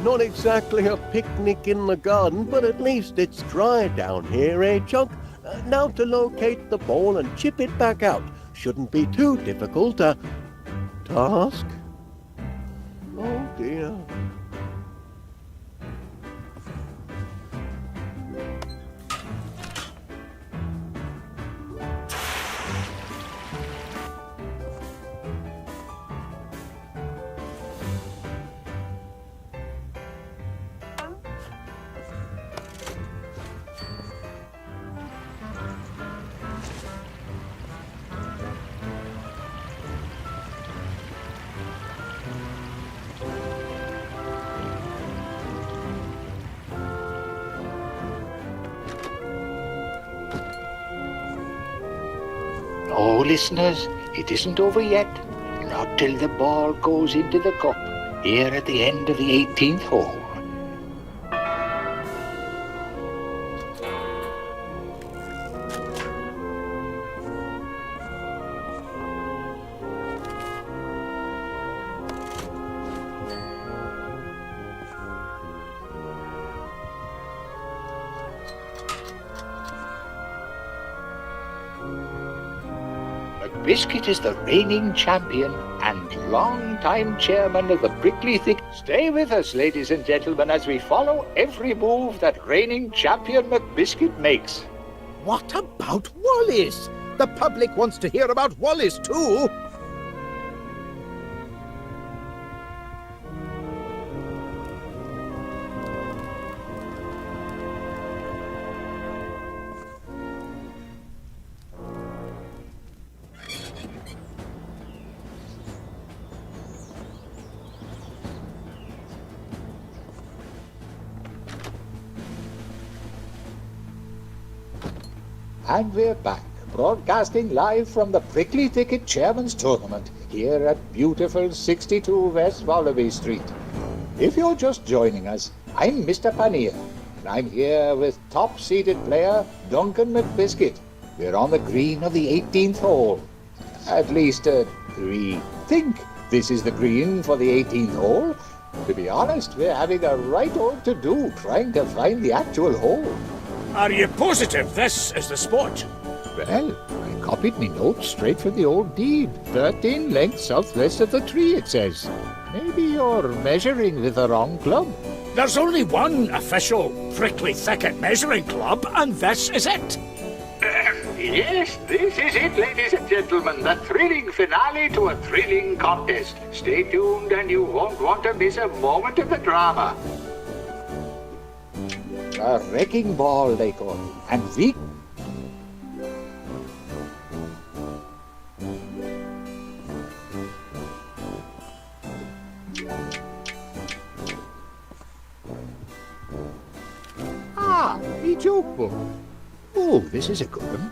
Not exactly a picnic in the garden, but at least it's dry down here, eh, Chuck? Now to locate the ball and chip it back out. Shouldn't be too difficult a task. Oh dear. Oh, listeners, it isn't over yet. Not till the ball goes into the cup, here at the end of the 18th hole. McBiscuit is the reigning champion and long-time chairman of the Prickly Thick. Stay with us, ladies and gentlemen, as we follow every move that reigning champion McBiscuit makes. What about Wallace? The public wants to hear about Wallace too. And we're back, broadcasting live from the Prickly Thicket Chairman's Tournament, here at beautiful 62 West Bumblebees Street. If you're just joining us, I'm Mr. Paneer, and I'm here with top-seeded player Duncan McBiscuit. We're on the green of the 18th hole. At least, we think this is the green for the 18th hole. To be honest, we're having a right old to-do trying to find the actual hole. Are you positive this is the spot? Well, I copied me notes straight from the old deed. 13 lengths southwest of the tree, it says. Maybe you're measuring with the wrong club. There's only one official Prickly Thicket measuring club, and this is it. Yes, this is it, ladies and gentlemen. The thrilling finale to a thrilling contest. Stay tuned and you won't want to miss a moment of the drama. A wrecking ball, they call it. And we... Me joke book. Oh, this is a good one.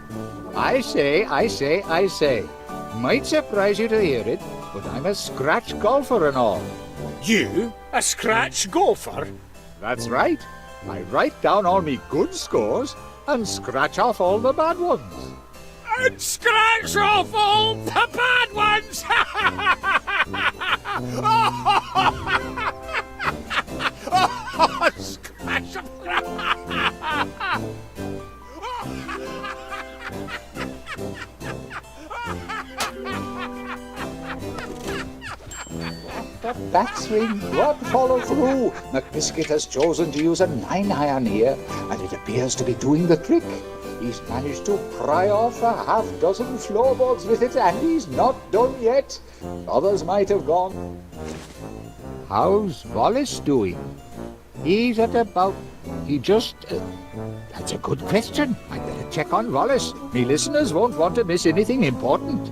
I say. Might surprise you to hear it, but I'm a scratch golfer and all. You? A scratch golfer? That's right. I write down all me good scores and scratch off all the bad ones. And scratch off all the bad ones! Scratch off... The backswing won't follow through. McBiscuit has chosen to use a 9-iron here, and it appears to be doing the trick. He's managed to pry off a half-dozen floorboards with it, and he's not done yet. Others might have gone. How's Wallace doing? He's at about... He just... That's a good question. I'd better check on Wallace. Me listeners won't want to miss anything important.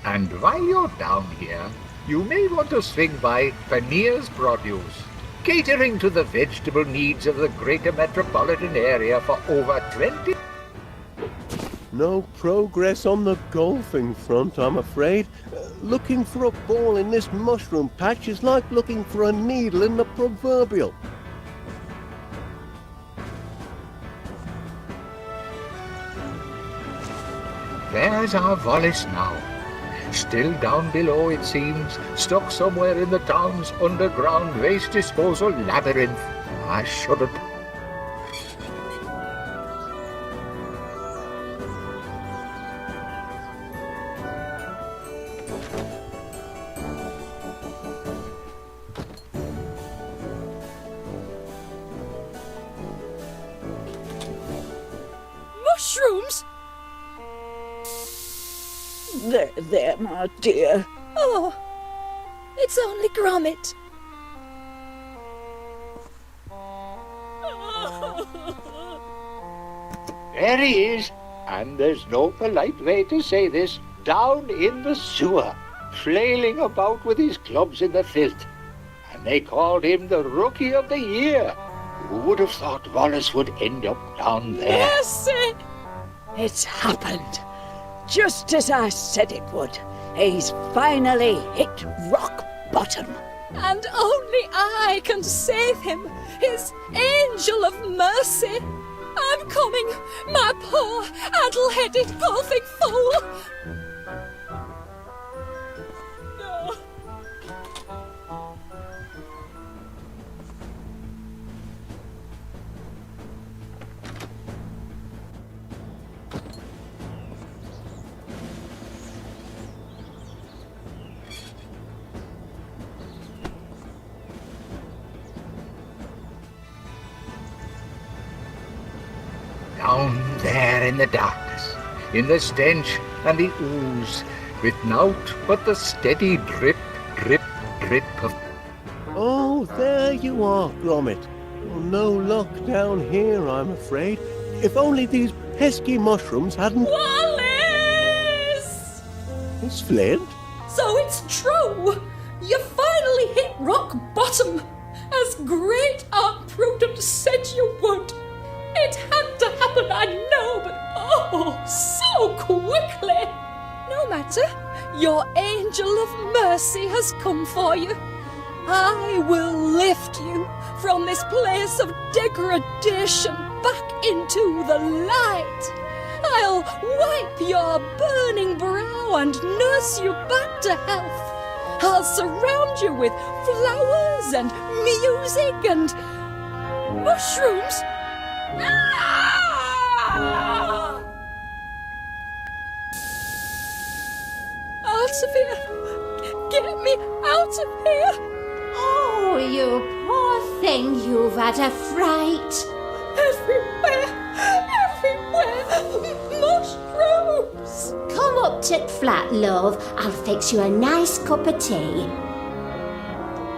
And while you're down here, you may want to swing by Panier's Produce, catering to the vegetable needs of the greater metropolitan area for over 20... No progress on the golfing front, I'm afraid. Looking for a ball in this mushroom patch is like looking for a needle in the proverbial. There's our Wallace now. Still down below, it seems, stuck somewhere in the town's underground waste disposal labyrinth. I shouldn't. Mushrooms? There, my dear. Oh, it's only Gromit. There he is, and there's no polite way to say this, down in the sewer, flailing about with his clubs in the filth. And they called him the Rookie of the Year. Who would have thought Wallace would end up down there? Mercy! It's happened. Just as I said it would. He's finally hit rock bottom. And only I can save him, his angel of mercy. I'm coming, my poor, addle-headed golfing fool. No. Down there in the darkness, in the stench and the ooze, with naught but the steady drip, drip, drip of... Oh, there you are, Gromit. Oh, no luck down here, I'm afraid. If only these pesky mushrooms hadn't... Wallace! It's Flint? So it's true! You finally hit rock bottom, as great Aunt Prudence said you would. It had to happen, I know, but oh, so quickly. No matter, your angel of mercy has come for you. I will lift you from this place of degradation back into the light. I'll wipe your burning brow and nurse you back to health. I'll surround you with flowers and music and mushrooms. Out of here! Get me out of here! Oh, you poor thing, you've had a fright. Everywhere! Mushrooms! Come up to the flat, love. I'll fix you a nice cup of tea.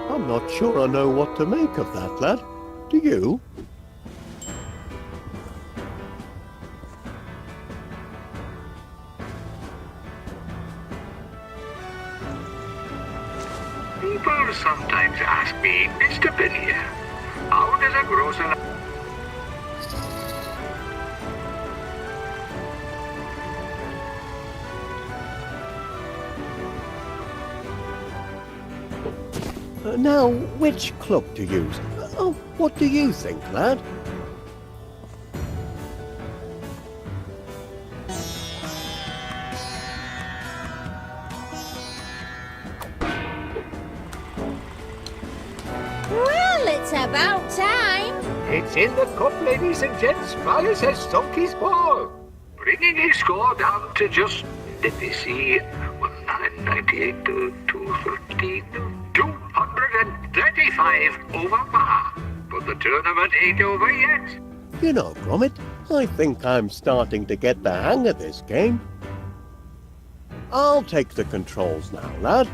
I'm I'm not sure I know what to make of that, lad. Do you? People sometimes ask me, Mr. Penier, how does a grocer... Now, which club to use? Oh, what do you think, lad? Well, it's about time. It's in the cup, ladies and gents. Wallace has sunk his ball. Bringing his score down to just, let me see, 198 to 213, 235 over par. But the tournament ain't over yet. You know, Gromit, I think I'm starting to get the hang of this game. I'll take the controls now, lad.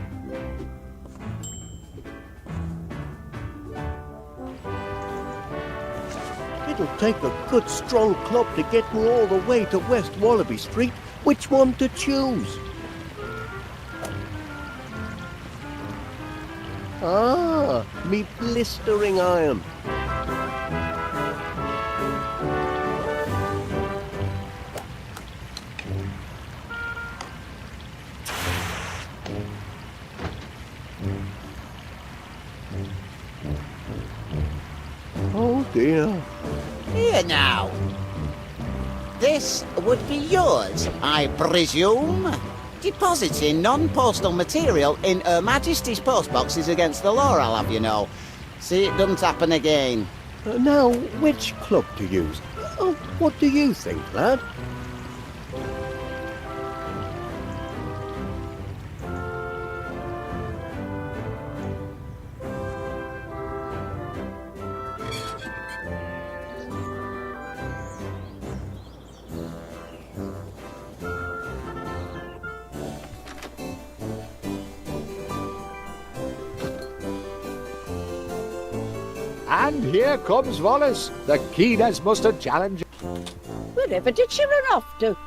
It'll take a good strong club to get me all the way to West Wallaby Street. Which one to choose? Ah, me blistering iron. Oh dear. Here now. This would be yours, I presume? Depositing non-postal material in Her Majesty's postboxes against the law, I'll have you know. See it doesn't happen again. Now, which club to use? Oh, what do you think, lad? And here comes Wallace, the keen as mustard challenger. Wherever did she run off to?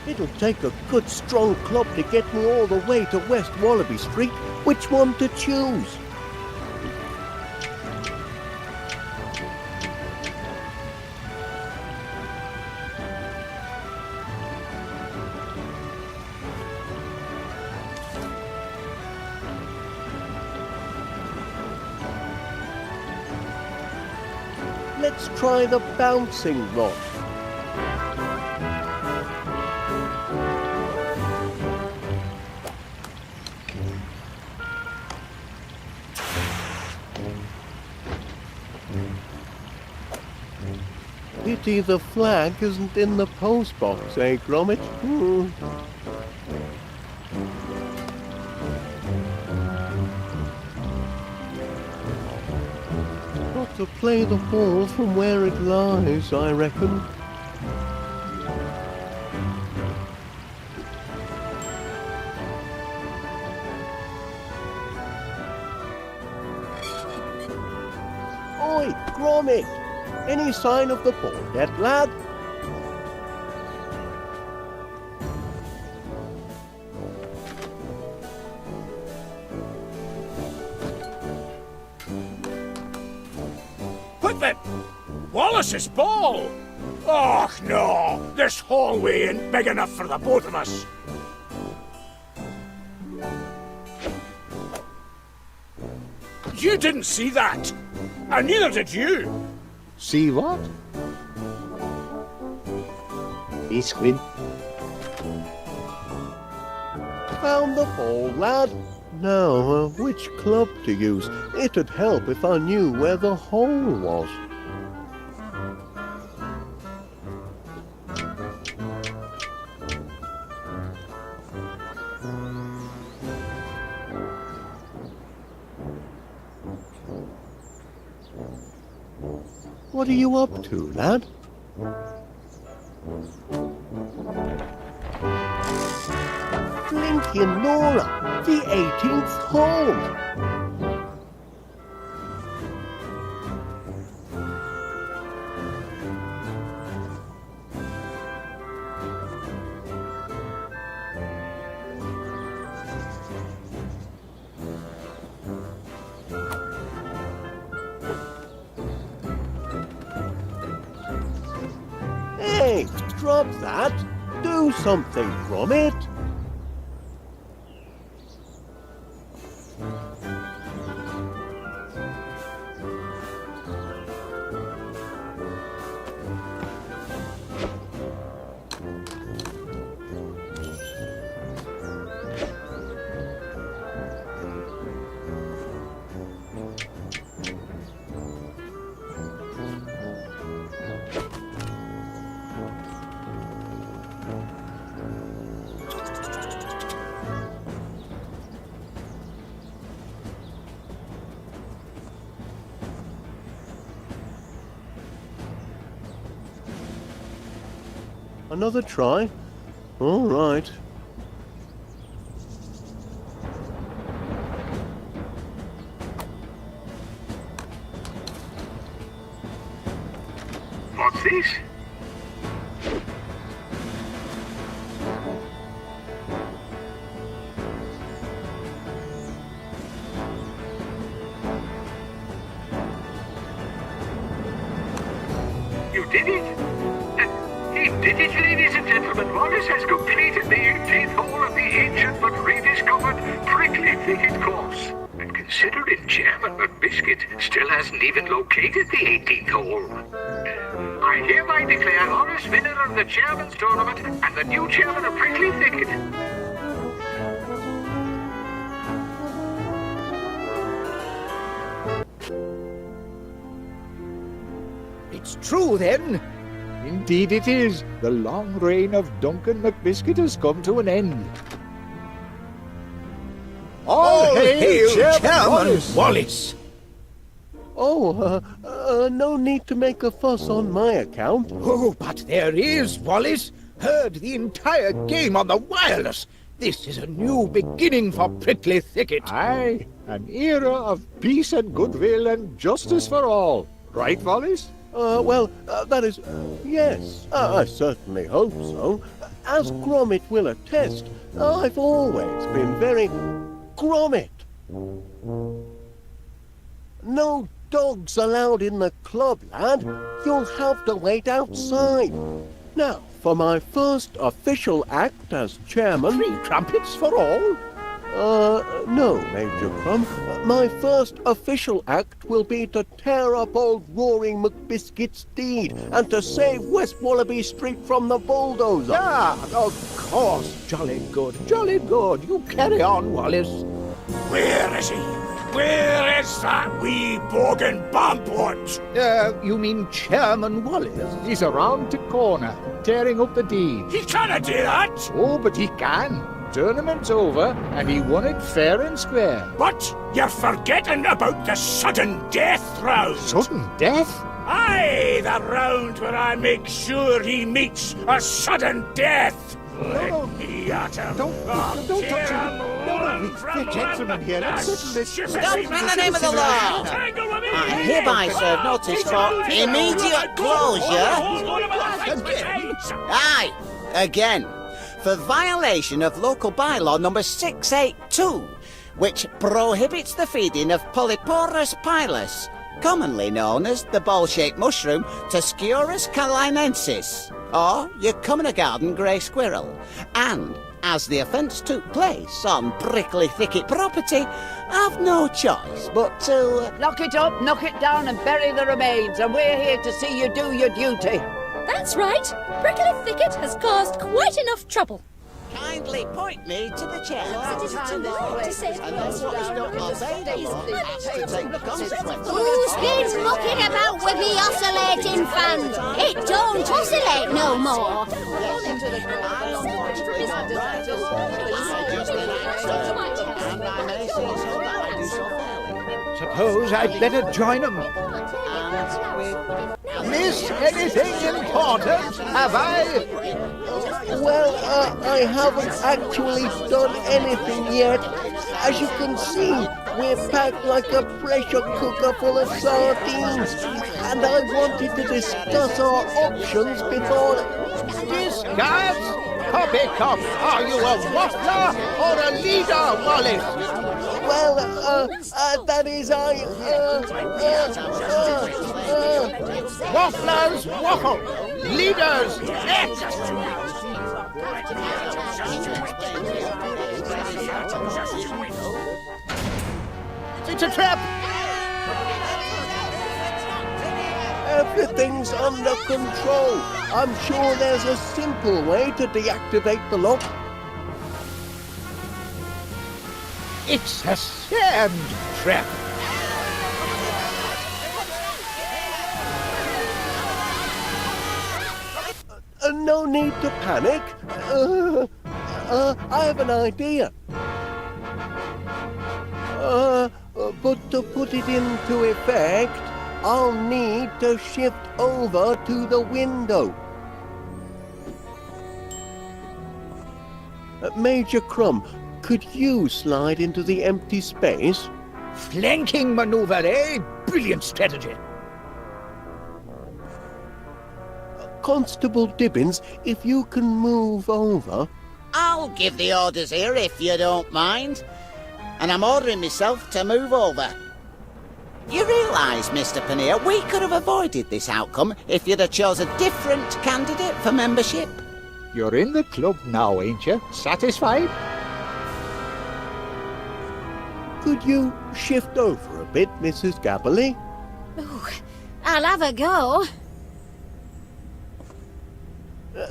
It'll take a good strong club to get me all the way to West Wallaby Street. Which one to choose? Let's try the bouncing rod. Pity the flag isn't in the post box, eh, Gromit? Got to play the ball from where it lies, I reckon. Oi, Gromit! Any sign of the ball yet, lad? But then, Wallace's ball! Oh, no! This hallway ain't big enough for the both of us. You didn't see that. And neither did you. See what? Biscuit. Found the ball, lad. Now, which club to use? It'd help if I knew where the hole was. What are you up to, lad? Blinky and Nora, the 18th hole. Hey, drop that. Do something, Gromit. Another try? All right. What's this? You did it! He did it, ladies and gentlemen. Wallace has completed the 18th hole of the ancient but rediscovered prickly thicket course. And considering Chairman McBiscuit still hasn't even located the 18th hole, I hereby declare Wallace winner of the Chairman's Tournament and the new Chairman of Prickly Thicket. It's true, then. Indeed it is. The long reign of Duncan McBiscuit has come to an end. All hail Chairman Wallace! Oh, no need to make a fuss on my account. Oh, but there is, Wallace. Heard the entire game on the wireless. This is a new beginning for Prickly Thicket. Aye, an era of peace and goodwill and justice for all. Right, Wallace? That is, yes, I certainly hope so. As Gromit will attest, I've always been very Gromit. No dogs allowed in the club, lad. You'll have to wait outside. Now, for my first official act as chairman... 3 trumpets for all? No, Major Crumb. My first official act will be to tear up old Roaring McBiscuit's deed and to save West Wallaby Street from the bulldozer. Ah, of course. Jolly good, jolly good. You carry on, Wallace. Where is he? Where is that wee boggin bumpwood? You mean Chairman Wallace? He's around the corner, tearing up the deed. He cannot do that! Oh, but he can. Tournament's over, and he won it fair and square. But you're forgetting about the sudden death round. Sudden death? Aye, the round where I make sure he meets a sudden death. Let me at him. Don't touch him. We're gentlemen here. Let's settle this. Stop in the name of the law. I hereby serve notice for immediate closure. Aye, again. For violation of local bylaw number 682, which prohibits the feeding of Polyporus pilus, commonly known as the ball-shaped mushroom Tuscurus carolinensis, or your common garden grey squirrel, and As the offence took place on Prickly Thicket property, I've no choice but to... Knock it up, knock it down and bury the remains, and we're here to see you do your duty. That's right. Prickly Thicket has caused quite enough trouble. Kindly point me to the chair. It isn't too late to save And then what is not obeyed has to take the consequences. Who's been mucking about with the oscillating fans? It don't oscillate no more. Suppose I'd better join them. Miss anything important, have I? Well, I haven't actually done anything yet. As you can see, we're packed like a pressure cooker full of sardines. And I wanted to discuss our options before... Discuss? Poppycock, are you a waffler or a leader, Wallace? Well, that is Wafflers waffle, leaders next! It's a trap! Everything's under control. I'm sure there's a simple way to deactivate the lock. It's a sand trap! No need to panic. I have an idea. But to put it into effect, I'll need to shift over to the window. Major Crumb, could you slide into the empty space? Flanking maneuver, eh? Brilliant strategy. Constable Dibbins, if you can move over... I'll give the orders here if you don't mind. And I'm ordering myself to move over. You realise, Mr Paneer, we could have avoided this outcome if you'd have chose a different candidate for membership. You're in the club now, ain't you? Satisfied? Could you shift over a bit, Mrs Gabberley? Oh, I'll have a go.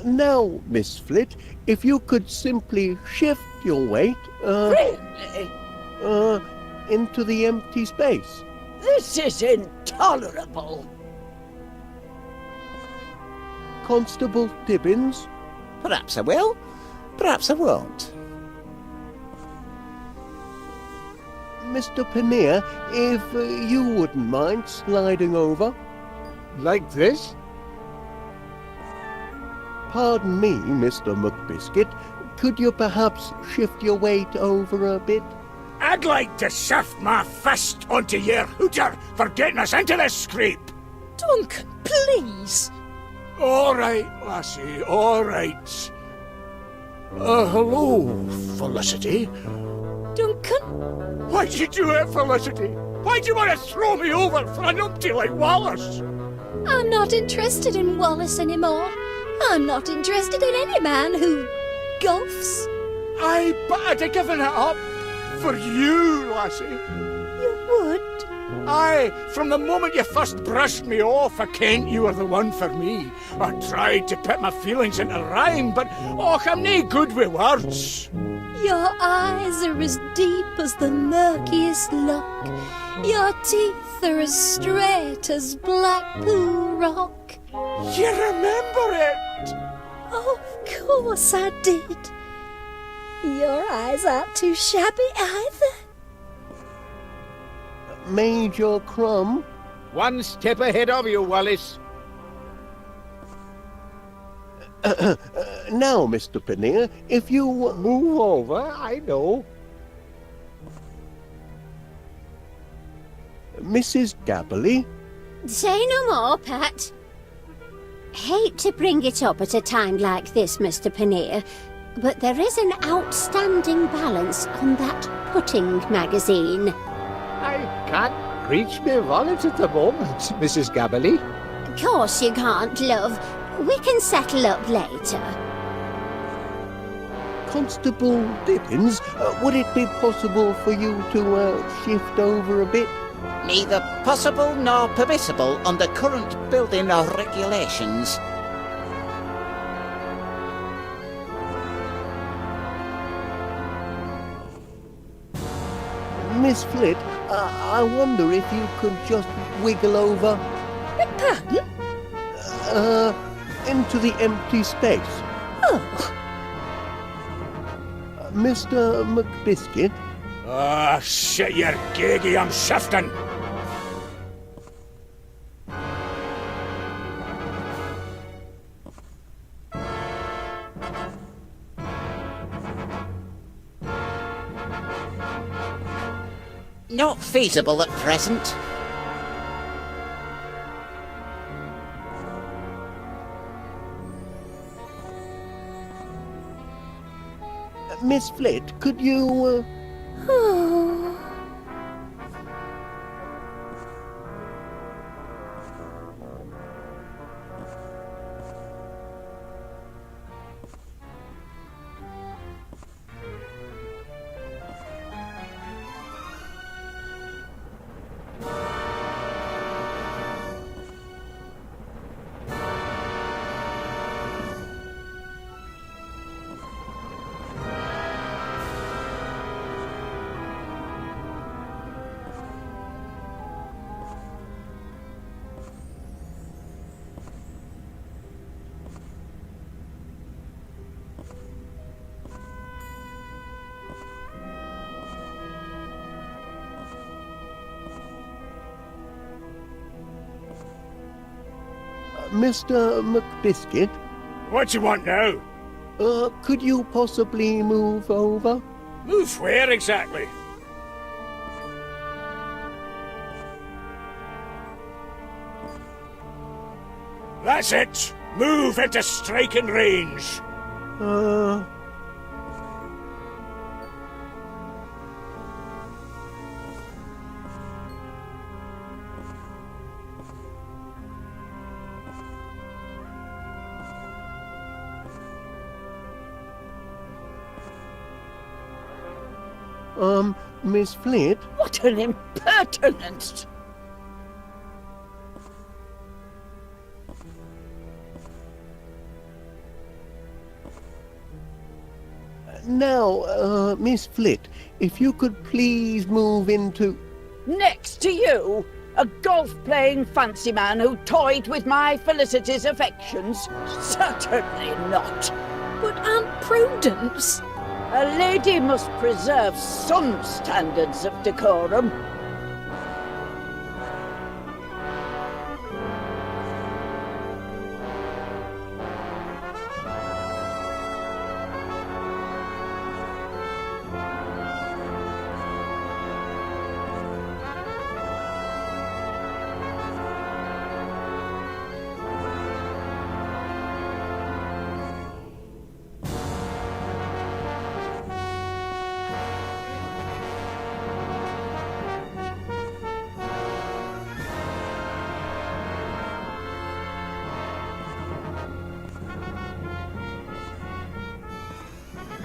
Now, Miss Flit, if you could simply shift your weight, into the empty space. This is intolerable. Constable Dibbins? Perhaps I will, perhaps I won't. Mr Paneer, if you wouldn't mind sliding over. Like this? Pardon me, Mr McBiscuit. Could you perhaps shift your weight over a bit? I'd like to shift my fist onto your hooter for getting us into this scrape. Duncan, please. All right, lassie, all right. Hello, Felicity. Duncan? Why'd you do it, Felicity? Why'd you want to throw me over for a numpty like Wallace? I'm not interested in Wallace anymore. I'm not interested in any man who golfs. Aye, but I'd have given it up for you, lassie. You would? Aye, from the moment you first brushed me off, I kent you were the one for me. I tried to put my feelings into rhyme, but I'm nae good with words. Your eyes are as deep as the murkiest loch. Your teeth are as straight as Blackpool Rock. You remember it? Of course I did. Your eyes aren't too shabby either. Major Crumb? One step ahead of you, Wallace. Now, Mr Paneer, if you... Move over, I know. Mrs Gabberley? Say no more, Pat. Hate to bring it up at a time like this, Mr Paneer, but there is an outstanding balance on that pudding magazine. I can't reach my wallet at the moment, Mrs Gabberley. Of course you can't, love. We can settle up later. Constable Dickens, would it be possible for you to shift over a bit? Neither possible nor permissible under current building regulations. Miss Flit, I wonder if you could just wiggle over... Pardon? Into the empty space. Oh. Mr McBiscuit? Ah, shit your gaggy, I'm shifting. Not feasible at present. Miss Flit, could you... Mr McBiscuit? What you want now? Could you possibly move over? Move where exactly? That's it! Move into striking range! Miss Flit? What an impertinence! Now, Miss Flit, if you could please move into... Next to you, a golf-playing fancy man who toyed with my Felicity's affections? Certainly not. But Aunt Prudence... A lady must preserve some standards of decorum.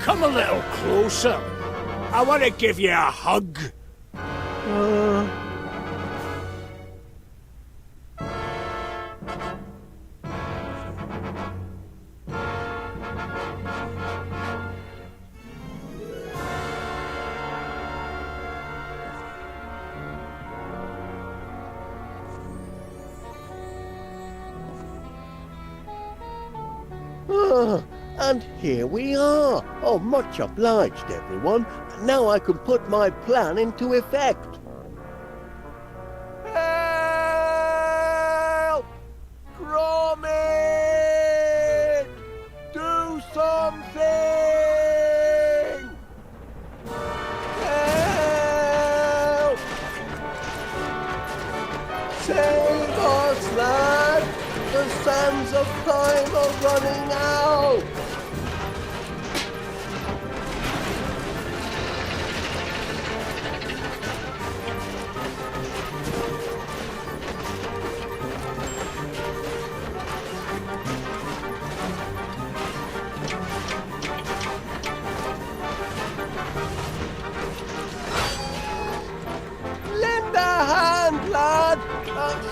Come a little closer. I want to give you a hug. And here we are. Oh, much obliged, everyone. Now I can put my plan into effect. Help! Gromit! Do something! Help! Save us, lad! The sands of time are running out!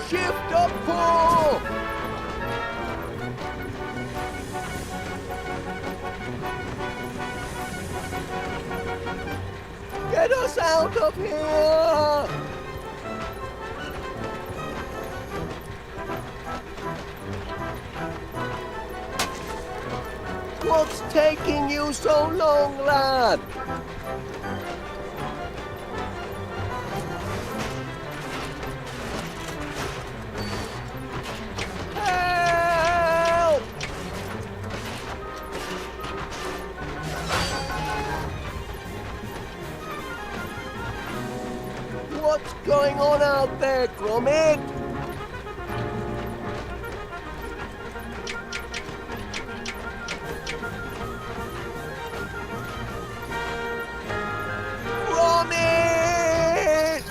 shift up for? Get us out of here! What's taking you so long, lad? Help! What's going on out there, Gromit? Gromit!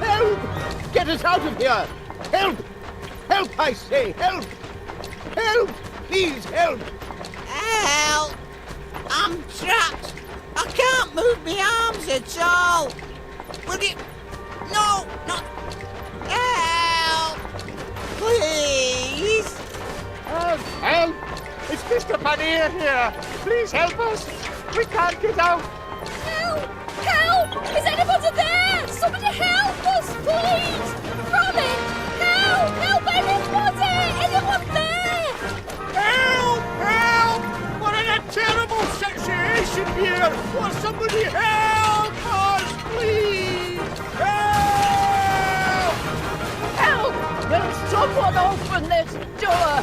Help! Get us out of here! Help! Help, I say! Help! Help! Please help! Help! I'm trapped! I can't move my arms at all! Will you... No! Not... Help! Please! Help! Help! It's Mr. Paneer here! Please help us! We can't get out! Help! Help! Is anybody there? Somebody help us, please! Gromit! Help! Help anybody! Anyone there? Help! Help! We're in a terrible situation here! Will somebody help us, please? Help! Help! Will someone open this door?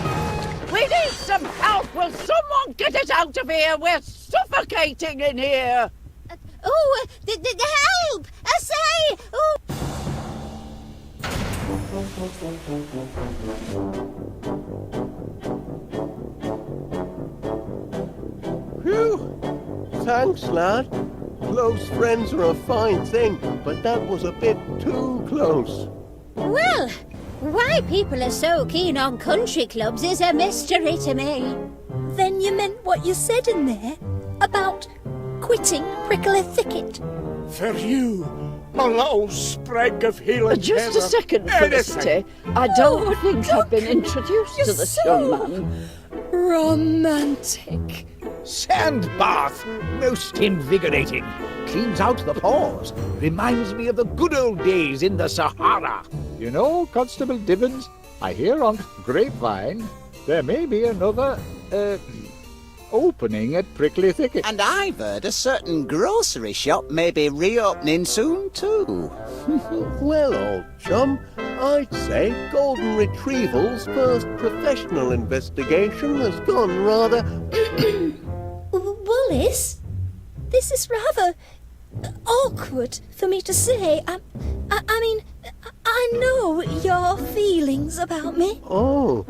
We need some help! Will someone get us out of here? We're suffocating in here! Oh, the help! I say! Oh. Whew! Thanks, lad. Close friends are a fine thing, but that was a bit too close. Well, why people are so keen on country clubs is a mystery to me. Then you meant what you said in there about quitting Prickly Thicket? For you, a little sprig of healing Just a second, Felicity. I don't think I've been introduced to this young man. Romantic. Sand bath! Most invigorating. Cleans out the pores. Reminds me of the good old days in the Sahara. You know, Constable Dibbons, I hear on grapevine there may be another, opening at Prickly Thicket. And I've heard a certain grocery shop may be reopening soon too. Well, old chum, I'd say Golden Retrieval's first professional investigation has gone rather... Wallace, this is rather awkward for me to say. I mean, I know your feelings about me. Oh,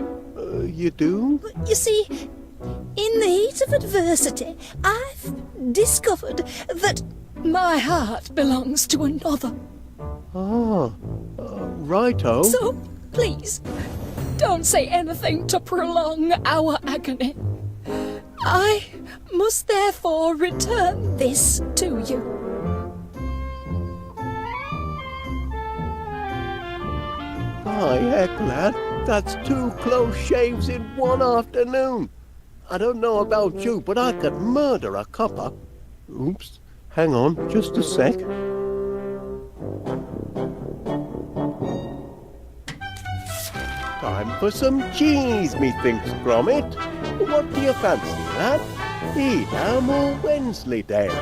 you do? You see, in the heat of adversity, I've discovered that my heart belongs to another. Ah, righto. So, please, don't say anything to prolong our agony. I must therefore return this to you. By heck, lad, that's 2 close shaves in one afternoon. I don't know about you, but I could murder a copper. Oops, hang on, just a sec. Time for some cheese, methinks, Gromit. What do you fancy, lad? Edam or Wensleydale?